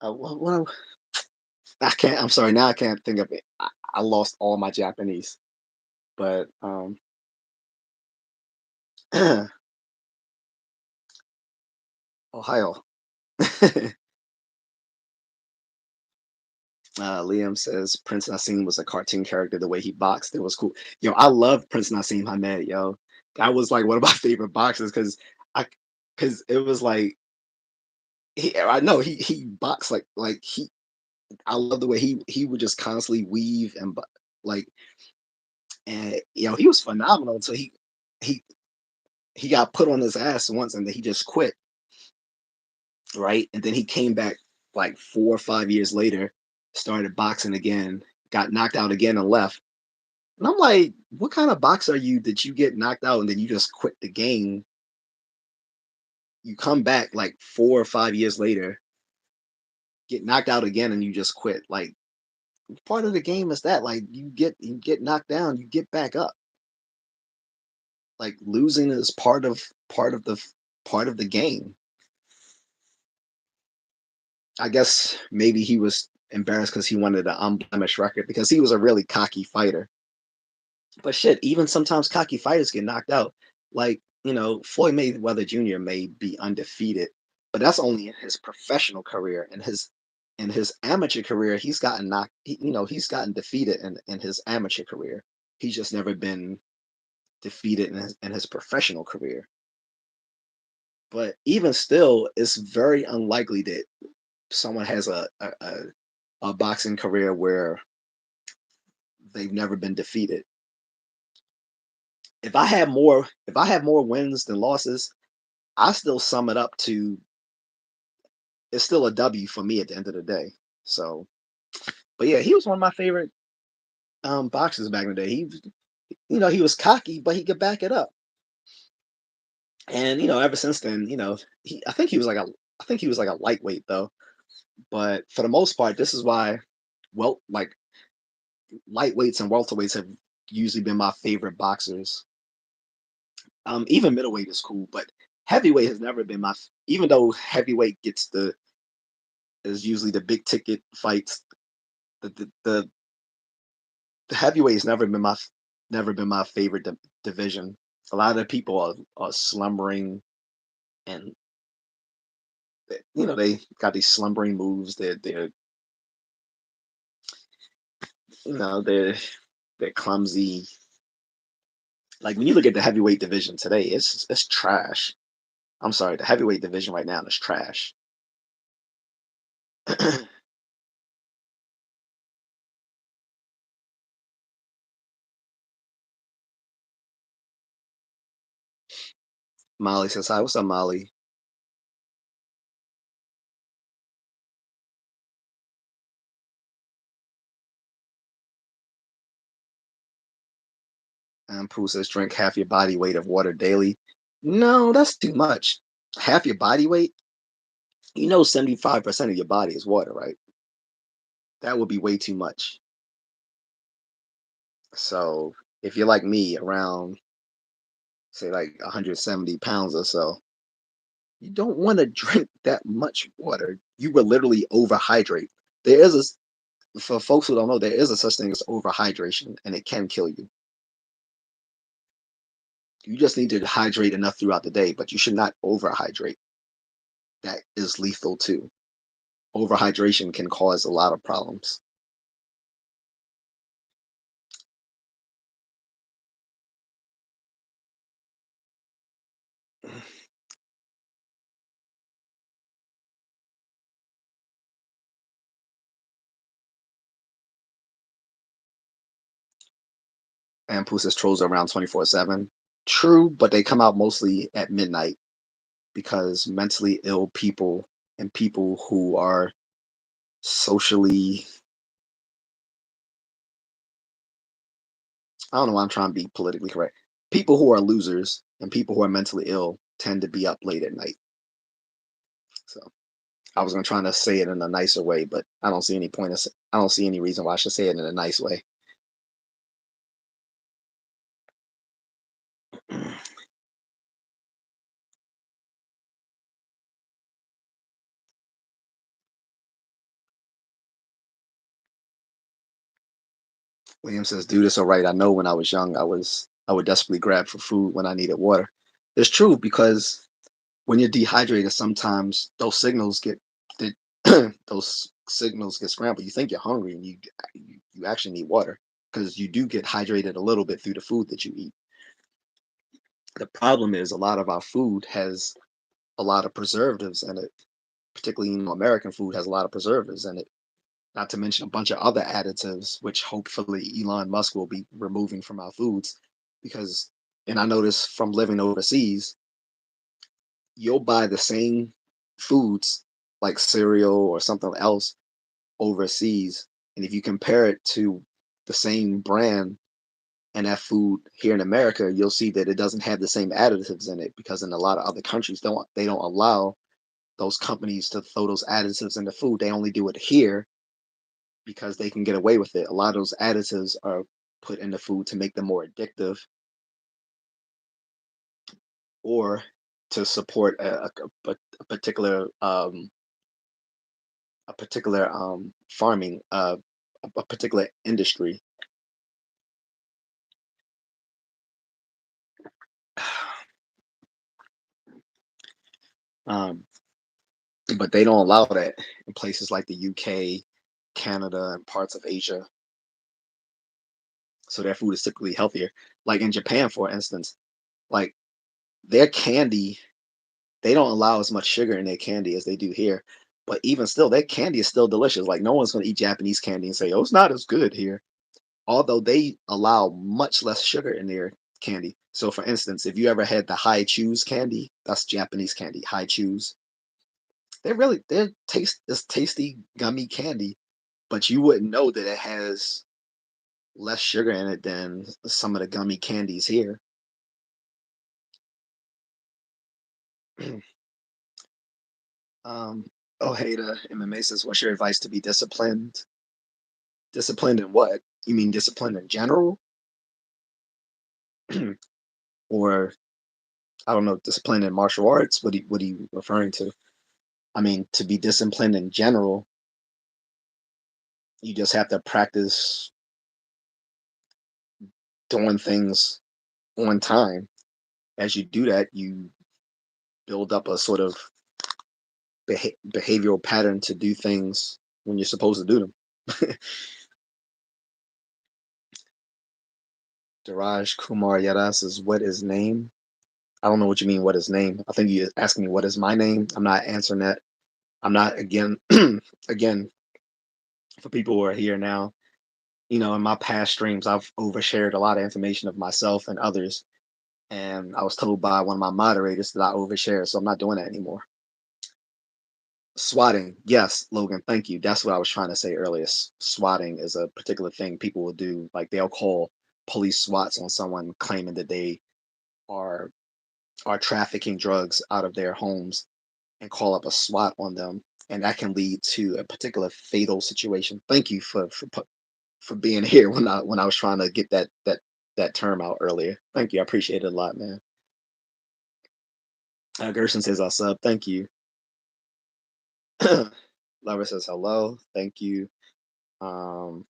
what, I can't. I'm sorry. Now I can't think of it. I lost all my Japanese, but Ohio. Liam says Prince Nassim was a cartoon character. The way he boxed, it was cool. Yo, I love Prince Nassim Hamed. Yo, that was like one of my favorite boxers I, because it was like I know he boxed like he. I love the way he would just constantly weave and like, and he was phenomenal until he he got put on his ass once and then he just quit, right? And then he came back like 4 or 5 years later, started boxing again, got knocked out again and left. And I'm like, what kind of boxer are you that you get knocked out and then you just quit the game? You come back like 4 or 5 years later, get knocked out again, and you just quit. Like, part of the game is that like you get knocked down, you get back up. Like losing is part of the game. I guess maybe he was embarrassed because he wanted an unblemished record because he was a really cocky fighter. But shit, even sometimes cocky fighters get knocked out. Like, Floyd Mayweather Jr. may be undefeated, but that's only in his professional career. In his amateur career, he's gotten knocked, he's gotten defeated in his amateur career. He's just never been defeated in his professional career. But even still, it's very unlikely that someone has a boxing career where they've never been defeated. If I have more wins than losses, I still sum it up to it's still a W for me at the end of the day. So, but yeah, he was one of my favorite boxers back in the day. He was cocky, but he could back it up. And ever since then, I think he was like a lightweight though. But for the most part, this is why, well, like lightweights and welterweights have usually been my favorite boxers. Even middleweight is cool, but heavyweight has never been even though heavyweight gets the is usually the big ticket fights. The heavyweight has never been my favorite division. A lot of people are slumbering, and they got these slumbering moves. They're clumsy. Like when you look at the heavyweight division today, it's trash. I'm sorry, the heavyweight division right now is trash. Molly says hi. What's up, Molly? And Pooh says drink half your body weight of water daily. No, that's too much. Half your body weight? 75% of your body is water, right? That would be way too much. So if you're like me, around say like 170 pounds or so, you don't want to drink that much water. You will literally overhydrate. There is for folks who don't know, there is a such thing as overhydration, and it can kill you. You just need to hydrate enough throughout the day, but you should not overhydrate. That is lethal too. Overhydration can cause a lot of problems. And Pusa's trolls are around 24/7. True, but they come out mostly at midnight because mentally ill people and people who are socially, I don't know why I'm trying to be politically correct. People who are losers and people who are mentally ill tend to be up late at night. So I was gonna try to say it in a nicer way, but I don't see any point. I don't see any reason why I should say it in a nice way. William says, "Do this all right." I know when I was young, I would desperately grab for food when I needed water. It's true because when you're dehydrated, sometimes the- those signals get scrambled. You think you're hungry, and you actually need water because you do get hydrated a little bit through the food that you eat. The problem is a lot of our food has a lot of preservatives in it. Particularly, American food has a lot of preservatives in it. Not to mention a bunch of other additives, which hopefully Elon Musk will be removing from our foods. Because, and I notice from living overseas, you'll buy the same foods like cereal or something else overseas. And if you compare it to the same brand and that food here in America, you'll see that it doesn't have the same additives in it because in a lot of other countries they don't allow those companies to throw those additives in the food. They only do it here because they can get away with it. A lot of those additives are put in the food to make them more addictive, or to support a particular farming, a particular industry. Um, but they don't allow that in places like the UK, Canada, and parts of Asia. So their food is typically healthier. Like in Japan, for instance, like their candy, they don't allow as much sugar in their candy as they do here. But even still, their candy is still delicious. Like no one's going to eat Japanese candy and say, "Oh, it's not as good here." Although they allow much less sugar in their candy. So, for instance, if you ever had the high chews candy, that's Japanese candy. High chews, they're taste this tasty gummy candy, but you wouldn't know that it has less sugar in it than some of the gummy candies here. um, oh, hey, the MMA says, "What's your advice to be disciplined? Disciplined in what? You mean disciplined in general, or I don't know, disciplined in martial arts? What are you referring to? I mean, to be disciplined in general, you just have to practice doing things on time. As you do that, you build up a sort of behavioral pattern to do things when you're supposed to do them." Daraj Kumar Yada says, "What is name?" I don't know what you mean, what is name? I think you're asking me what is my name. I'm not answering that. I'm not, again, again, for people who are here now, in my past streams, I've overshared a lot of information of myself and others. And I was told by one of my moderators that I overshare, so I'm not doing that anymore. Swatting, yes, Logan, thank you. That's what I was trying to say earlier. Swatting is a particular thing people will do. Like they'll call police SWATs on someone claiming that they are are trafficking drugs out of their homes, and call up a SWAT on them, and that can lead to a particular fatal situation. Thank you for being here when I was trying to get that term out earlier. Thank you, I appreciate it a lot, man. Gerson says I sub. Thank you. Lover says hello. Thank you. Um,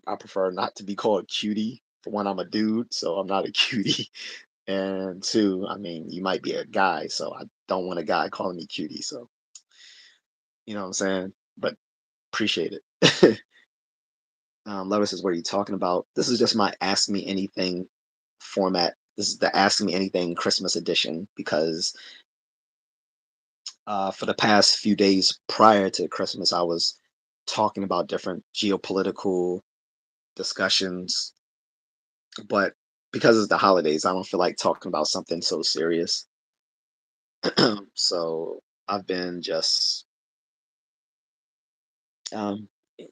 I prefer not to be called cutie. For one, I'm a dude, so I'm not a cutie. And two, I mean, you might be a guy, so I don't want a guy calling me cutie. So you know what I'm saying? But appreciate it. Lover says, "What are you talking about?" This is just my Ask Me Anything format. This is the Ask Me Anything Christmas edition because for the past few days prior to Christmas, I was talking about different geopolitical discussions, but because it's the holidays, I don't feel like talking about something so serious. So I've been just um, eh,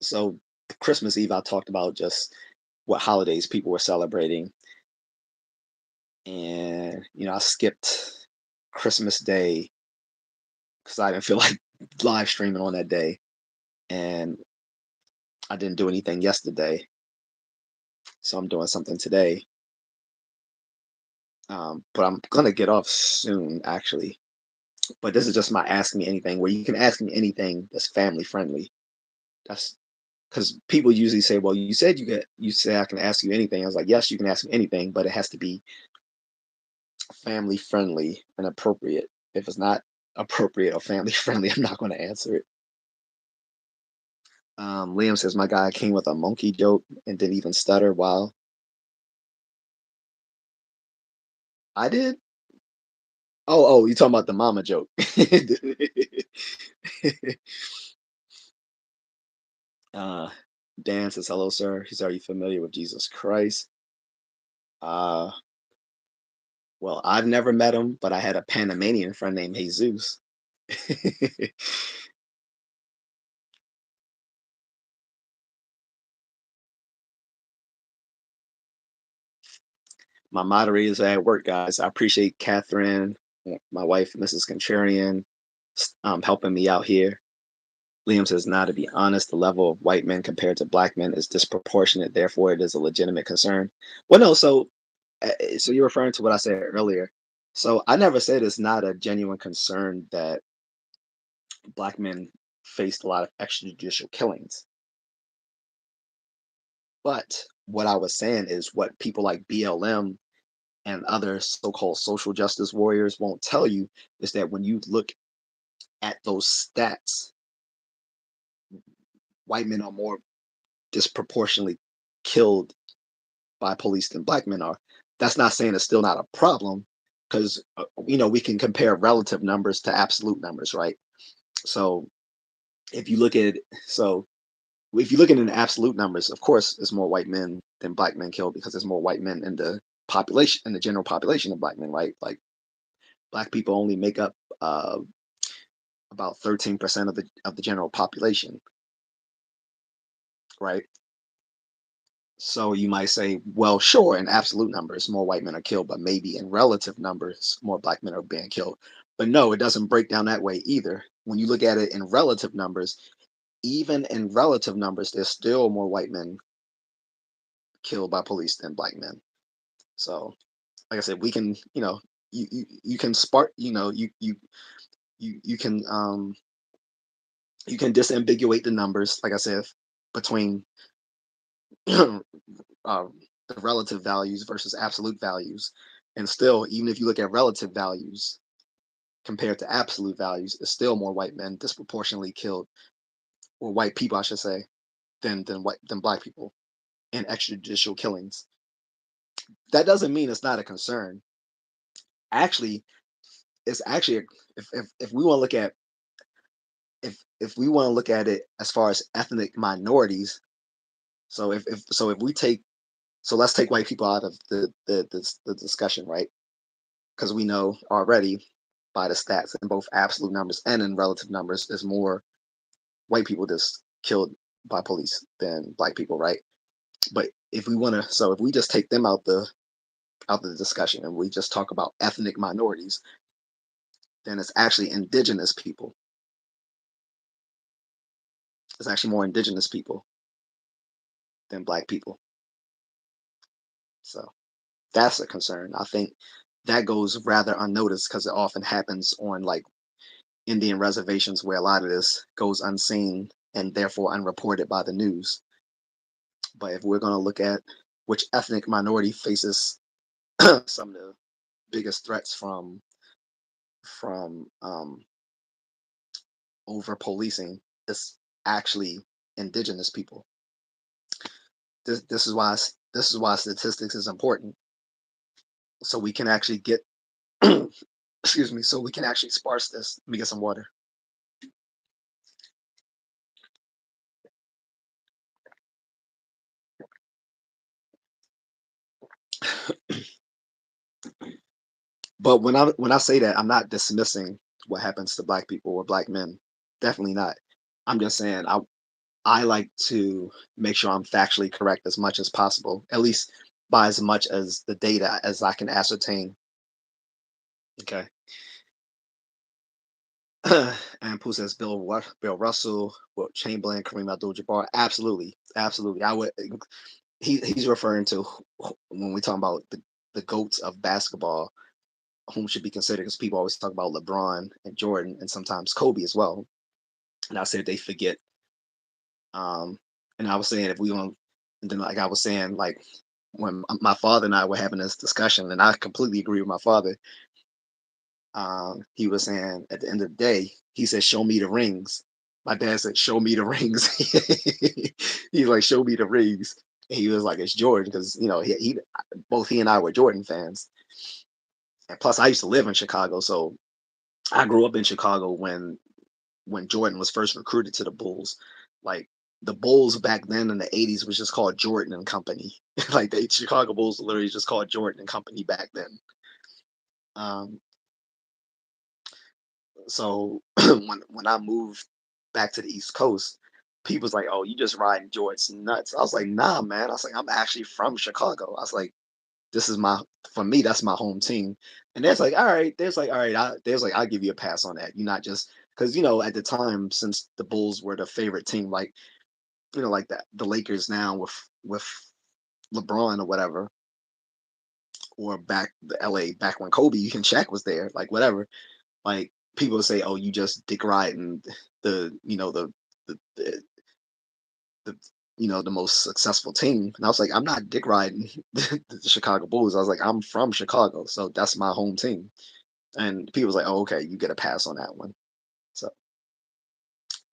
so Christmas Eve, I talked about just what holidays people were celebrating, and I skipped Christmas Day because I didn't feel like live streaming on that day, and I didn't do anything yesterday, so I'm doing something today. But I'm gonna get off soon, actually. But this is just my Ask Me Anything, where you can ask me anything that's family friendly. That's because people usually say, "Well, you say I can ask you anything." I was like, "Yes, you can ask me anything, but it has to be family friendly and appropriate. If it's not appropriate or family friendly, I'm not going to answer it." Liam says, "My guy came with a monkey joke and didn't even stutter." Wow, I did. Oh, you talking about the mama joke? uh, Dan says, "Hello, sir." He says, "Are you familiar with Jesus Christ?" Uh, well, I've never met him, but I had a Panamanian friend named Jesus. My moderators are at work, guys. I appreciate Catherine, my wife, Mrs. Contrarian, helping me out here. Liam says, "Now, to be honest, the level of white men compared to black men is disproportionate. Therefore, it is a legitimate concern." Well, no. So you're referring to what I said earlier. So I never said it's not a genuine concern that black men faced a lot of extrajudicial killings. But what I was saying is what people like BLM and other so-called social justice warriors won't tell you is that when you look at those stats, white men are more disproportionately killed by police than black men are. That's not saying it's still not a problem, because we can compare relative numbers to absolute numbers, right? So if you look at so if you look at in absolute numbers, of course, there's more white men than black men killed because there's more white men in the population, in the general population of black men, right? Like black people only make up uh, about 13% of the general population, right? So you might say, well, sure, in absolute numbers, more white men are killed, but maybe in relative numbers, more black men are being killed. But no, it doesn't break down that way either. When you look at it in relative numbers, even in relative numbers, there's still more white men killed by police than black men. So, like I said, we can, you can spark, you can disambiguate the numbers, like I said, between the relative values versus absolute values. And still, even if you look at relative values compared to absolute values, it's still more white men disproportionately killed, or white people, I should say, than black people in extrajudicial killings. That doesn't mean it's not a concern. Actually, it's actually if we want to look at if we want to look at it as far as ethnic minorities. So if we take so let's take white people out of the discussion, right? Because we know already by the stats in both absolute numbers and in relative numbers, there's more white people just killed by police than black people, right? But if we want to, so if we just take them out the discussion and we just talk about ethnic minorities, then it's actually indigenous people. It's actually more indigenous people than black people. So that's a concern. I think that goes rather unnoticed because it often happens on like Indian reservations where a lot of this goes unseen and therefore unreported by the news. But if we're going to look at which ethnic minority faces some of the biggest threats from over policing, it's actually indigenous people. This is why statistics is important, so we can actually get excuse me, so we can actually sparse this. Let me get some water. But when I say that, I'm not dismissing what happens to black people or black men. Definitely not. I'm just saying I like to make sure I'm factually correct as much as possible, at least by as much as the data as I can ascertain. Okay. And Pooh says Bill Russell, Will Chamberlain, Kareem Abdul-Jabbar. Absolutely, absolutely. I would. He's referring to when we talk about the goats of basketball, whom should be considered, because people always talk about LeBron and Jordan and sometimes Kobe as well. And I said they forget. Um, and I was saying if we want, and then like I was saying, like when my father and I were having this discussion, and I completely agree with my father. He was saying at the end of the day, he said, "Show me the rings." My dad said, "Show me the rings." He's like, "Show me the rings." And he was like, "It's Jordan," because he both he and I were Jordan fans, and plus I used to live in Chicago, so I grew up in Chicago when Jordan was first recruited to the Bulls. Like the Bulls back then in the '80s was just called Jordan and Company. Like the Chicago Bulls literally just called Jordan and Company back then. Um, so when I moved back to the East Coast, people's like, "Oh, you just riding Jordan's nuts." I was like, "Nah, man." I was like, "I'm actually from Chicago." I was like, "This is my for me, that's my home team." And there's like, "All right," there's like, "All right," there's like, "I'll give you a pass on that. You're not just because at the time, since the Bulls were the favorite team, like like that the Lakers now with LeBron or whatever, or back the LA back when Kobe and Shaq was there, like whatever. Like people say, "Oh, you just dick riding the the the, the the most successful team." And I was like, "I'm not dick riding the Chicago Bulls." I was like, "I'm from Chicago, so that's my home team." And people was like, "Oh, okay, you get a pass on that one." So,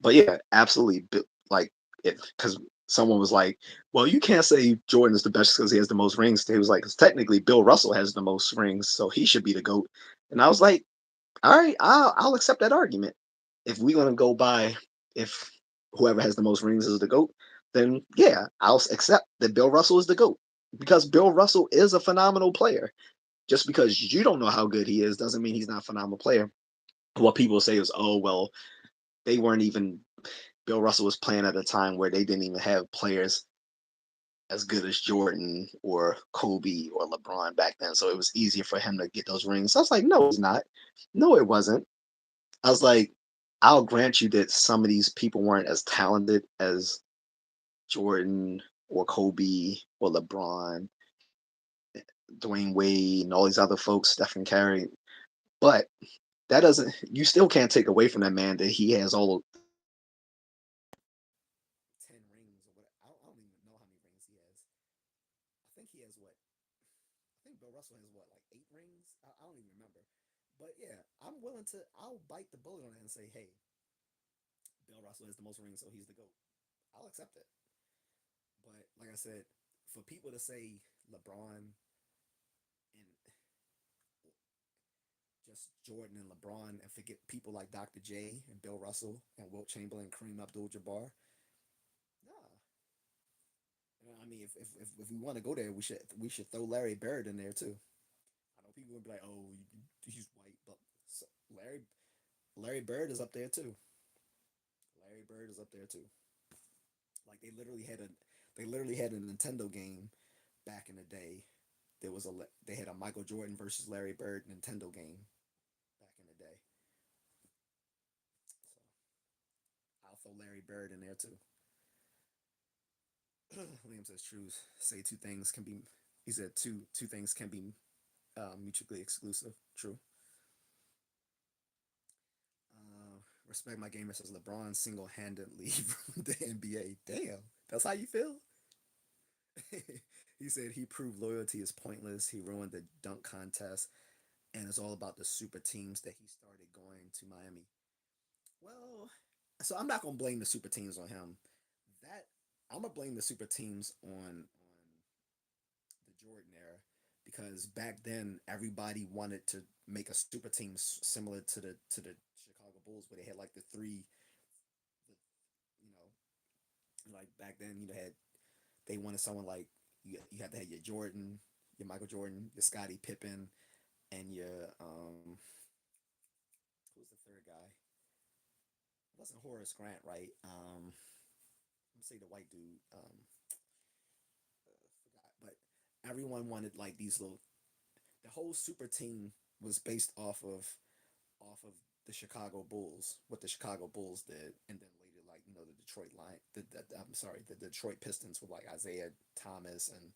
but yeah, absolutely. Like, if because someone was like, "Well, you can't say Jordan is the best because he has the most rings." He was like, "'Cause technically, Bill Russell has the most rings, so he should be the goat." And I was like, "All right, I'll accept that argument. If we're gonna go by if whoever has the most rings is the goat, then yeah, I'll accept that Bill Russell is the goat because Bill Russell is a phenomenal player. Just because you don't know how good he is doesn't mean he's not a phenomenal player." What people say is, "Oh well, they weren't even." Bill Russell was playing at a time where they didn't even have players as good as Jordan or Kobe or LeBron back then, so it was easier for him to get those rings. I was like, "No, it's not. No, it wasn't." I was like, I'll grant you that some of these people weren't as talented as Jordan or Kobe or LeBron, Dwayne Wade, and all these other folks, Stephen Curry. But that doesn't, you still can't take away from that man that he has all 10 rings or what. I don't even know how many rings he has. I think he has what? I think Bill Russell has what, like 8 rings? I don't even remember. But yeah, I'll bite the bullet on it and say, hey, Bill Russell has the most rings, so he's the GOAT. I'll accept it. But like I said, for people to say LeBron and just Jordan and LeBron and forget people like Dr. J and Bill Russell and Wilt Chamberlain, Kareem Abdul-Jabbar, nah. I mean, if we want to go there, we should throw Larry Bird in there too. I know people would be like, "Oh, he's white," but Larry Bird is up there too. Larry Bird is up there too. Like they literally had a Nintendo game back in the day. They had a Michael Jordan versus Larry Bird Nintendo game back in the day. So I'll throw Larry Bird in there too. Liam says truth. Say two things can be. He said two things can be mutually exclusive. True. Respect my gamer says LeBron single handedly ruined the NBA. Damn, that's how you feel. He said he proved loyalty is pointless. He ruined the dunk contest, and it's all about the super teams that he started going to Miami. Well, so I'm not gonna blame the super teams on him. That I'm gonna blame the super teams on the Jordan era because back then everybody wanted to make a super team similar to the Chicago Bulls, where they had like the three, the, you know, like back then had they wanted someone like you had to have your Jordan, your Michael Jordan, your Scottie Pippen, and your who's the third guy? It wasn't Horace Grant, right? Let me say the white dude. Forgot, but everyone wanted like these little. The whole super team was based off of the Chicago Bulls, what the Chicago Bulls did, and then later, like the Detroit Lion, I'm sorry, the Detroit Pistons with like Isaiah Thomas and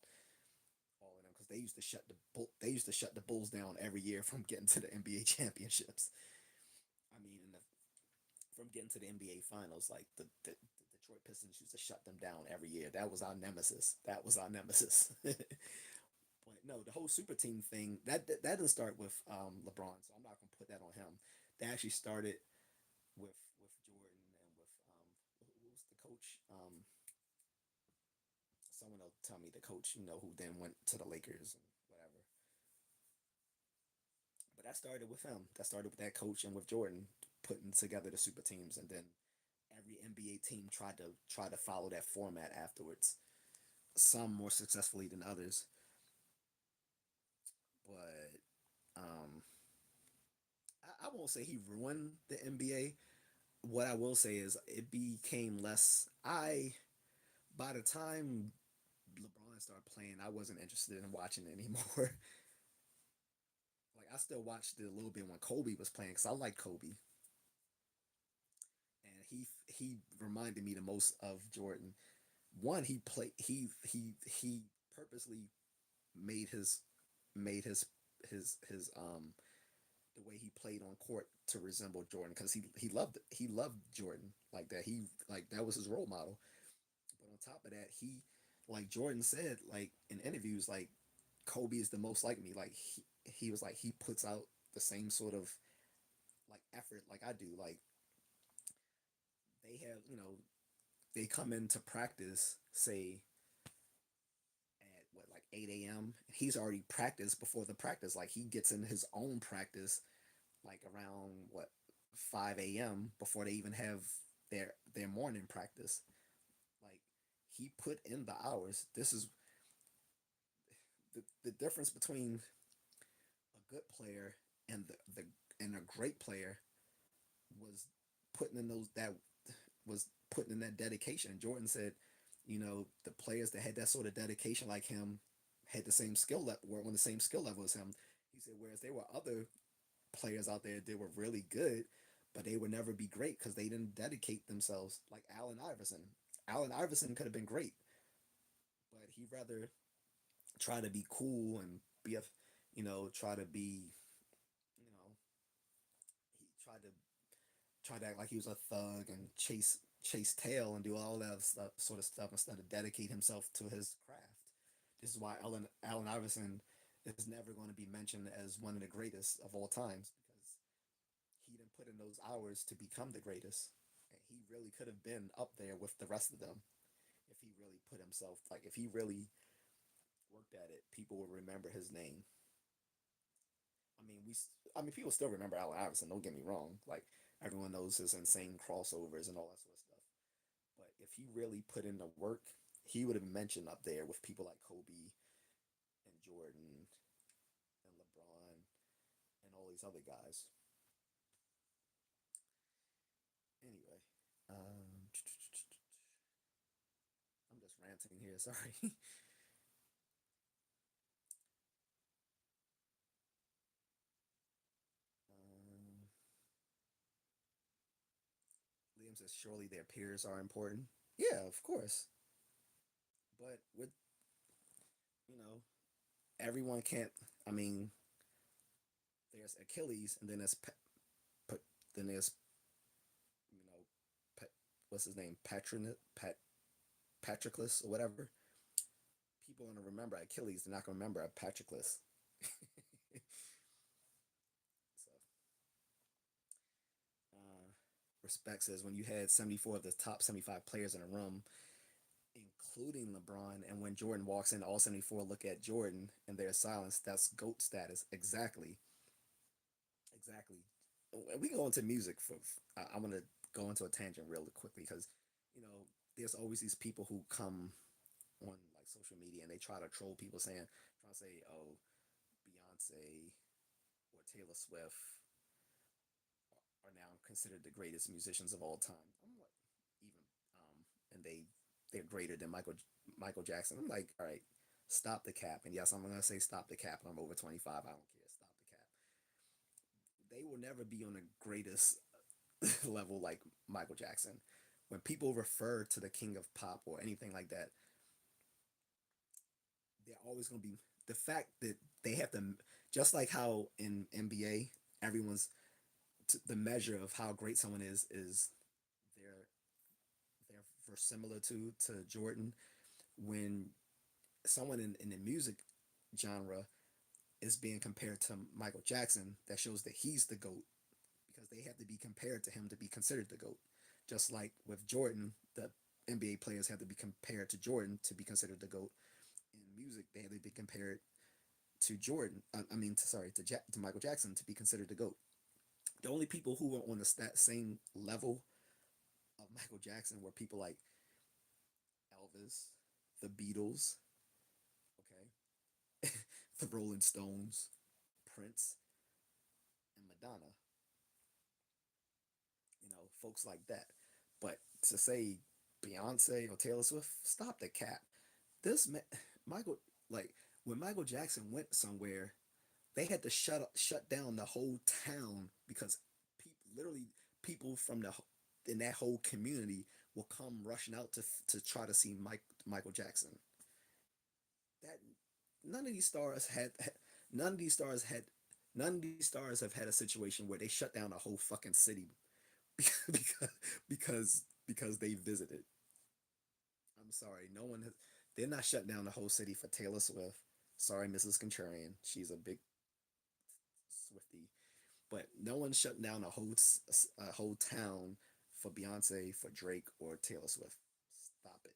all of them, because they used to shut the Bulls down every year from getting to the NBA championships. I mean, from getting to the NBA finals, like the Detroit Pistons used to shut them down every year. That was our nemesis. That was our nemesis. But no, the whole super team thing that didn't start with LeBron, so I'm not gonna put that on him. That actually started with Jordan and with who was the coach? Someone will tell me the coach, who then went to the Lakers and whatever. But that started with him. That started with that coach and with Jordan putting together the super teams, and then every NBA team tried to follow that format afterwards. Some more successfully than others, but I won't say he ruined the NBA. What I will say is it became less. By the time LeBron started playing, I wasn't interested in watching it anymore. Like I still watched it a little bit when Kobe was playing because I like Kobe. he reminded me the most of Jordan. One, he purposely made his the way he played on court to resemble Jordan because he loved Jordan like that. That was his role model. But on top of that, like Jordan said, like in interviews, like Kobe is the most like me. Like he was like he puts out the same sort of like effort like I do. Like they have, they come into practice, say at what like 8 a.m. He's already practiced before the practice. Like he gets in his own practice like around what 5 a.m. before they even have their morning practice. Like he put in the hours. This is the difference between a good player and a great player was putting in those that was putting in that dedication. Jordan said, the players that had that sort of dedication like him had the same skill level, were on the same skill level as him. He said, whereas there were other players out there that were really good, but they would never be great because they didn't dedicate themselves. Like Allen Iverson. Allen Iverson could have been great, but he rather try to be cool and be a, try to be, you know, he tried to act like he was a thug and chase tail and do all that stuff, sort of stuff instead of dedicate himself to his craft. This is why Allen Iverson is never going to be mentioned as one of the greatest of all times because he didn't put in those hours to become the greatest. And he really could have been up there with the rest of them if he really put himself like if he really worked at it. People would remember his name. I mean, people still remember Allen Iverson. Don't get me wrong. Like everyone knows his insane crossovers and all that sort of stuff. But if he really put in the work, he would have been mentioned up there with people like Kobe and Jordan and LeBron and all these other guys. Anyway, um, I'm just ranting here. Sorry. um, Liam says surely their peers are important. Yeah, of course. But with you know, everyone can't. I mean, there's Achilles, and then there's you know, what's his name, Patroclus or whatever. People are gonna remember Achilles. They're not gonna remember Patroclus. So, uh, respect says when you had 74 of the top 75 players in a room, including LeBron, and when Jordan walks in, all 74 look at Jordan and there's silence. That's GOAT status. Exactly. Exactly. We go into music for. I'm gonna go into a tangent really quickly because, you know, there's always these people who come on like social media and they try to troll people trying to say, oh, Beyonce or Taylor Swift are now considered the greatest musicians of all time. I'm like, even, and they're greater than Michael Jackson. I'm like, all right, stop the cap. And yes, I'm gonna say stop the cap. And I'm over 25. I don't care. Stop the cap. They will never be on the greatest level like Michael Jackson. When people refer to the king of pop or anything like that, they're always going to be the fact that they have to, just like how in NBA, everyone's the measure of how great someone is they're they're similar to Jordan. When someone in the music genre is being compared to Michael Jackson, that shows that he's the GOAT because they have to be compared to him to be considered the GOAT. Just like with Jordan, the NBA players have to be compared to Jordan to be considered the GOAT. In music, they have to be compared to Jordan. Sorry, to Michael Jackson to be considered the GOAT. The only people who were on that same level of Michael Jackson were people like Elvis, the Beatles, okay, the Rolling Stones, Prince, and Madonna. Folks like that. But to say Beyonce or Taylor Swift, stop the cap. This Michael, like when Michael Jackson went somewhere, they had to shut down the whole town because literally people from and that whole community will come rushing out to try to see Michael Jackson. That none of these stars had none of these stars had none of these stars have had a situation where they shut down a whole fucking city because because they visited. I'm sorry, no one has. They're not shut down the whole city for Taylor Swift. Sorry, Mrs. Contrarian. She's a big Swifty, but no one shut down a whole town for Beyonce, for Drake, or Taylor Swift. Stop it.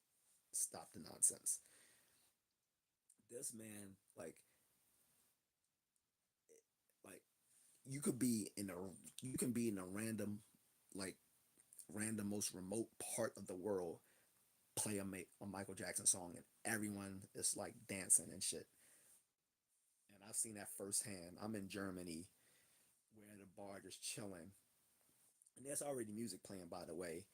Stop the nonsense. This man, like you could be in a you can be in a random, like random, most remote part of the world, play a Michael Jackson song, and everyone is like dancing and shit. And I've seen that firsthand. I'm in Germany. We're at a bar just chilling, and there's already music playing, by the way.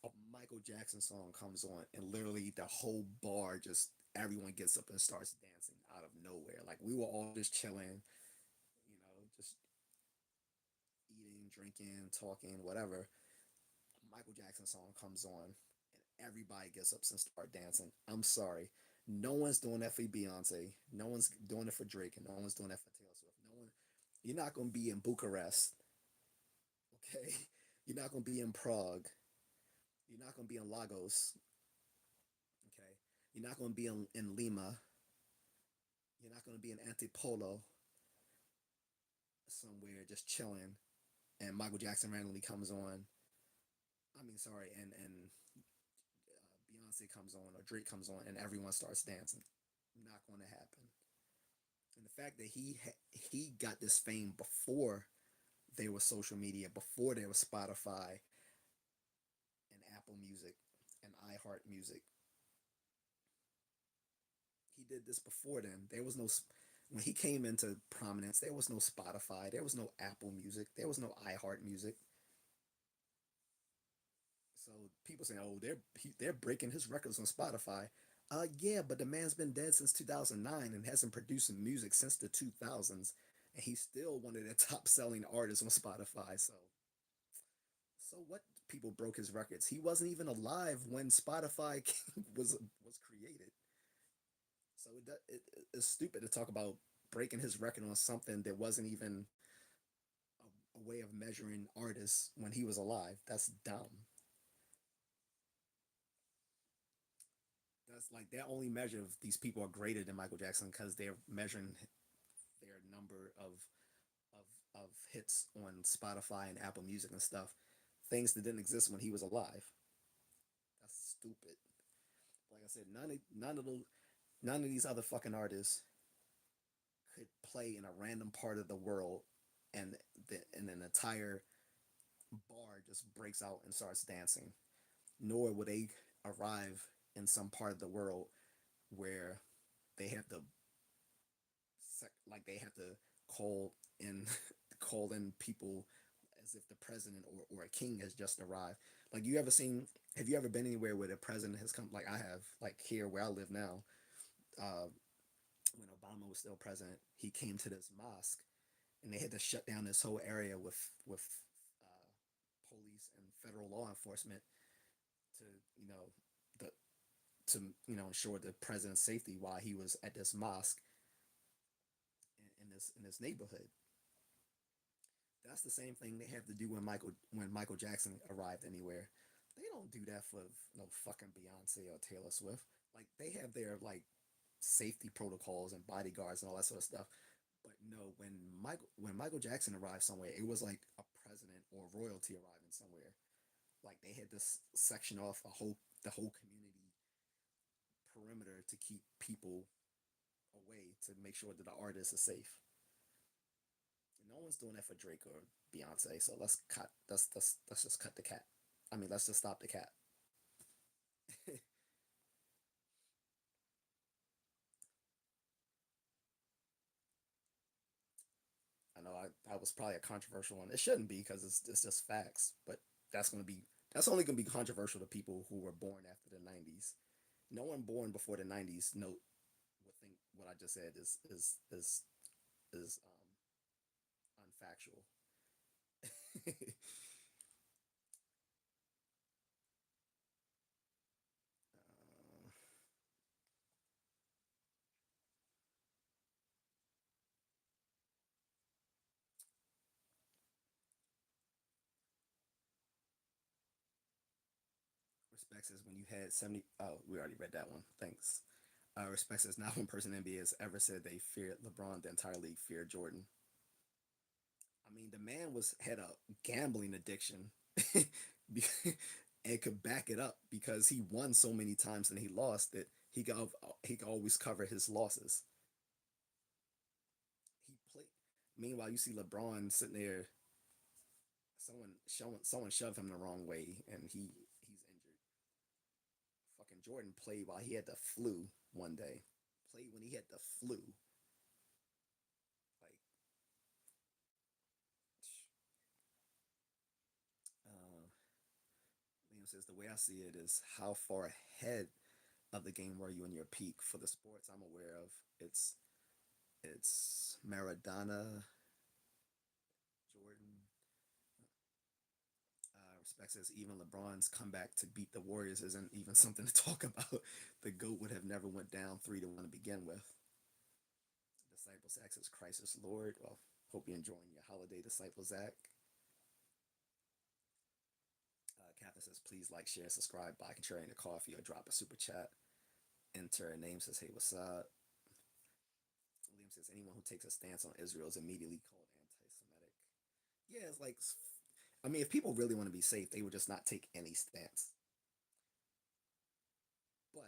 A Michael Jackson song comes on, and literally the whole bar just everyone gets up and starts dancing out of nowhere. Like we were all just chilling, just eating, drinking, talking, whatever. A Michael Jackson song comes on, and everybody gets up and start dancing. I'm sorry, no one's doing that for Beyonce. No one's doing it for Drake, and no one's doing that for Taylor Swift. No one. You're not gonna be in Bucharest, okay? You're not gonna be in Prague. You're not gonna be in Lagos, okay? You're not gonna be in Lima. You're not gonna be in Antipolo somewhere just chilling, and Michael Jackson randomly comes on. I mean, sorry, and Beyonce comes on or Drake comes on, and everyone starts dancing. Not going to happen. And the fact that he got this fame before there was social media, before there was Spotify and Apple Music and iHeart Music, he did this before then. There was no when he came into prominence. There was no Spotify. There was no Apple Music. There was no iHeart Music. So people saying, "Oh, they're breaking his records on Spotify." Yeah, but the man's been dead since 2009 and hasn't produced music since the 2000s, and he's still one of the top selling artists on Spotify. So what? People broke his records. He wasn't even alive when Spotify was created. So it's stupid to talk about breaking his record on something that wasn't even a way of measuring artists when he was alive. That's dumb. That's like their only measure of these people are greater than Michael Jackson because they're measuring their number of hits on Spotify and Apple Music and stuff, things that didn't exist when he was alive. That's stupid. Like I said, none of these other fucking artists could play in a random part of the world, and and an entire bar just breaks out and starts dancing. Nor would they arrive in some part of the world where they have to like they have to call in call in people as if the president or a king has just arrived. Like you ever seen? Have you ever been anywhere where the president has come? Like I have. Like here where I live now. Uh, when Obama was still president, he came to this mosque, and they had to shut down this whole area with police and federal law enforcement to you know the to ensure the president's safety while he was at this mosque in this neighborhood. That's the same thing they have to do when Michael Jackson arrived anywhere. They don't do that for no fucking Beyonce or Taylor Swift. Like they have their like safety protocols and bodyguards and all that sort of stuff. But no, when Michael Jackson arrived somewhere, it was like a president or royalty arriving somewhere. Like they had to section off the whole community perimeter to keep people away to make sure that the artists are safe. And no one's doing that for Drake or Beyonce. So let's just cut the cat. I mean, let's just stop the cat. I know I was probably a controversial one. It shouldn't be because it's just facts. But that's gonna be that's only gonna be controversial to people who were born after the '90s. No one born before the '90s would think what I just said is unfactual. Respect says when you had 70. Oh, we already read that one. Thanks. Respect says not one person in the NBA has ever said they feared LeBron. The entire league feared Jordan. I mean, the man was had a gambling addiction, and could back it up because he won so many times and he lost that he could always cover his losses. He played. Meanwhile, you see LeBron sitting there. Someone shoved him the wrong way and he's injured. Fucking Jordan played while he had the flu one day. Played when he had the flu. Like, uh, Liam says the way I see it is how far ahead of the game were you in your peak for the sports I'm aware of. It's Maradona, Jordan. Respect says even LeBron's comeback to beat the Warriors isn't even something to talk about. The GOAT would have never went down 3-1 to begin with. Disciple Zach says Christ is Lord. Well, hope you're enjoying your holiday, Disciple Zach. Catherine says please like, share, subscribe, buy Contrarian a coffee, or drop a super chat. Enter a name says hey what's up. Liam says anyone who takes a stance on Israel is immediately called anti-Semitic. Yeah, it's like, I mean, if people really want to be safe, they would just not take any stance. But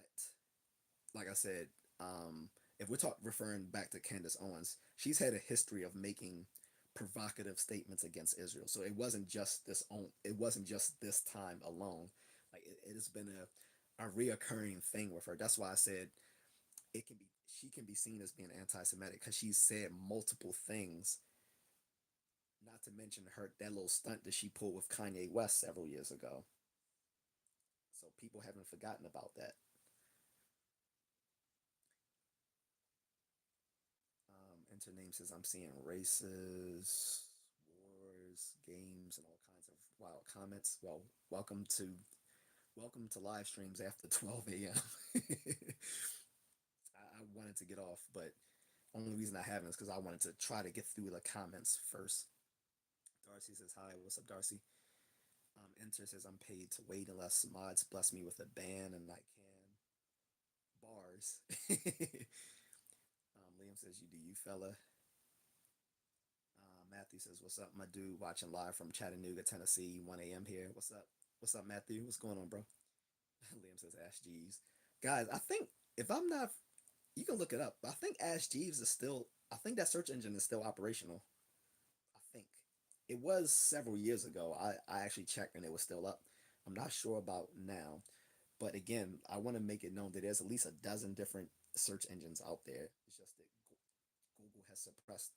like I said, if we're referring back to Candace Owens, she's had a history of making provocative statements against Israel. So it wasn't just this time alone. Like it has been a reoccurring thing with her. That's why I said she can be seen as being anti-Semitic because she's said multiple things. Not to mention that little stunt that she pulled with Kanye West several years ago. So people haven't forgotten about that. Enter name says I'm seeing races, wars, games, and all kinds of wild comments. Well, welcome to live streams after 12 a.m. I wanted to get off, but only reason I haven't is because I wanted to try to get through the comments first. Darcy says hi. What's up, Darcy? Enter says I'm paid to wait unless mods bless me with a ban and I can bars. Liam says you do you fella. Matthew says, "What's up, my dude? Watching live from Chattanooga, Tennessee, 1 a.m. here. What's up? What's up, Matthew? What's going on, bro?" Liam says, "Ask Jeeves." Guys, I think if I'm not, you can look it up. I think Ask Jeeves is still. I think that search engine is still operational. I think it was several years ago. I actually checked and it was still up. I'm not sure about now, but again, I want to make it known that there's at least a dozen different search engines out there. It's just that Google has suppressed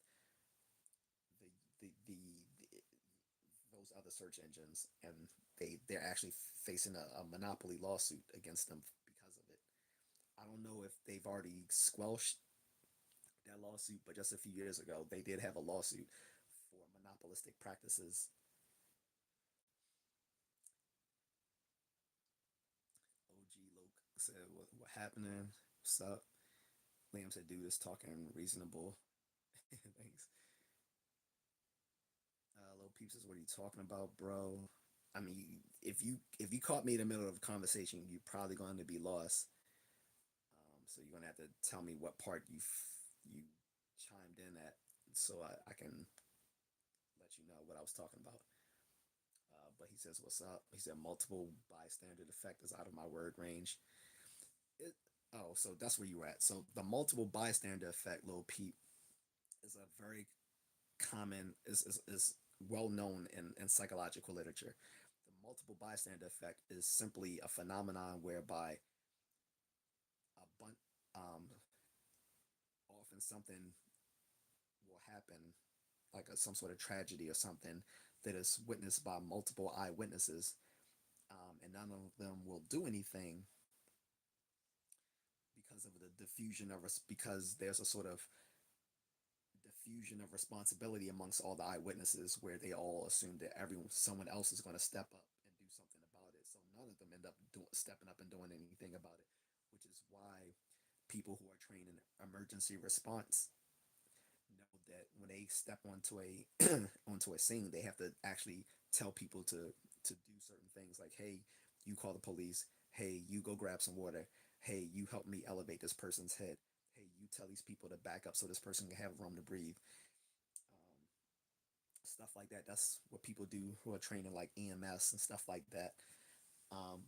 the those other search engines, and they're actually facing a monopoly lawsuit against them because of it. I don't know if they've already squelched that lawsuit, but just a few years ago, they did have a lawsuit for monopolistic practices. OG Luke said, "What happening? What's up?" Liam said, "Dude is talking reasonable." Thanks. Low Peeps says, "What are you talking about, bro?" I mean, if you caught me in the middle of a conversation, you're probably going to be lost. So you're gonna have to tell me what part you chimed in at, so I can let you know what I was talking about. But he says, "What's up?" He said, "Multiple bystander effect is out of my word range." It, oh, so that's where you were at. So the multiple bystander effect, Lil Peep, is a very common is well known in psychological literature. The multiple bystander effect is simply a phenomenon whereby a bunch often something will happen like some sort of tragedy or something that is witnessed by multiple eyewitnesses, and none of them will do anything because of the diffusion of because there's a sort of diffusion of responsibility amongst all the eyewitnesses where they all assume that someone else is going to step up and do something about it. So none of them end up stepping up and doing anything about it, which is why people who are trained in emergency response know that when they step onto a onto a scene, they have to actually tell people to do certain things like, "Hey, You call the police. Hey, you go grab some water. Hey, you help me elevate this person's head. Hey, you tell these people to back up so this person can have room to breathe. Um, Stuff like that. That's what people do who are training like EMS and stuff like that.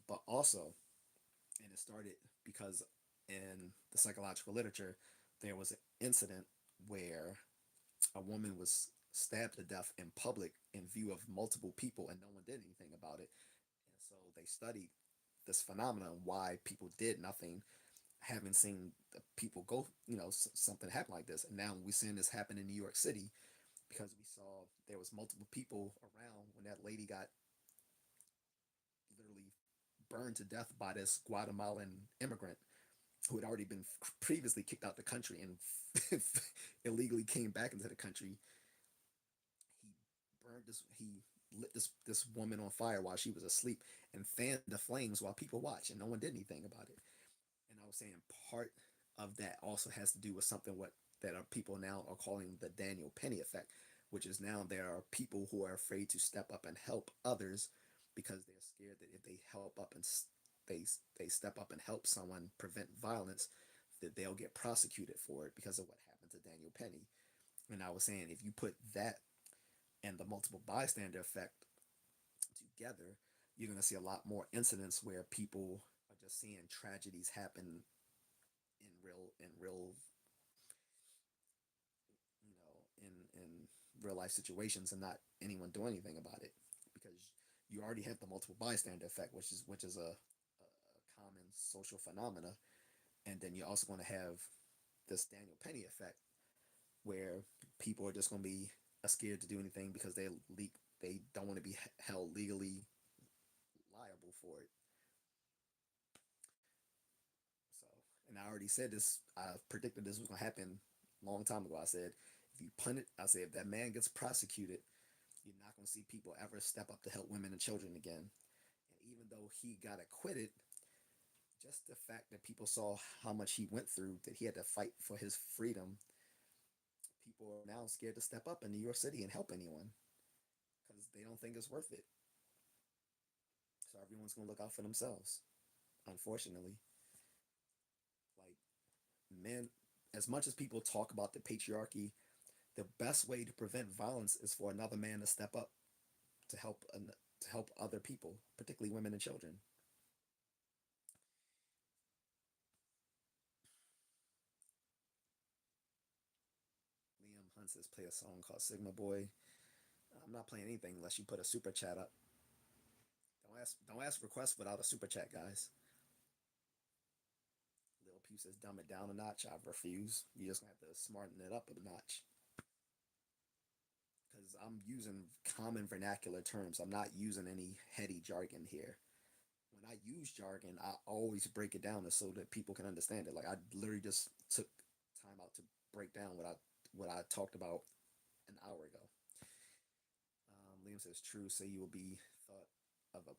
But also, and it started because in the psychological literature, there was an incident where a woman was stabbed to death in public in view of multiple people and no one did anything about it. And so they studied this phenomenon, why people did nothing, having seen the people go, something happen like this. And now we're seeing this happen in New York City because we saw there was multiple people around when that lady got literally burned to death by this Guatemalan immigrant who had already been previously kicked out the country and illegally came back into the country. He lit this woman on fire while she was asleep and fanned the flames while people watched and no one did anything about it. And I was saying part of that also has to do with something what that are people now are calling the Daniel Penny effect, which is now there are people who are afraid to step up and help others because they're scared that if they help up and they step up and help someone prevent violence, that they'll get prosecuted for it because of what happened to Daniel Penny. And I was saying if you put that and the multiple bystander effect together, you're going to see a lot more incidents where people are just seeing tragedies happen in real in real life situations and not anyone doing anything about it because you already have the multiple bystander effect, which is a common social phenomena, and then you're also going to have this Daniel Penny effect where people are just going to be scared to do anything because they don't want to be held legally liable for it. So, and I already said this. I predicted this was going to happen a long time ago. I said if you punt it, I said if that man gets prosecuted, you're not going to see people ever step up to help women and children again. And even though he got acquitted, just the fact that people saw how much he went through, that he had to fight for his freedom, people are now scared to step up in New York City and help anyone because they don't think it's worth it. So everyone's going to look out for themselves, unfortunately. Like, men, as much as people talk about the patriarchy, the best way to prevent violence is for another man to step up to help other people, particularly women and children. Liam Hunt says play a song called Sigma Boy. I'm not playing anything unless you put a super chat up. Don't ask requests without a super chat, guys. Lil Pew says dumb it down a notch. I refuse. You just gonna have to smarten it up a notch. Because I'm using common vernacular terms. I'm not using any heady jargon here. When I use jargon, I always break it down so that people can understand it. Like I literally just took time out to break down what I talked about an hour ago. Liam says true. Say you will be thought of a.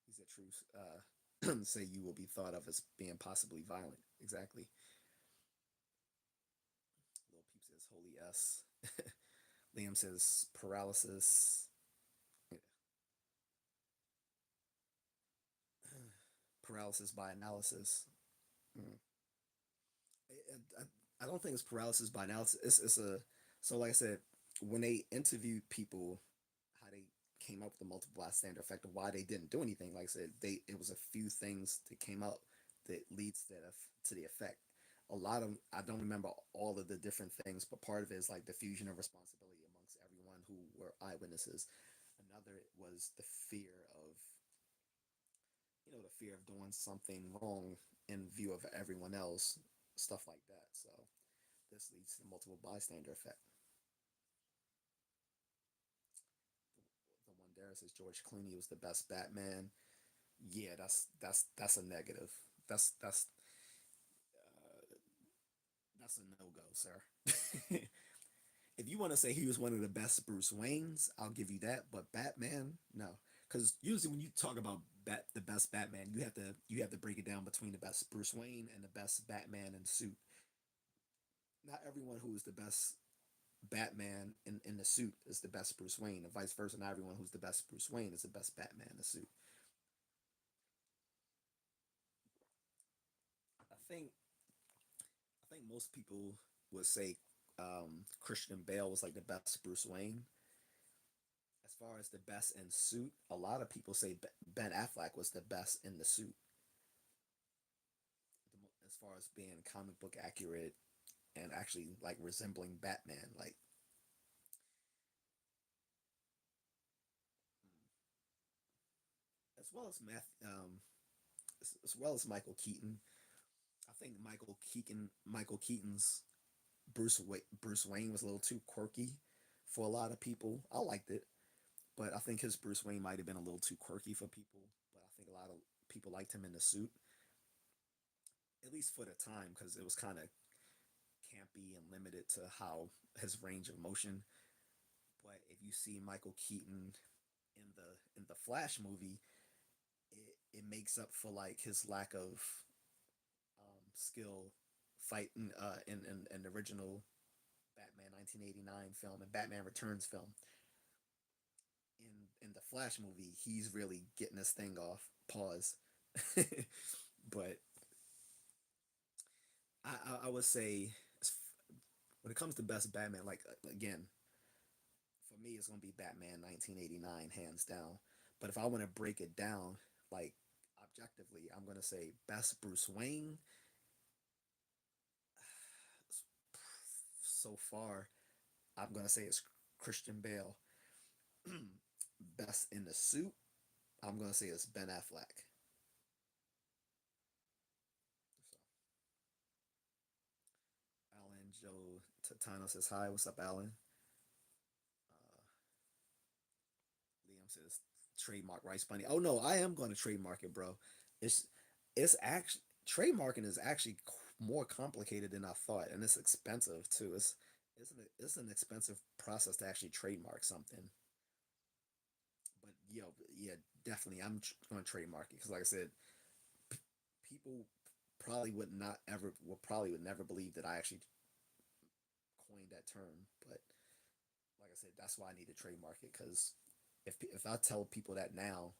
He said true. Say you will be thought of as being possibly violent. Exactly. Little Peep says holy S. Liam says paralysis. Yeah. Paralysis by analysis. Mm. I don't think it's paralysis by analysis. It's a so like I said, when they interviewed people, how they came up with the multiple bystander effect of why they didn't do anything. Like I said, they it was a few things that came up that leads to the effect. A lot of I don't remember all of the different things, but part of it is like diffusion of responsibility amongst everyone who were eyewitnesses. Another was the fear of the fear of doing something wrong in view of everyone else, stuff like that. So this leads to the multiple bystander effect. The one there says George Clooney was the best Batman. Yeah, that's a negative. That's that's a no go, sir. If you want to say he was one of the best Bruce Waynes, I'll give you that. But Batman, no, because usually when you talk about the best Batman, you have to break it down between the best Bruce Wayne and the best Batman in suit. Not everyone who is the best Batman in the suit is the best Bruce Wayne, and vice versa. Not everyone who's the best Bruce Wayne is the best Batman in the suit. think I think most people would say Christian Bale was like the best Bruce Wayne. As far as the best in suit, a lot of people say Ben Affleck was the best in the suit. As far as being comic book accurate and actually like resembling Batman, like as well as as well as Michael Keaton. I think Michael Keaton's Bruce Wayne was a little too quirky for a lot of people. I liked it, but I think his Bruce Wayne might have been a little too quirky for people. But I think a lot of people liked him in the suit, at least for the time, because it was kind of campy and limited to how his range of motion. But if you see Michael Keaton in the Flash movie, it makes up for like his lack of skill fighting in the original Batman 1989 film and Batman Returns film. In the Flash movie, he's really getting this thing off. Pause. But I would say when it comes to best Batman, like again, for me, it's gonna be Batman 1989, hands down. But if I want to break it down, like objectively, I'm gonna say best Bruce Wayne so far. I'm gonna say it's Christian Bale. Best in the suit, I'm gonna say it's Ben Affleck. So Alan Joe Tano says hi. What's up, Alan? Uh, Liam says trademark Rice Bunny. Oh no, I am going to trademark it, bro. It's it's actually trademarking is actually more complicated than I thought, and it's expensive too. It's an expensive process to actually trademark something. But yeah, definitely, I'm going to trademark it because, like I said, people probably would probably would never believe that I actually coined that term. But like I said, that's why I need to trademark it because if I tell people that now,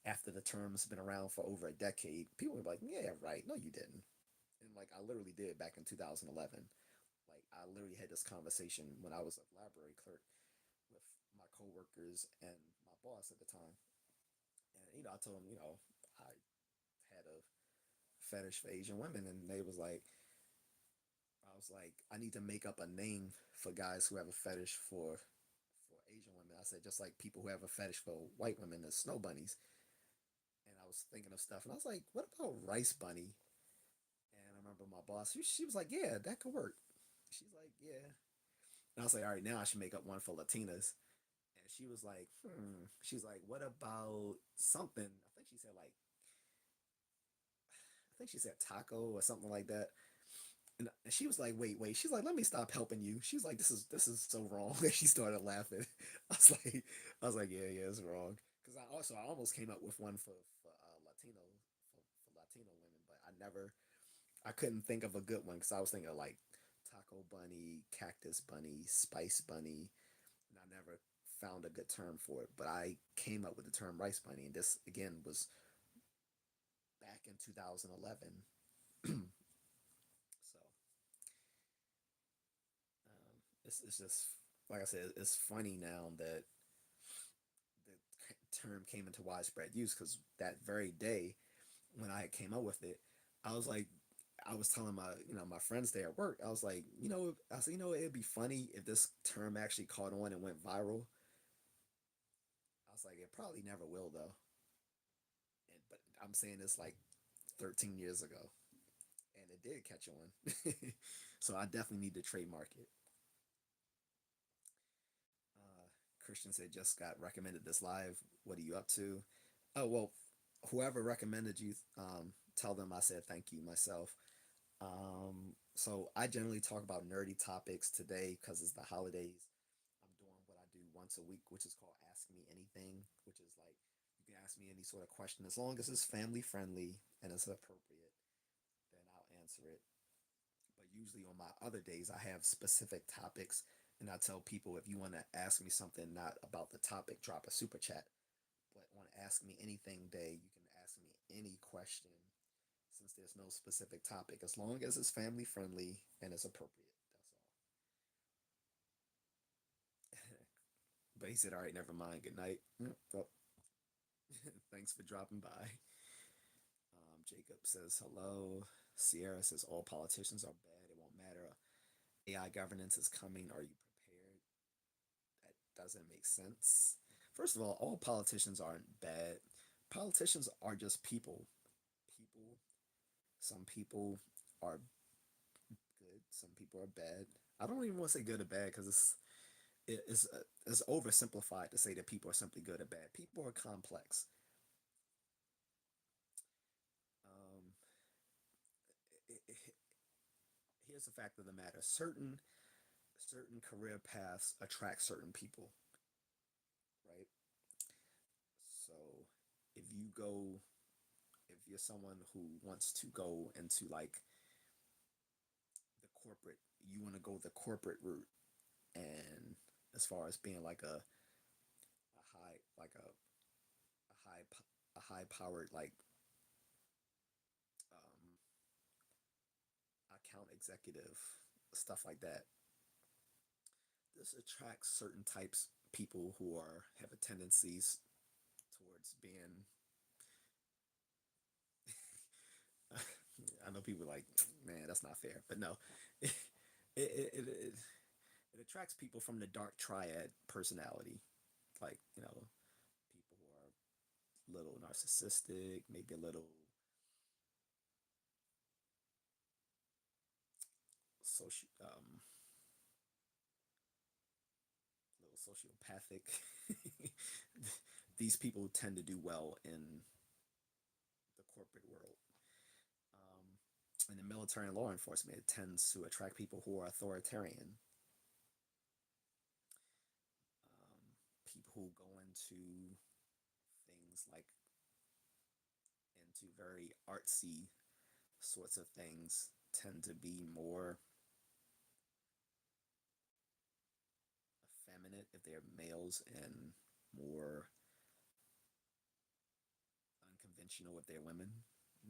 after the term's been around for over a decade, people will be like, "Yeah, right. No, you didn't." And like I literally did back in 2011. Like I literally had this conversation when I was a library clerk with my coworkers and my boss at the time, and I told them, I had a fetish for Asian women, and they was like, I was like, I need to make up a name for guys who have a fetish for Asian women. I said just like people who have a fetish for white women as snow bunnies. And I was thinking of stuff, and I was like, what about rice bunny? And I remember my boss, she was like, yeah, that could work. She's like, yeah. And I was like, all right, now I should make up one for Latinas. And she was like, She's like, what about something? I think she said taco or something like that. And she was like, wait. She's like, let me stop helping you. She's like, this is so wrong. And she started laughing. I was like, yeah, it's wrong. Because I almost came up with one for Latino women, but I couldn't think of a good one because I was thinking of like taco bunny, cactus bunny, spice bunny, and I never found a good term for it. But I came up with the term rice bunny, and this again was back in 2011. So it's just like I said, it's funny now that the term came into widespread use because that very day when I came up with it, I was like, I was telling my friends there at work, I was like, I said, it'd be funny if this term actually caught on and went viral. I was like, it probably never will though. But I'm saying this like 13 years ago, and it did catch on. So I definitely need to trademark it. Uh, Christian said just got recommended this live. What are you up to? Oh well, whoever recommended you, tell them I said thank you myself. So I generally talk about nerdy topics today because it's the holidays. I'm doing what I do once a week, which is called Ask Me Anything, which is like you can ask me any sort of question as long as it's family friendly and it's appropriate, then I'll answer it. But usually on my other days, I have specific topics, and I tell people if you want to ask me something not about the topic, drop a super chat. But on Ask Me Anything Day, you can ask me any question since there's no specific topic, as long as it's family friendly and it's appropriate. That's all. But he said, "All right, never mind. Good night." Well, thanks for dropping by. Jacob says hello. Sierra says all politicians are bad. It won't matter. AI governance is coming. Are you prepared? That doesn't make sense. First of all politicians aren't bad. Politicians are just people. People. Some people are good. Some people are bad. I don't even want to say good or bad because it's oversimplified to say that people are simply good or bad. People are complex. Um, Here's the fact of the matter: certain career paths attract certain people, right? So if you go, if you're someone who wants to go into like the corporate, you want to go the corporate route, and as far as being like a high like a high powered like um, account executive, stuff like that. This attracts certain types people who are have a tendencies towards being. I know people like, man, that's not fair, but no, it it attracts people from the dark triad personality, like people who are a little narcissistic, maybe a social, little sociopathic. These people tend to do well in the corporate world. Um, in the military and law enforcement, it tends to attract people who are authoritarian, people who go into things like into very artsy sorts of things tend to be more effeminate if they're males and more unconventional if they're women,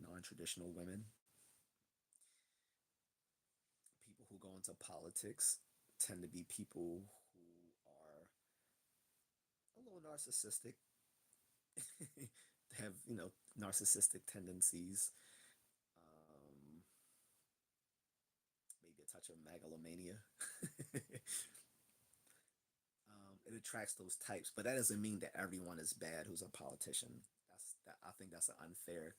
non-traditional women. People who go into politics tend to be people who are a little narcissistic, have narcissistic tendencies, um, maybe a touch of megalomania. It attracts those types, but that doesn't mean that everyone is bad who's a politician. I think that's an unfair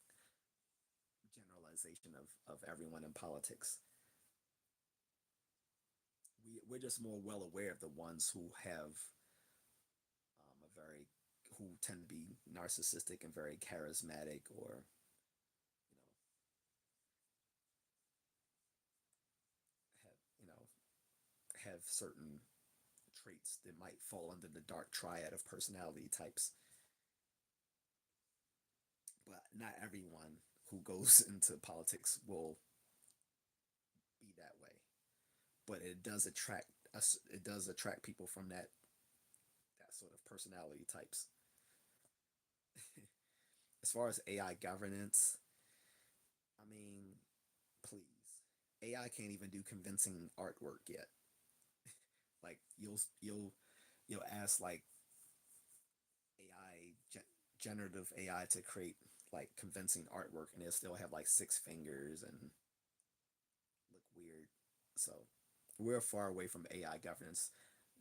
generalization of everyone in politics. We're just more well aware of the ones who have a very who tend to be narcissistic and very charismatic, or you know have have certain traits that might fall under the dark triad of personality types. But not everyone who goes into politics will be that way. But it does attract us. It does attract people from that sort of personality types. As far as AI governance, I mean, please, AI can't even do convincing artwork yet. Like you'll ask like AI generative AI to create like convincing artwork, and they'll still have like six fingers and look weird. So we're far away from AI governance.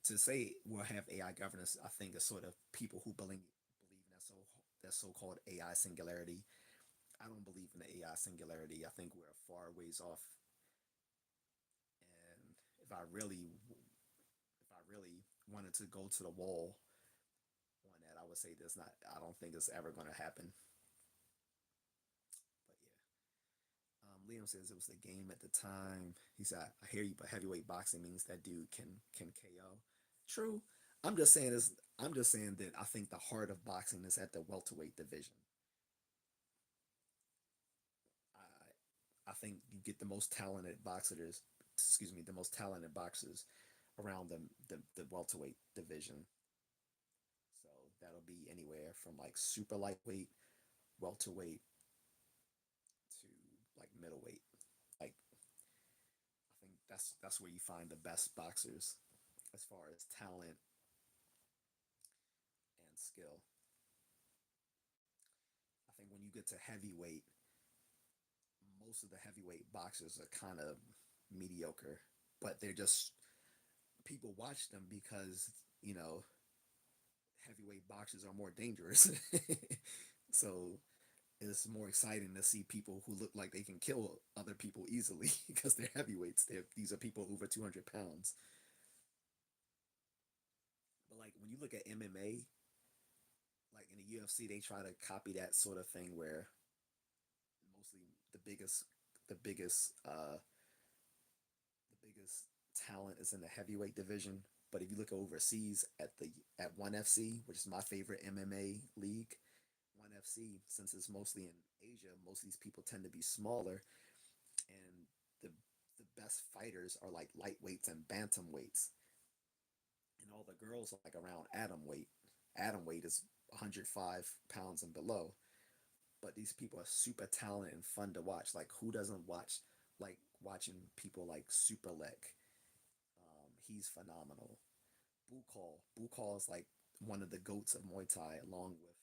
To say we'll have AI governance, I think is sort of people who believe in that so-called AI singularity. I don't believe in the AI singularity. I think we're far ways off. And if I really wanted to go to the wall on that, I would say there's not. I don't think it's ever going to happen. But yeah, Liam says it was the game at the time. He said, "I hear you, but heavyweight boxing means that dude can KO." True. I'm just saying that I think the heart of boxing is at the welterweight division. I think you get the most talented boxers. Excuse me, the most talented boxers around the welterweight division. So that'll be anywhere from like super lightweight, welterweight to middleweight. Like I think that's where you find the best boxers as far as talent and skill. I think when you get to heavyweight, most of the heavyweight boxers are kind of mediocre, but they're just people watch them because you know heavyweight boxers are more dangerous. So it's more exciting to see people who look like they can kill other people easily because they're heavyweights. These are people over 200 pounds. But like when you look at MMA, like in the UFC, they try to copy that sort of thing where mostly the biggest talent is in the heavyweight division. But if you look overseas at One FC, which is my favorite MMA league, One FC, since it's mostly in Asia, most of these people tend to be smaller, and the best fighters are like lightweights and bantamweights, and all the girls are like around atom weight. Atom weight is 105 pounds and below. But these people are super talented and fun to watch. Like who doesn't like watching people like Superlek? He's phenomenal. Bukal is like one of the goats of Muay Thai, along with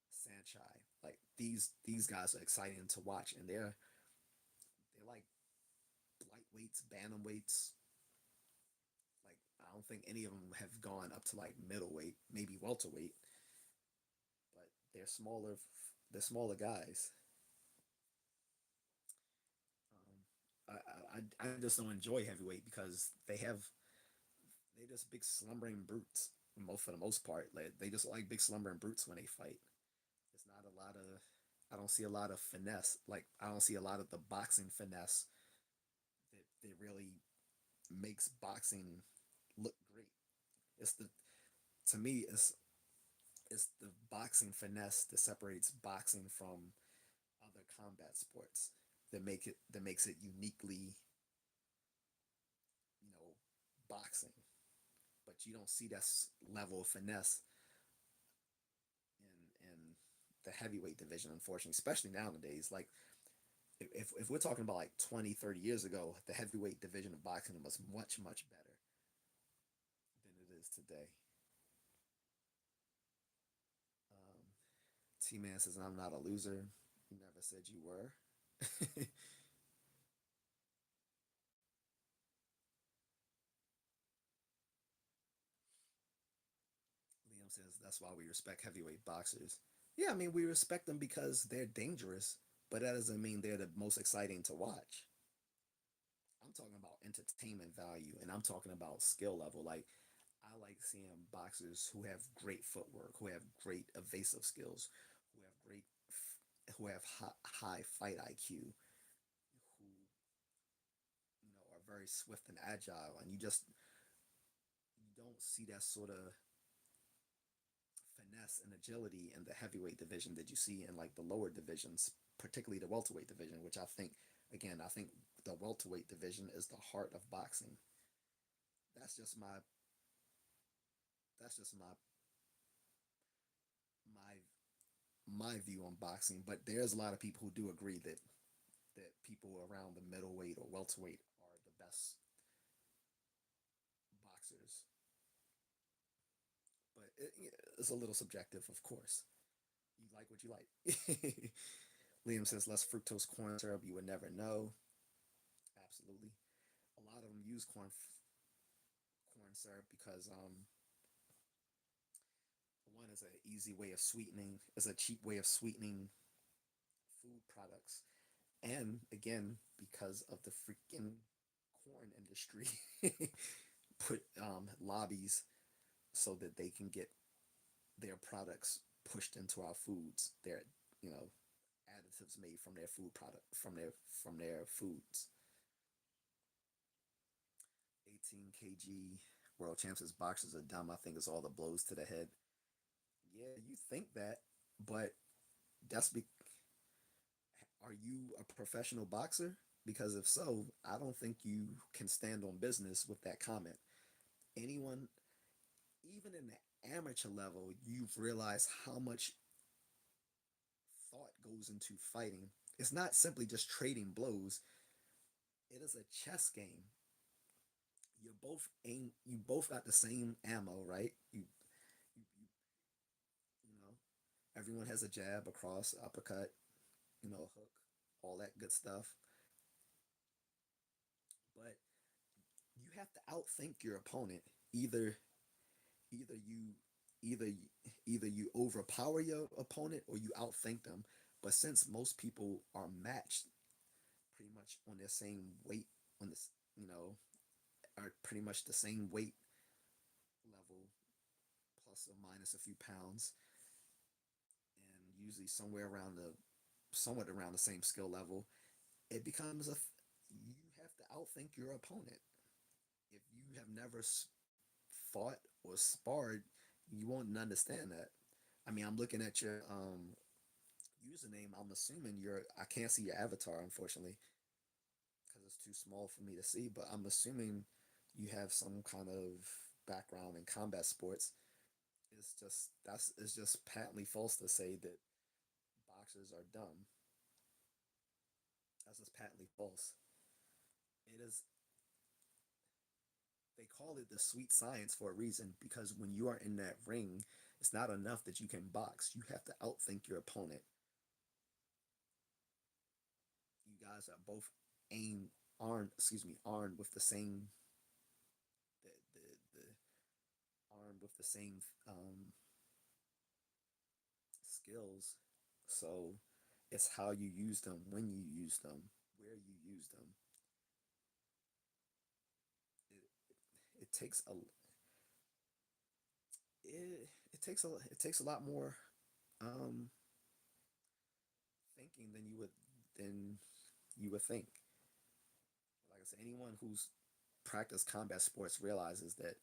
Sanchai. Like these guys are exciting to watch, and they're like lightweights, bantamweights. Like I don't think any of them have gone up to like middleweight, maybe welterweight, but they're smaller. They're smaller guys. I just don't enjoy heavyweight because they just big slumbering brutes. For the most part, like, they just like big slumbering brutes when they fight. It's not a lot of. I don't see a lot of finesse. Like I don't see a lot of the boxing finesse that really makes boxing look great. It's the to me it's the boxing finesse that separates boxing from other combat sports that makes it uniquely you know boxing. But you don't see that level of finesse in the heavyweight division, unfortunately, especially nowadays. Like if we're talking about like 20, 30 years ago, the heavyweight division of boxing was much, much better than it is today. Um, T-Man says, I'm not a loser. You never said you were. Liam says, that's why we respect heavyweight boxers. Yeah, I mean, we respect them because they're dangerous, but that doesn't mean they're the most exciting to watch. I'm talking about entertainment value, and I'm talking about skill level. Like, I like seeing boxers who have great footwork, who have great evasive skills, who have who have high fight IQ, who are very swift and agile, and you don't see that sort of finesse and agility in the heavyweight division that you see in like the lower divisions, particularly the welterweight division, which I think the welterweight division is the heart of boxing. That's just my that's just my my view on boxing, but there's a lot of people who do agree that people around the middleweight or welterweight are the best boxers. But it's a little subjective, of course. You like what you like. Liam says less fructose corn syrup, you would never know. Absolutely. A lot of them use corn syrup because one is an easy way of sweetening, is a cheap way of sweetening food products, and again because of the freaking corn industry put lobbies so that they can get their products pushed into our foods. Their you know additives made from their food product from their foods. 18 kg world champs as boxers are dumb. I think it's all the blows to the head. Yeah, you think that, but that's be. Are you a professional boxer? Because if so, I don't think you can stand on business with that comment. Anyone, even in the amateur level, you've realized how much thought goes into fighting it's not simply just trading blows. It is a chess game. You both got the same ammo, right? You know, everyone has a jab, a cross, uppercut, hook, all that good stuff. But you have to outthink your opponent. Either either you either either you overpower your opponent or you outthink them. But since most people are matched pretty much on their same weight, on this, are pretty much the same weight level, plus or minus a few pounds, and usually somewhat around the same skill level, it becomes you have to outthink your opponent. If you have never fought or sparred, you won't understand that. I mean, I'm looking at your username. I'm assuming I can't see your avatar, unfortunately, because it's too small for me to see. But I'm assuming you have some kind of background in combat sports. It's just patently false to say that boxers are dumb. That's just patently false. It is. They call it the sweet science for a reason, because when you are in that ring, it's not enough that you can box. You have to outthink your opponent. You guys are both armed with the same the armed with the same skills. So it's how you use them, when you use them, where you use them. It takes a it takes a lot more um, thinking than you would think. Like I said, anyone who's practiced combat sports realizes that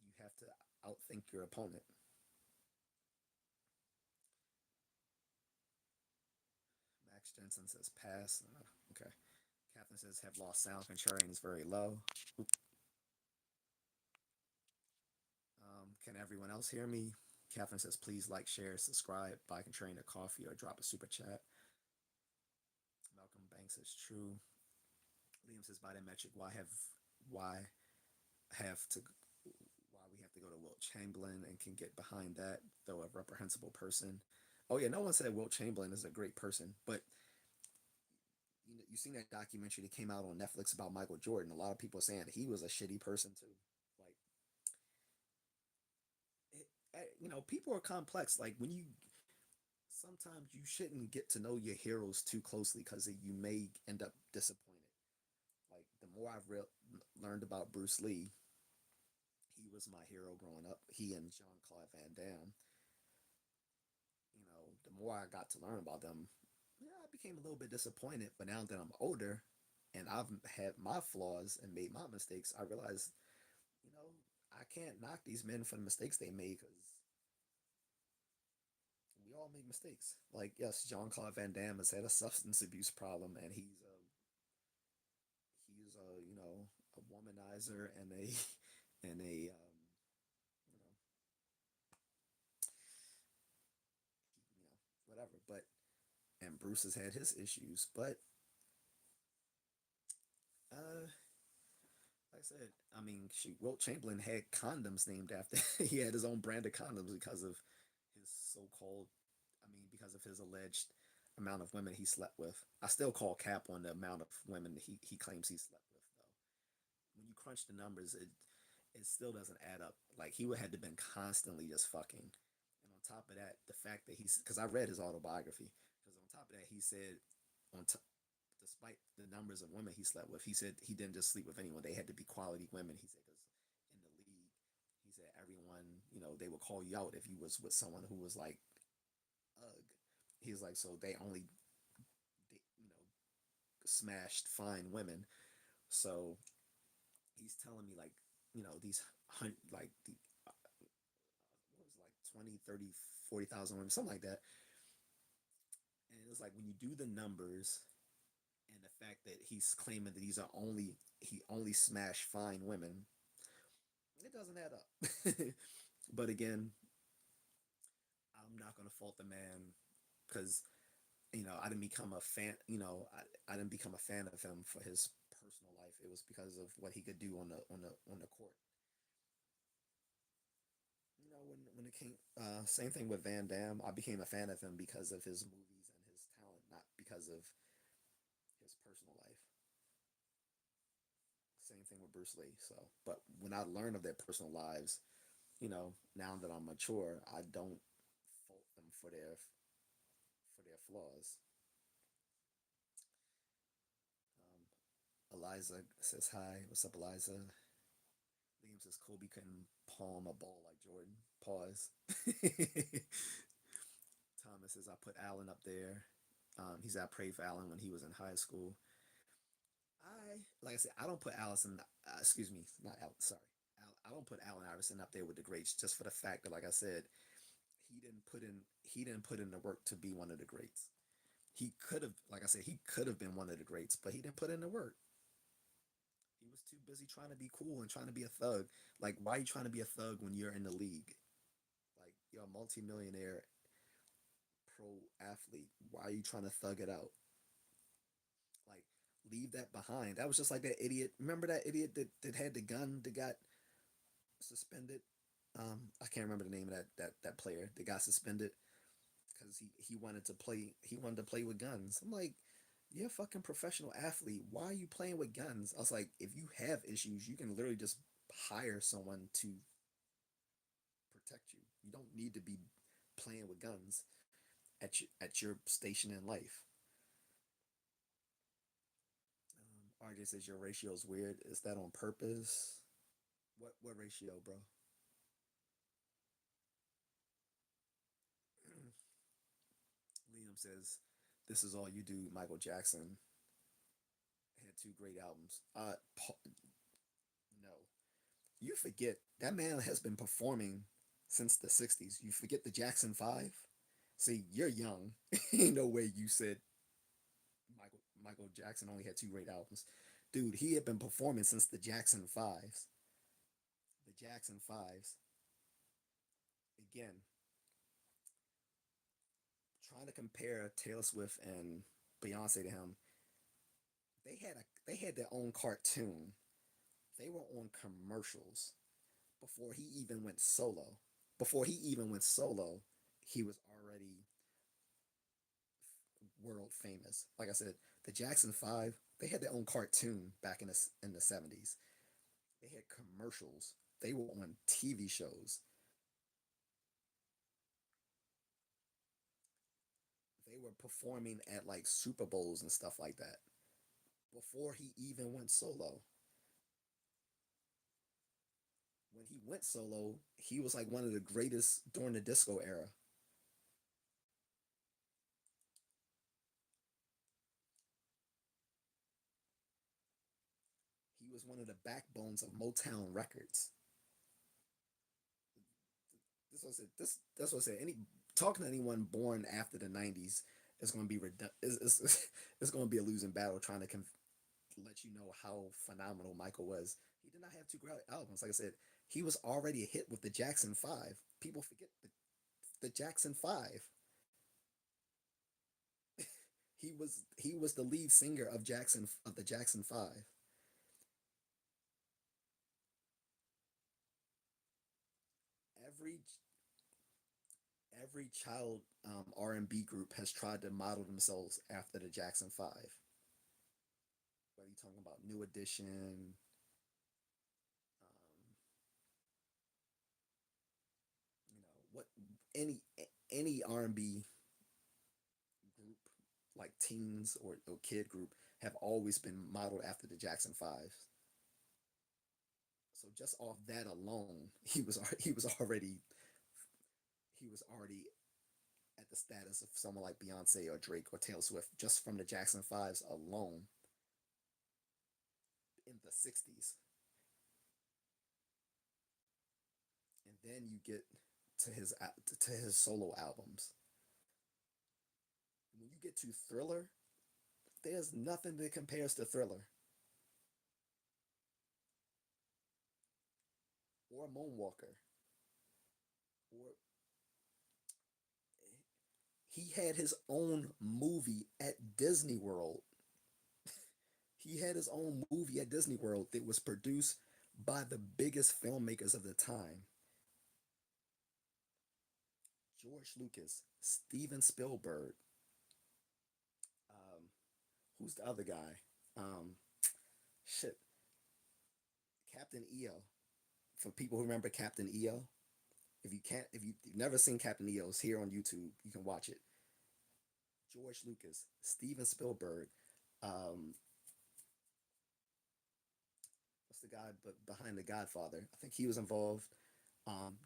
you have to outthink your opponent. Max Jensen says pass. Okay. Catherine says have lost sound. Contrarian is very low. Can everyone else hear me? Catherine says please like, share, subscribe, buy Contrarian a coffee, or drop a super chat. Malcolm Banks says true. Liam says biometric. Why have to why we have to go to Wilt Chamberlain and can get behind that, though a reprehensible person. Oh yeah, no one said Wilt Chamberlain is a great person, but you seen that documentary that came out on Netflix about Michael Jordan. A lot of people are saying he was a shitty person too. Like, people are complex. Like when you sometimes you shouldn't get to know your heroes too closely because you may end up disappointed. Like the more learned about Bruce Lee, he was my hero growing up. He and Jean Claude Van Damme. The more I got to learn about them, yeah, I became a little bit disappointed. But now that I'm older and I've had my flaws and made my mistakes, I realize, you know, I can't knock these men for the mistakes they made, because we all make mistakes. Like, yes, Jean Claude Van Damme has had a substance abuse problem, and he's a womanizer and a and a you know whatever. But and Bruce has had his issues, but uh like I said, I mean, shoot, Wilt Chamberlain had condoms named after. He had his own brand of condoms because of his so-called, I mean, because of his alleged amount of women he slept with. I still call cap on the amount of women he claims he slept with, though. When you crunch the numbers, it still doesn't add up. Like he would have to been constantly just fucking. And on top of that, the fact that because I read his autobiography, because on top of that, he said on t- despite the numbers of women he slept with, he said he didn't just sleep with anyone. They had to be quality women. He said because in the league, he said everyone, they would call you out if you was with someone who was like, ugh. He's like, so they only, smashed fine women. So he's telling me like, these like the what was it, like 20, 30, 40,000 women, something like that. And it was like when you do the numbers and the fact that he's claiming that he only smashed fine women, it doesn't add up. But again, I'm not gonna fault the man because I didn't become a fan. I didn't become a fan of him for his personal life. It was because of what he could do on the court. When it came, same thing with Van Damme. I became a fan of him because of his movies and his talent, not because of his personal life. Same thing with Bruce Lee. So, but when I learn of their personal lives, now that I'm mature, I don't fault them for their flaws. Eliza says hi. What's up, Eliza? Liam says Kobe couldn't palm a ball like Jordan. Pause. Thomas says I put Allen up there. He said I prayed for Allen when he was in high school. Like I said, I don't put Allison. Excuse me, not Allen. Sorry, I don't put Allen Iverson up there with the greats just for the fact that, like I said, he didn't put in the work to be one of the greats. He could have, like I said, he could have been one of the greats, but he didn't put in the work. He was too busy trying to be cool and trying to be a thug. Like, why are you trying to be a thug when you're in the league? Like, you're a multimillionaire pro athlete. Why are you trying to thug it out? Like, leave that behind. That was just like that idiot. Remember that idiot that had the gun that got suspended? I can't remember the name of that player that got suspended because he wanted to play with guns. I'm like, you're a fucking professional athlete. Why are you playing with guns? I was like, if you have issues, you can literally just hire someone to protect you. You don't need to be playing with guns at your station in life. RJ says your ratio is weird. Is that on purpose? What ratio, bro? Liam says this is all you do. Michael Jackson had two great albums. No, you forget that man has been performing since the '60s. You forget the Jackson Five. See, you're young. Ain't no way you said Michael Jackson only had two great albums. Dude, he had been performing since the Jackson Fives. The Jackson Fives. Again, trying to compare Taylor Swift and Beyonce to him, they had their own cartoon. They were on commercials before he even went solo. Before he even went solo, he was already world famous. Like I said, the Jackson Five, they had their own cartoon back in the '70s. They had commercials. They were on TV shows. They were performing at like Super Bowls and stuff like that before he even went solo. When he went solo, he was like one of the greatest during the disco era. He was one of the backbones of Motown Records. This was it. That's what I said. Any talking to anyone born after the '90s is going to be it's going to be a losing battle trying to let you know how phenomenal Michael was. He did not have two great albums. Like I said, he was already a hit with the Jackson Five. People forget the Jackson Five. He was the lead singer of the Jackson Five. Every every child R&B group has tried to model themselves after the Jackson Five. Whether you're talking about New Edition, um, what any R&B group like teens or kid group have always been modeled after the Jackson Fives. So just off that alone, he was already at the status of someone like Beyonce or Drake or Taylor Swift just from the Jackson Fives alone in the '60s. And then you get to his solo albums. When you get to Thriller, there's nothing that compares to Thriller or Moonwalker. Or He had his own movie at Disney World. He had his own movie at Disney World that was produced by the biggest filmmakers of the time: George Lucas, Steven Spielberg. Um, who's the other guy? Um, shit, Captain EO. For people who remember Captain EO, if you've never seen Captain EO, it's here on YouTube. You can watch it. George Lucas, Steven Spielberg. Um, what's the guy but behind The Godfather? I think he was involved.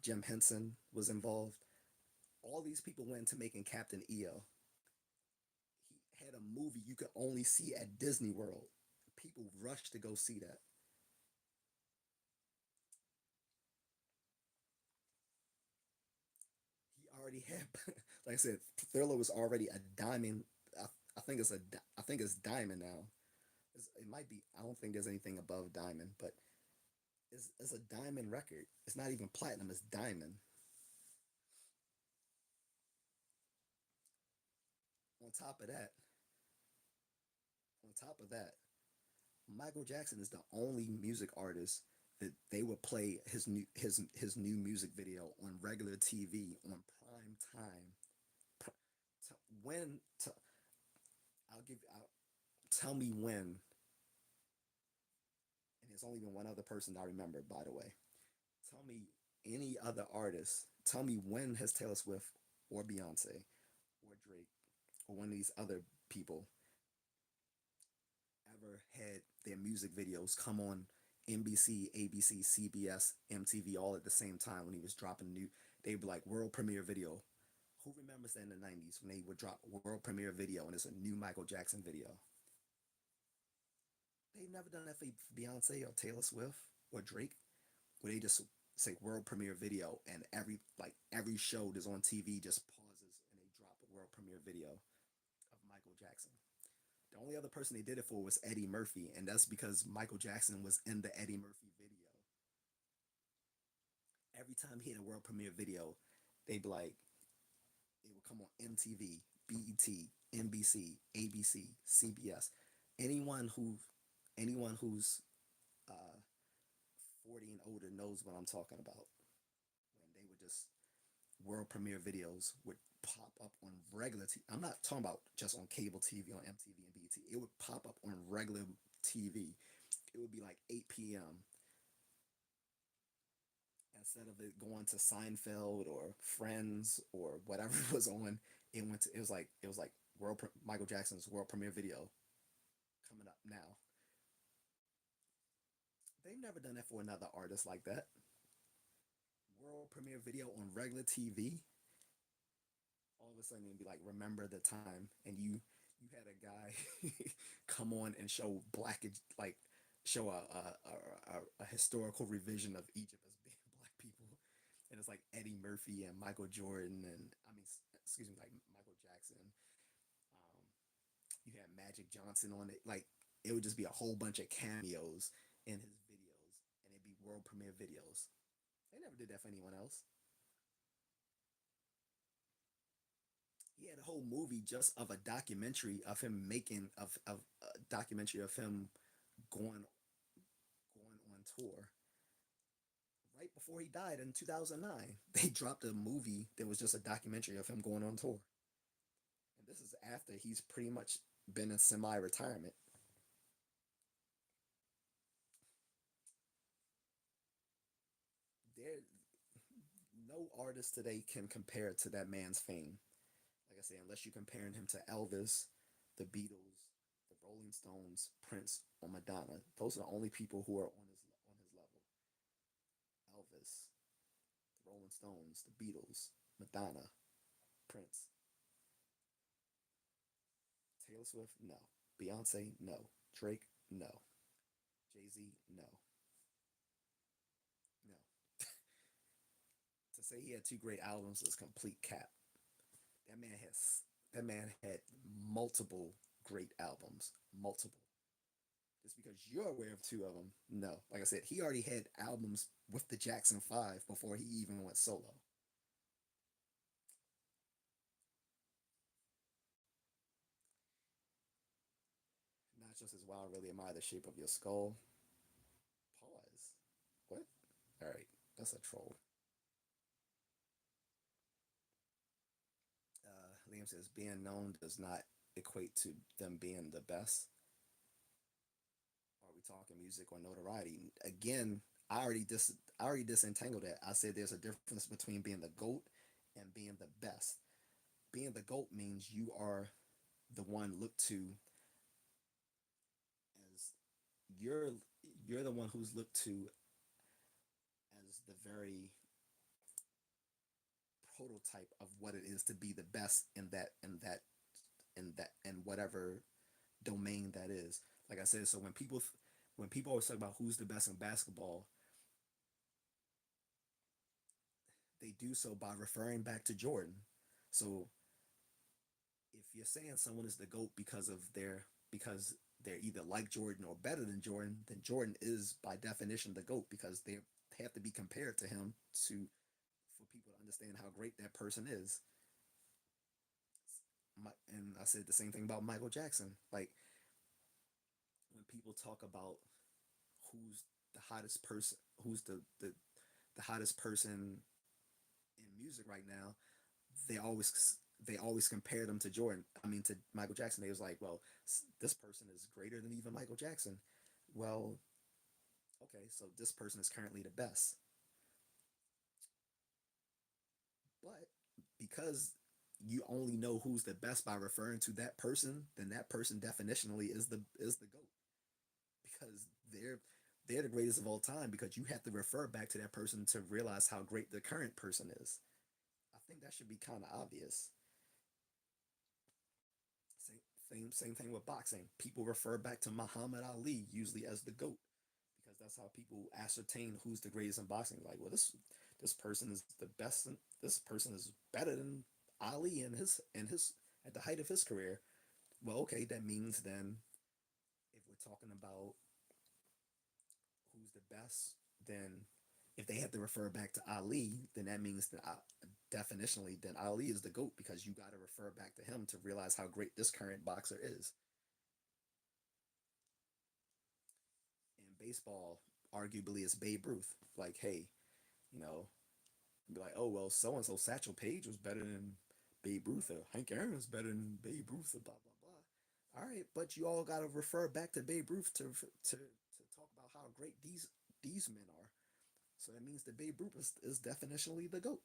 Jim Henson was involved. All these people went into making Captain EO. He had a movie you could only see at Disney World. People rushed to go see that. He already had, like I said, Thriller was already a diamond. I, I think it's I think it's diamond now. It might be. I don't think there's anything above diamond, but it's a diamond record. It's not even platinum. It's diamond. On top of that, on top of that, Michael Jackson is the only music artist that they would play his new music video on regular TV on prime time. When to, I'll give I'll, tell me when, and there's only been one other person I remember, by the way. Tell me any other artist. Tell me when has Taylor Swift or Beyonce or Drake or one of these other people ever had their music videos come on NBC, ABC, CBS, MTV all at the same time when he was dropping new. They'd be like world premiere video. Who remembers that in the 90s when they would drop world premiere video and it's a new Michael Jackson video? They've never done that for Beyonce or Taylor Swift or Drake, where they just say world premiere video and every show that's on TV just pauses and they drop a world premiere video of Michael Jackson. The only other person they did it for was Eddie Murphy, and that's because Michael Jackson was in the Eddie Murphy video. Every time he had a world premiere video, they'd be like, it would come on MTV, BET, NBC, ABC, CBS. Anyone who, anyone who's uh, 40 and older knows what I'm talking about. When they would just world premiere videos would pop up on regular TV. I'm not talking about just on cable TV on MTV and BET. It would pop up on regular TV. It would be like 8 p.m. Instead of it going to Seinfeld or Friends or whatever was on, it was like Michael Jackson's world premiere video coming up now. They've never done that for another artist like that. World premiere video on regular TV. All of a sudden it'd be like remember the time, and you had a guy come on and show like show a historical revision of Egypt as being black people, and it's like Eddie Murphy and Michael Jordan, and I mean excuse me, like Michael Jackson. You had Magic Johnson on it. Like it would just be a whole bunch of cameos in his videos, and it'd be world premiere videos. They never did that for anyone else. He had a whole movie just of a documentary of him making of a documentary of him going going on tour right before he died in 2009. They dropped a movie that was just a documentary of him going on tour, and this is after he's pretty much been in semi-retirement. There, no artist today can compare to that man's fame. Like I say, unless you're comparing him to Elvis, the Beatles, the Rolling Stones, Prince, or Madonna. Those are the only people who are on his level. Elvis, the Rolling Stones, the Beatles, Madonna, Prince, Taylor Swift, no. Beyonce, no. Drake, no. Jay-Z, no. No. To say he had two great albums is complete cap. That man has that man had multiple great albums, multiple. Just because you're aware of two of them, no. Like I said, he already had albums with the Jackson Five before he even went solo. Not just as well, I really admire the shape of your skull. Pause. What? All right, that's a troll. Liam says being known does not equate to them being the best. Are we talking music or notoriety? Again, I already disentangled that. I said there's a difference between being the goat and being the best. Being the goat means you are the one looked to as you're you're the one who's looked to as the very prototype of what it is to be the best in whatever domain that is. Like I said, so when people always talk about who's the best in basketball, they do so by referring back to Jordan. So if you're saying someone is the GOAT because they're either like Jordan or better than Jordan, then Jordan is by definition the GOAT because they have to be compared to him to for people to understand how great that person is. And I said the same thing about Michael Jackson. Like when people talk about who's the hottest person, who's the hottest person in music right now, they always compare them to Jordan. I mean to Michael Jackson. They was like, well, this person is greater than even Michael Jackson. Well, okay, so this person is currently the best, but because you only know who's the best by referring to that person, then that person definitionally is the goat because they're the greatest of all time because you have to refer back to that person to realize how great the current person is. I think that should be kind of obvious. Same thing with boxing. People refer back to Muhammad Ali usually as the GOAT because that's how people ascertain who's the greatest in boxing. Like, well, this person is the best. This person is better than Ali in his at the height of his career. Well, okay, that means then if we're talking about who's the best, then if they have to refer back to Ali, then that means that definitionally, then Ali is the GOAT because you got to refer back to him to realize how great this current boxer is. In baseball, arguably, it's Babe Ruth. Like, hey, you know, be like, oh well, so and so Satchel Paige was better than Babe Ruth, or Hank Aaron was better than Babe Ruth, or blah blah blah. All right, but you all got to refer back to Babe Ruth to talk about how great these men are. So that means that Babe Ruth is definitionally the GOAT.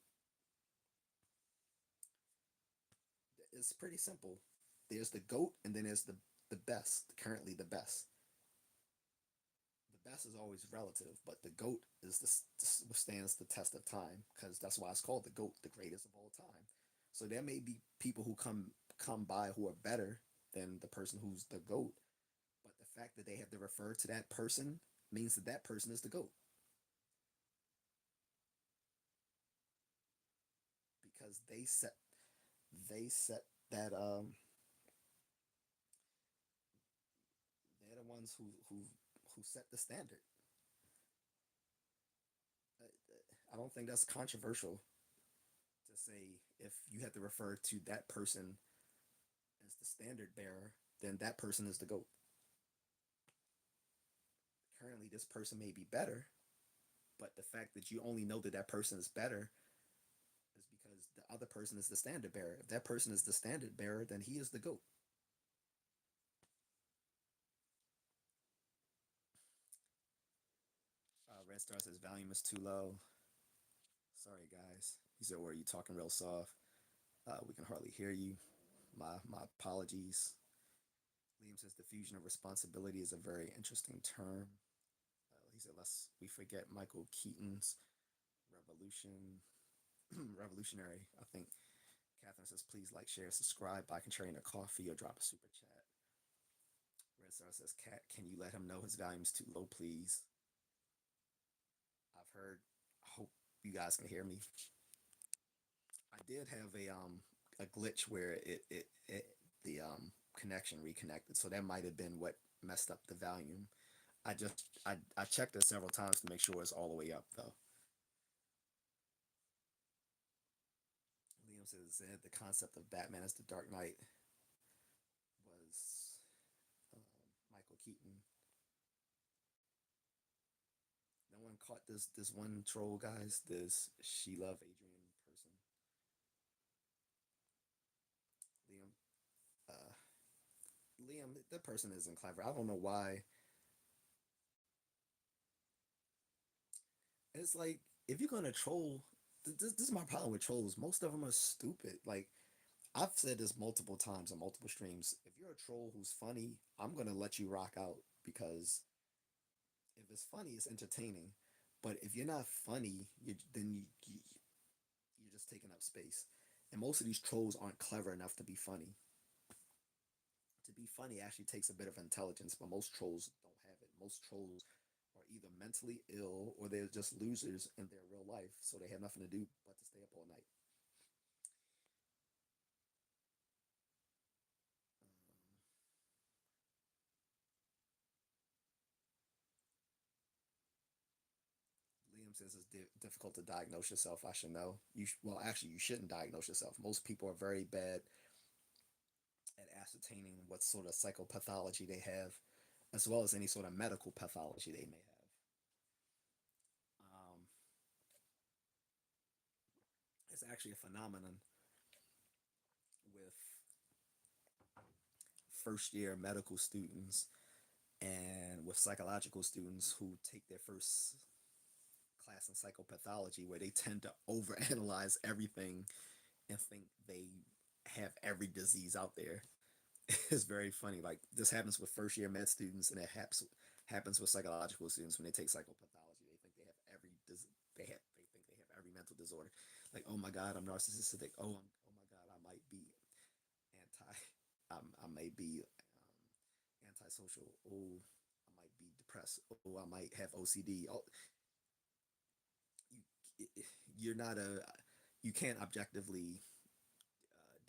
It's pretty simple. There's the GOAT, and then there's the best, currently the best. The best is always relative, but the GOAT is stands the test of time because that's why it's called the GOAT, the greatest of all time. So there may be people who come by who are better than the person who's the GOAT, but the fact that they have to refer to that person means that that person is the GOAT because they set that they're the ones who set the standard. I don't think that's controversial to say if you have to refer to that person as the standard bearer, then that person is the GOAT. Currently, this person may be better, but the fact that you only know that that person is better is because the other person is the standard bearer. If that person is the standard bearer, then he is the GOAT. Red Star says volume is too low. Sorry, guys. He said, "Were you talking real soft? We can hardly hear you. My apologies." Liam says diffusion of responsibility is a very interesting term. He said, "Lest we forget Michael Keaton's revolution, revolutionary." I think Catherine says, "Please like, share, subscribe, buy contrarian a coffee, or drop a super chat." Red Star says, "Cat, can you let him know his volume's too low, please?" I've heard. I hope you guys can hear me. I did have a glitch where it the connection reconnected, so that might have been what messed up the volume. I checked it several times to make sure it's all the way up though. Liam says the concept of Batman as the Dark Knight was Michael caught this one troll, guys. This she love Adrian person, Liam. Uh, Liam, the person isn't clever. I don't know why. It's like if you're gonna troll, this is my problem with trolls. Most of them are stupid. Like I've said this multiple times on multiple streams. If you're a troll who's funny, I'm gonna let you rock out because if it's funny, it's entertaining. But if you're not funny, you're just taking up space. And most of these trolls aren't clever enough to be funny. To be funny actually takes a bit of intelligence, but most trolls don't have it. Most trolls are either mentally ill or they're just losers in their real life, so they have nothing to do but to stay up all night. Liam says it's difficult to diagnose yourself. I should know. Well, actually, you shouldn't diagnose yourself. Most people are very bad at ascertaining what sort of psychopathology they have, as well as any sort of medical pathology they may have. Um, it's actually a phenomenon with first year medical students and with psychological students who take their first class in psychopathology, where they tend to overanalyze everything and think they have every disease out there. It's very funny. Like this happens with first year med students, and it happens with psychological students when they take psychopathology. They think they have they think they have every mental disorder. Like, oh my God, I'm narcissistic. Oh my God, I might be anti. I may be antisocial. Oh, I might be depressed. Oh, I might have OCD. Oh, you you're not a you can't objectively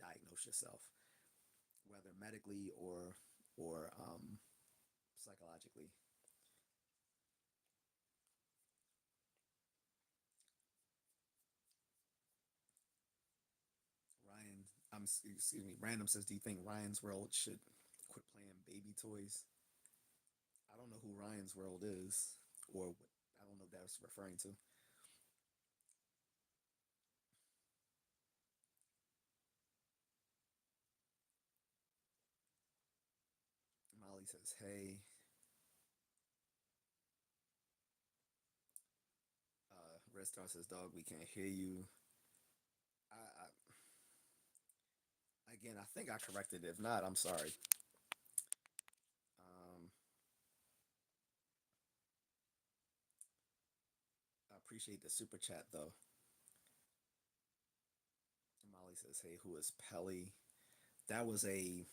diagnose yourself, whether medically or psychologically. Ryan, excuse me. Random says, do you think Ryan's World should quit playing baby toys? I don't know who Ryan's World is, or what, I don't know what that's referring to. Molly says, hey. Red Star says, dog, we can't hear you. I again, I think I corrected it. If not, I'm sorry. Um, I appreciate the super chat though. Molly says, hey, who is Pelly? That was a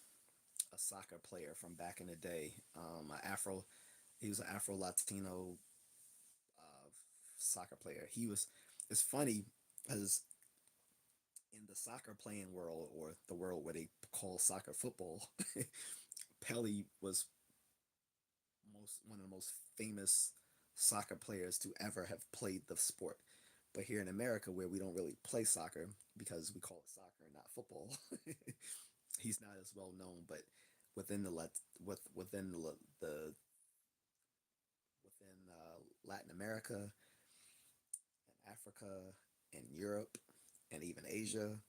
soccer player from back in the day. He was an Afro Latino uh, soccer player. He was. It's funny because in the soccer playing world, or the world where they call soccer football, Pelly was one of the most famous soccer players to ever have played the sport. But here in America, where we don't really play soccer because we call it soccer and not football, he's not as well known. But within the within the within Latin America and Africa and Europe and even Asia,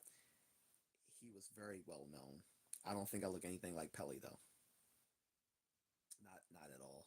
he was very well known. I don't think I look anything like Pelly though. Not at all.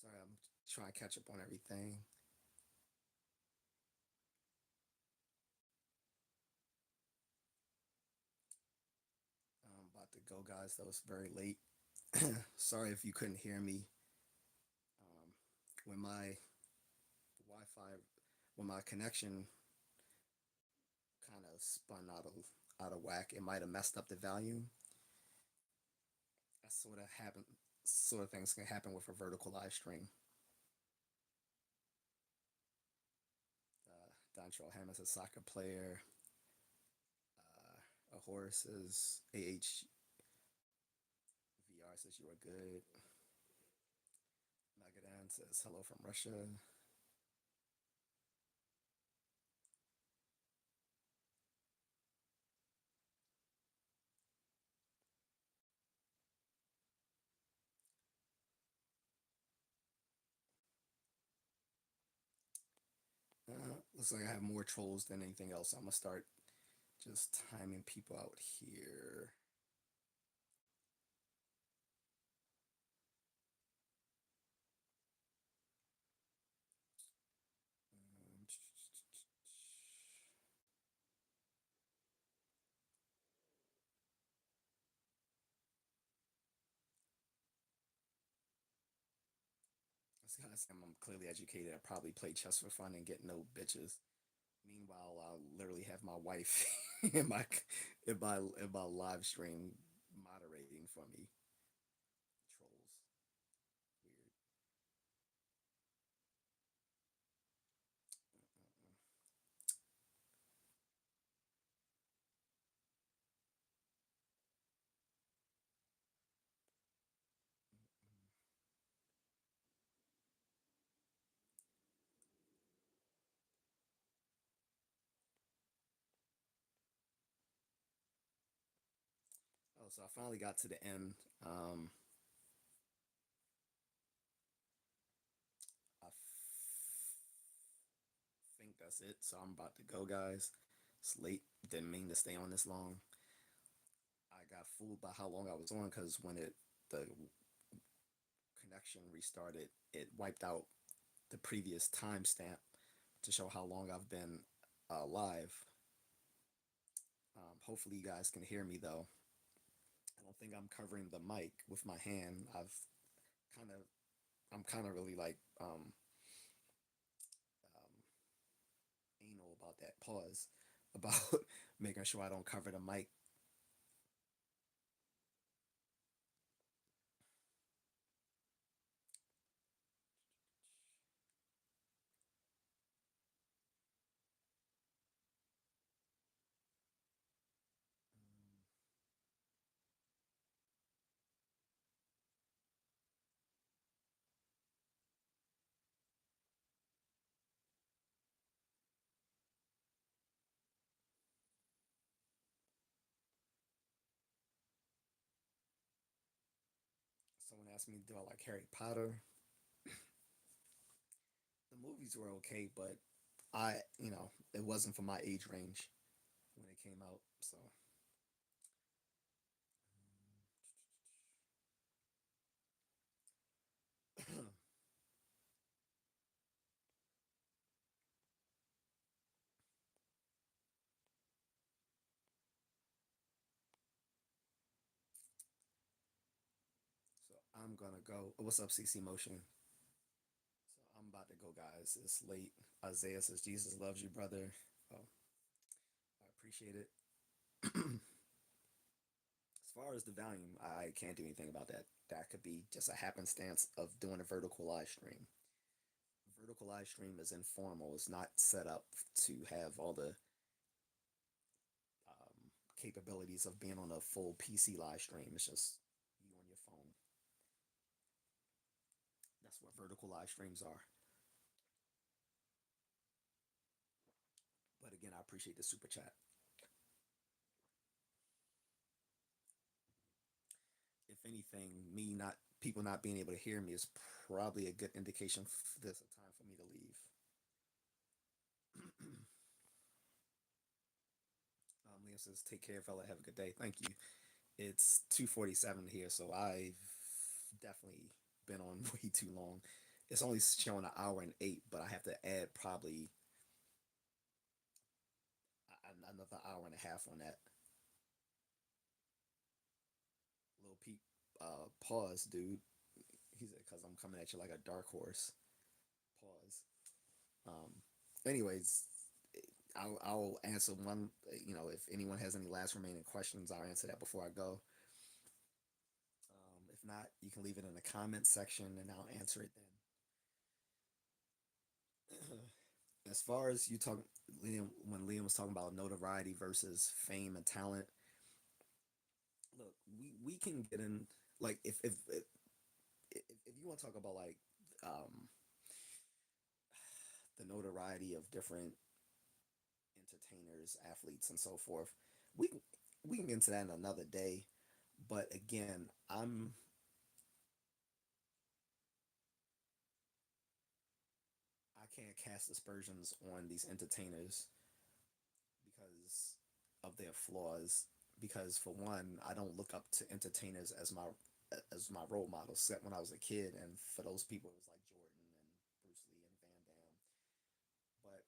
Sorry, I'm trying to catch up on everything. I'm about to go, guys. That was very late. Sorry if you couldn't hear me. When my Wi Wi-Fi, when my connection kind of spun out of whack, it might have messed up the volume. That sort of happen. Sort of things can happen with a vertical live stream. Dontrell Hammond's a soccer player. A horse is AHVR says you are good. Magadan says hello from Russia. Looks like I have more trolls than anything else. I'm gonna start just timing people out here. Um, I was gonna say I'm clearly educated. I probably play chess for fun and get no bitches. Meanwhile, I'll literally have my wife in my live stream moderating for me. Trolls, weird. Oh, so I finally got to the end. Um, I think that's it. So I'm about to go, guys. It's late. Didn't mean to stay on this long. I got fooled by how long I was on because when the connection restarted, it wiped out the previous timestamp to show how long I've been live. Hopefully, you guys can hear me though. I don't think I'm covering the mic with my hand. Kind of, I'm kind of really like anal about that. Pause about making sure I don't cover the mic. Someone asked me, do I like Harry Potter? The movies were okay, but it wasn't for my age range when it came out. So so I'm gonna go. What's up, CC Motion? So I'm about to go, guys. It's late. Isaiah says Jesus loves you, brother. Oh, I appreciate it. As far as the volume, I can't do anything about that. That could be just a happenstance of doing a vertical live stream. Vertical live stream is informal. It's not set up to have all the capabilities of being on a full PC live stream. It's just you on your phone. That's what vertical live streams are. But again, I appreciate the super chat. If anything, me not people not being able to hear me is probably a good indication there's a time for me to leave. Liam says, "Take care, fella. Have a good day. Thank you." It's 2:47 here, so I've definitely been on way too long. It's only showing an hour and eight, but I have to add probably another hour and a half on that. Little peep, pause, dude. He said, "Cause I'm coming at you like a dark horse." Pause. Um, anyways, I'll answer one. If anyone has any last remaining questions, I'll answer that before I go. If not, you can leave it in the comment section and I'll answer it then. As far as you talk, Liam, when Liam was talking about notoriety versus fame and talent, look, we can get in, like, if you want to talk about like um the notoriety of different entertainers, athletes, and so forth, we can we can get into that in another day. But again, I can't cast aspersions on these entertainers because of their flaws. Because for one, I don't look up to entertainers as my role models. Except when I was a kid, and for those people, it was like Jordan and Bruce Lee and Van Damme. But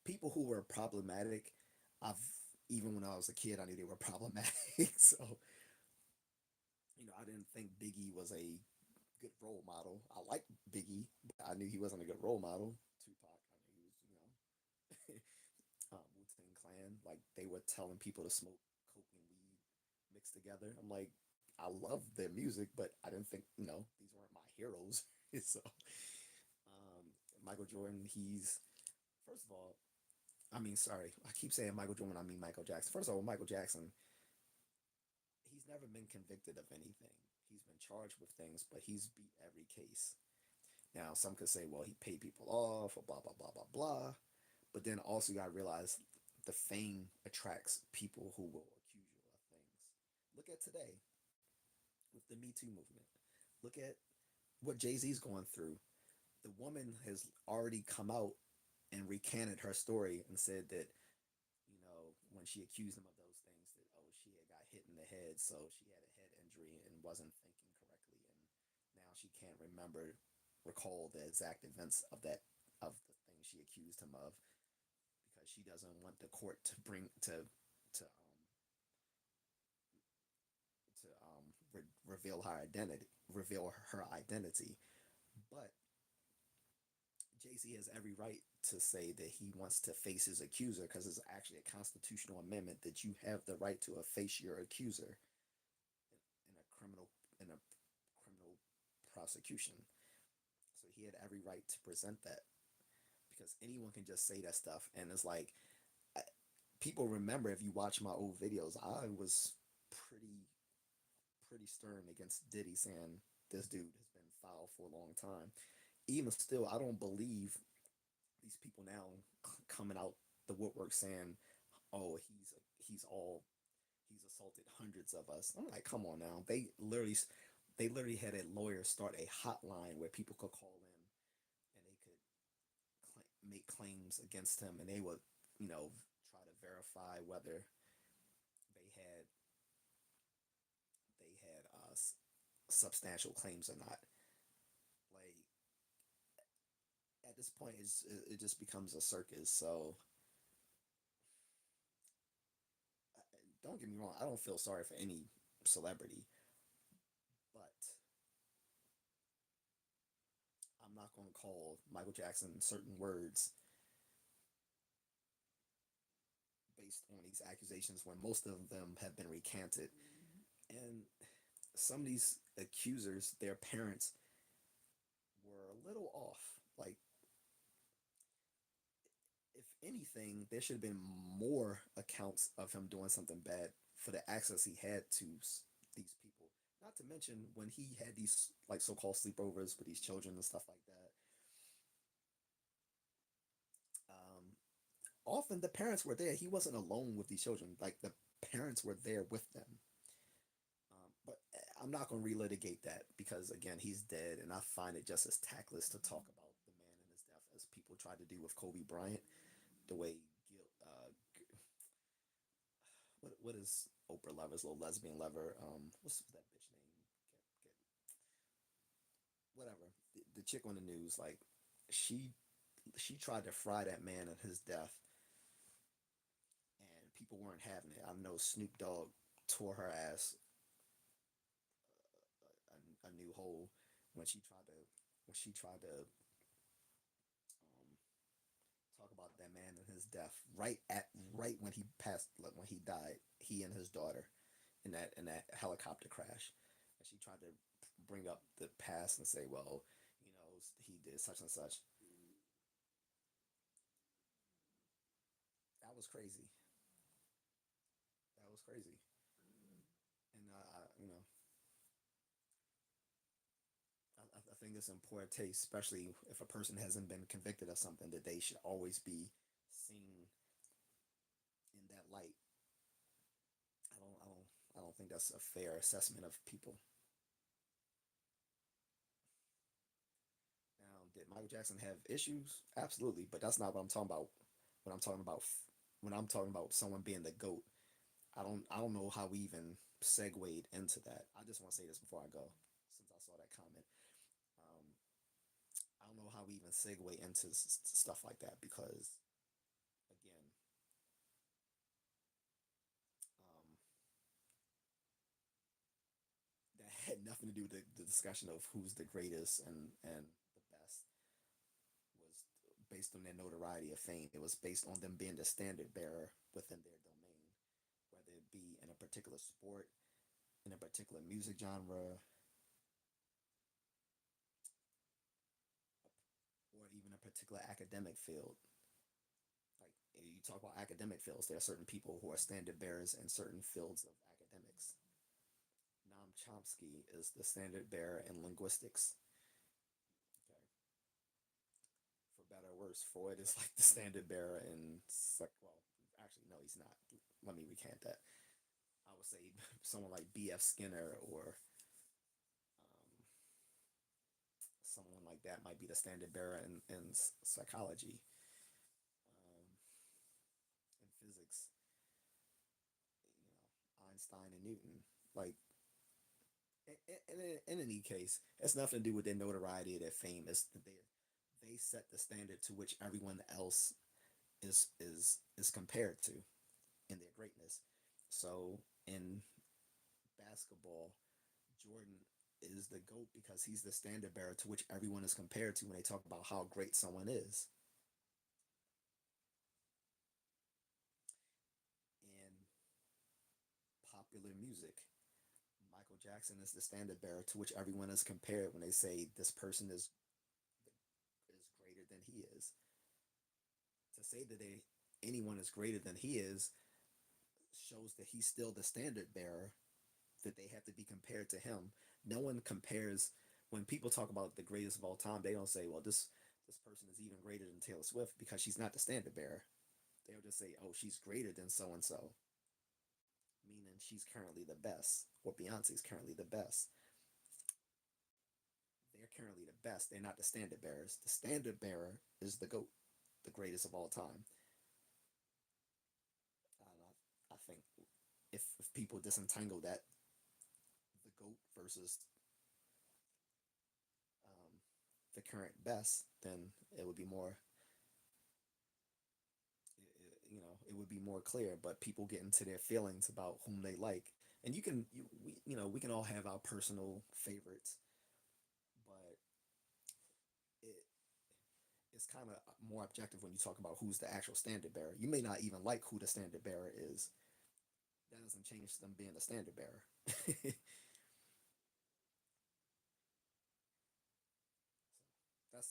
people who were problematic, I've even when I was a kid, I knew they were problematic. So I didn't think Biggie was a good role model. I liked Biggie, but I knew he wasn't a good role model. Tupac, I knew he was, Wu Tang Clan, like they were telling people to smoke coke and weed mixed together. I'm like, I love their music, but I didn't think, these weren't my heroes. So, Michael Jordan, he's first of all, I mean, sorry, I keep saying Michael Jordan, I mean Michael Jackson. First of all, Michael Jackson, he's never been convicted of anything. He's been charged with things, but he's beat every case. Now, some could say, well, he paid people off or blah, blah, blah, blah, blah. But then also, you got to realize the fame attracts people who will accuse you of things. Look at today with the Me Too movement. Look at what Jay-Z's going through. The woman has already come out and recanted her story and said that, when she accused him of those things, that, oh, she had got hit in the head, so she had a head injury and wasn't thinking correctly. And now she can't recall the exact events of the thing she accused him of because she doesn't want the court to bring reveal her identity. But J.A.C has every right to say that he wants to face his accuser because it's actually a constitutional amendment that you have the right to face your accuser in a criminal prosecution. So he had every right to present that because anyone can just say that stuff, and it's like people remember if you watch my old videos, I was pretty pretty stern against Diddy, saying this dude has been foul for a long time. Even still, I don't believe these people now coming out the woodwork saying, "Oh, he's assaulted hundreds of us." I'm like, come on now. They literally had a lawyer start a hotline where people could call in and they could make claims against him, and they would, try to verify whether they had substantial claims or not. Like at this point, it just becomes a circus. So don't get me wrong, I don't feel sorry for any celebrity, but I'm not going to call Michael Jackson certain words based on these accusations when most of them have been recanted. And some of these accusers, their parents were a little off. Like, if anything, there should have been more accounts of him doing something bad for the access he had to these people. Not to mention when he had these like so-called sleepovers with these children and stuff like that. Um, Often the parents were there. He wasn't alone with these children. Like the parents were there with them. But I'm not going to relitigate that because again, he's dead, and I find it just as tactless to talk about the man and his death as people tried to do with Kobe Bryant. The way what is Oprah Lover's little lesbian lover? What's that bitch name? Whatever. The chick on the news, like she she tried to fry that man and his death, and people weren't having it. I know Snoop Dogg tore her ass a new hole when she tried to about that man and his death. Right when he passed, like when he died, he and his daughter in that helicopter crash, and she tried to bring up the past and say, well, he did such and such. That was crazy. That was crazy. And I think it's in poor taste, especially if a person hasn't been convicted of something, that they should always be seen in that light. I don't think that's a fair assessment of people. Now, did Michael Jackson have issues? Absolutely, but that's not what I'm talking about. When I'm talking about when I'm talking about someone being the goat, I don't know how we even segued into that. I just want to say this before I go, since I saw that comment. Um, I don't know how we even segue into stuff like that because, again, um, that had nothing to do with the discussion of who's the greatest and the best. Was based on their notoriety of fame. It was based on them being the standard bearer within their domain, whether it be in a particular sport, in a particular music genre, or even a particular academic field. Like you talk about academic fields, there are certain people who are standard bearers in certain fields of academics. Noam Chomsky is the standard bearer in linguistics. Okay, for better or worse, Freud is like the standard bearer in well, actually no, he's not. Let me recant that. I would say someone like B.F. Skinner or um, someone like that might be the standard bearer in psychology, um, in physics. Einstein and Newton. Like in any case, it's nothing to do with their notoriety or their fame. It's that they set the standard to which everyone else is compared to in their greatness. So in basketball, Jordan is the GOAT because he's the standard bearer to which everyone is compared to when they talk about how great someone is. In popular music, Michael Jackson is the standard bearer to which everyone is compared when they say this person is greater than he is. To say that anyone is greater than he is shows that he's still the standard bearer, that they have to be compared to him. No one compares. When people talk about the greatest of all time, they don't say, well, this person is even greater than Taylor Swift because she's not the standard bearer. They'll just say, oh, she's greater than so and so, meaning she's currently the best, or Beyonce's currently the best. They're currently the best. They're not the standard bearers. The standard bearer is the GOAT, the greatest of all time. I think if people disentangle that, the GOAT versus um, the current best, then it would be more, it would be more clear. But people get into their feelings about whom they like, and we can all have our personal favorites, but it it's kind of more objective when you talk about who's the actual standard bearer. You may not even like who the standard bearer is. That doesn't change them being the standard bearer.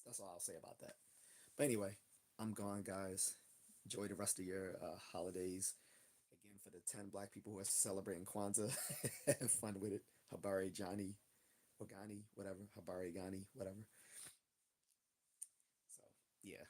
That's all I'll say about that. But anyway, I'm gone, guys. Enjoy the rest of your holidays. Again, for the 10 black people who are celebrating Kwanzaa, have fun with it. Habari Johnny, or Ghani, whatever. Habari Ghani, whatever. So, yeah.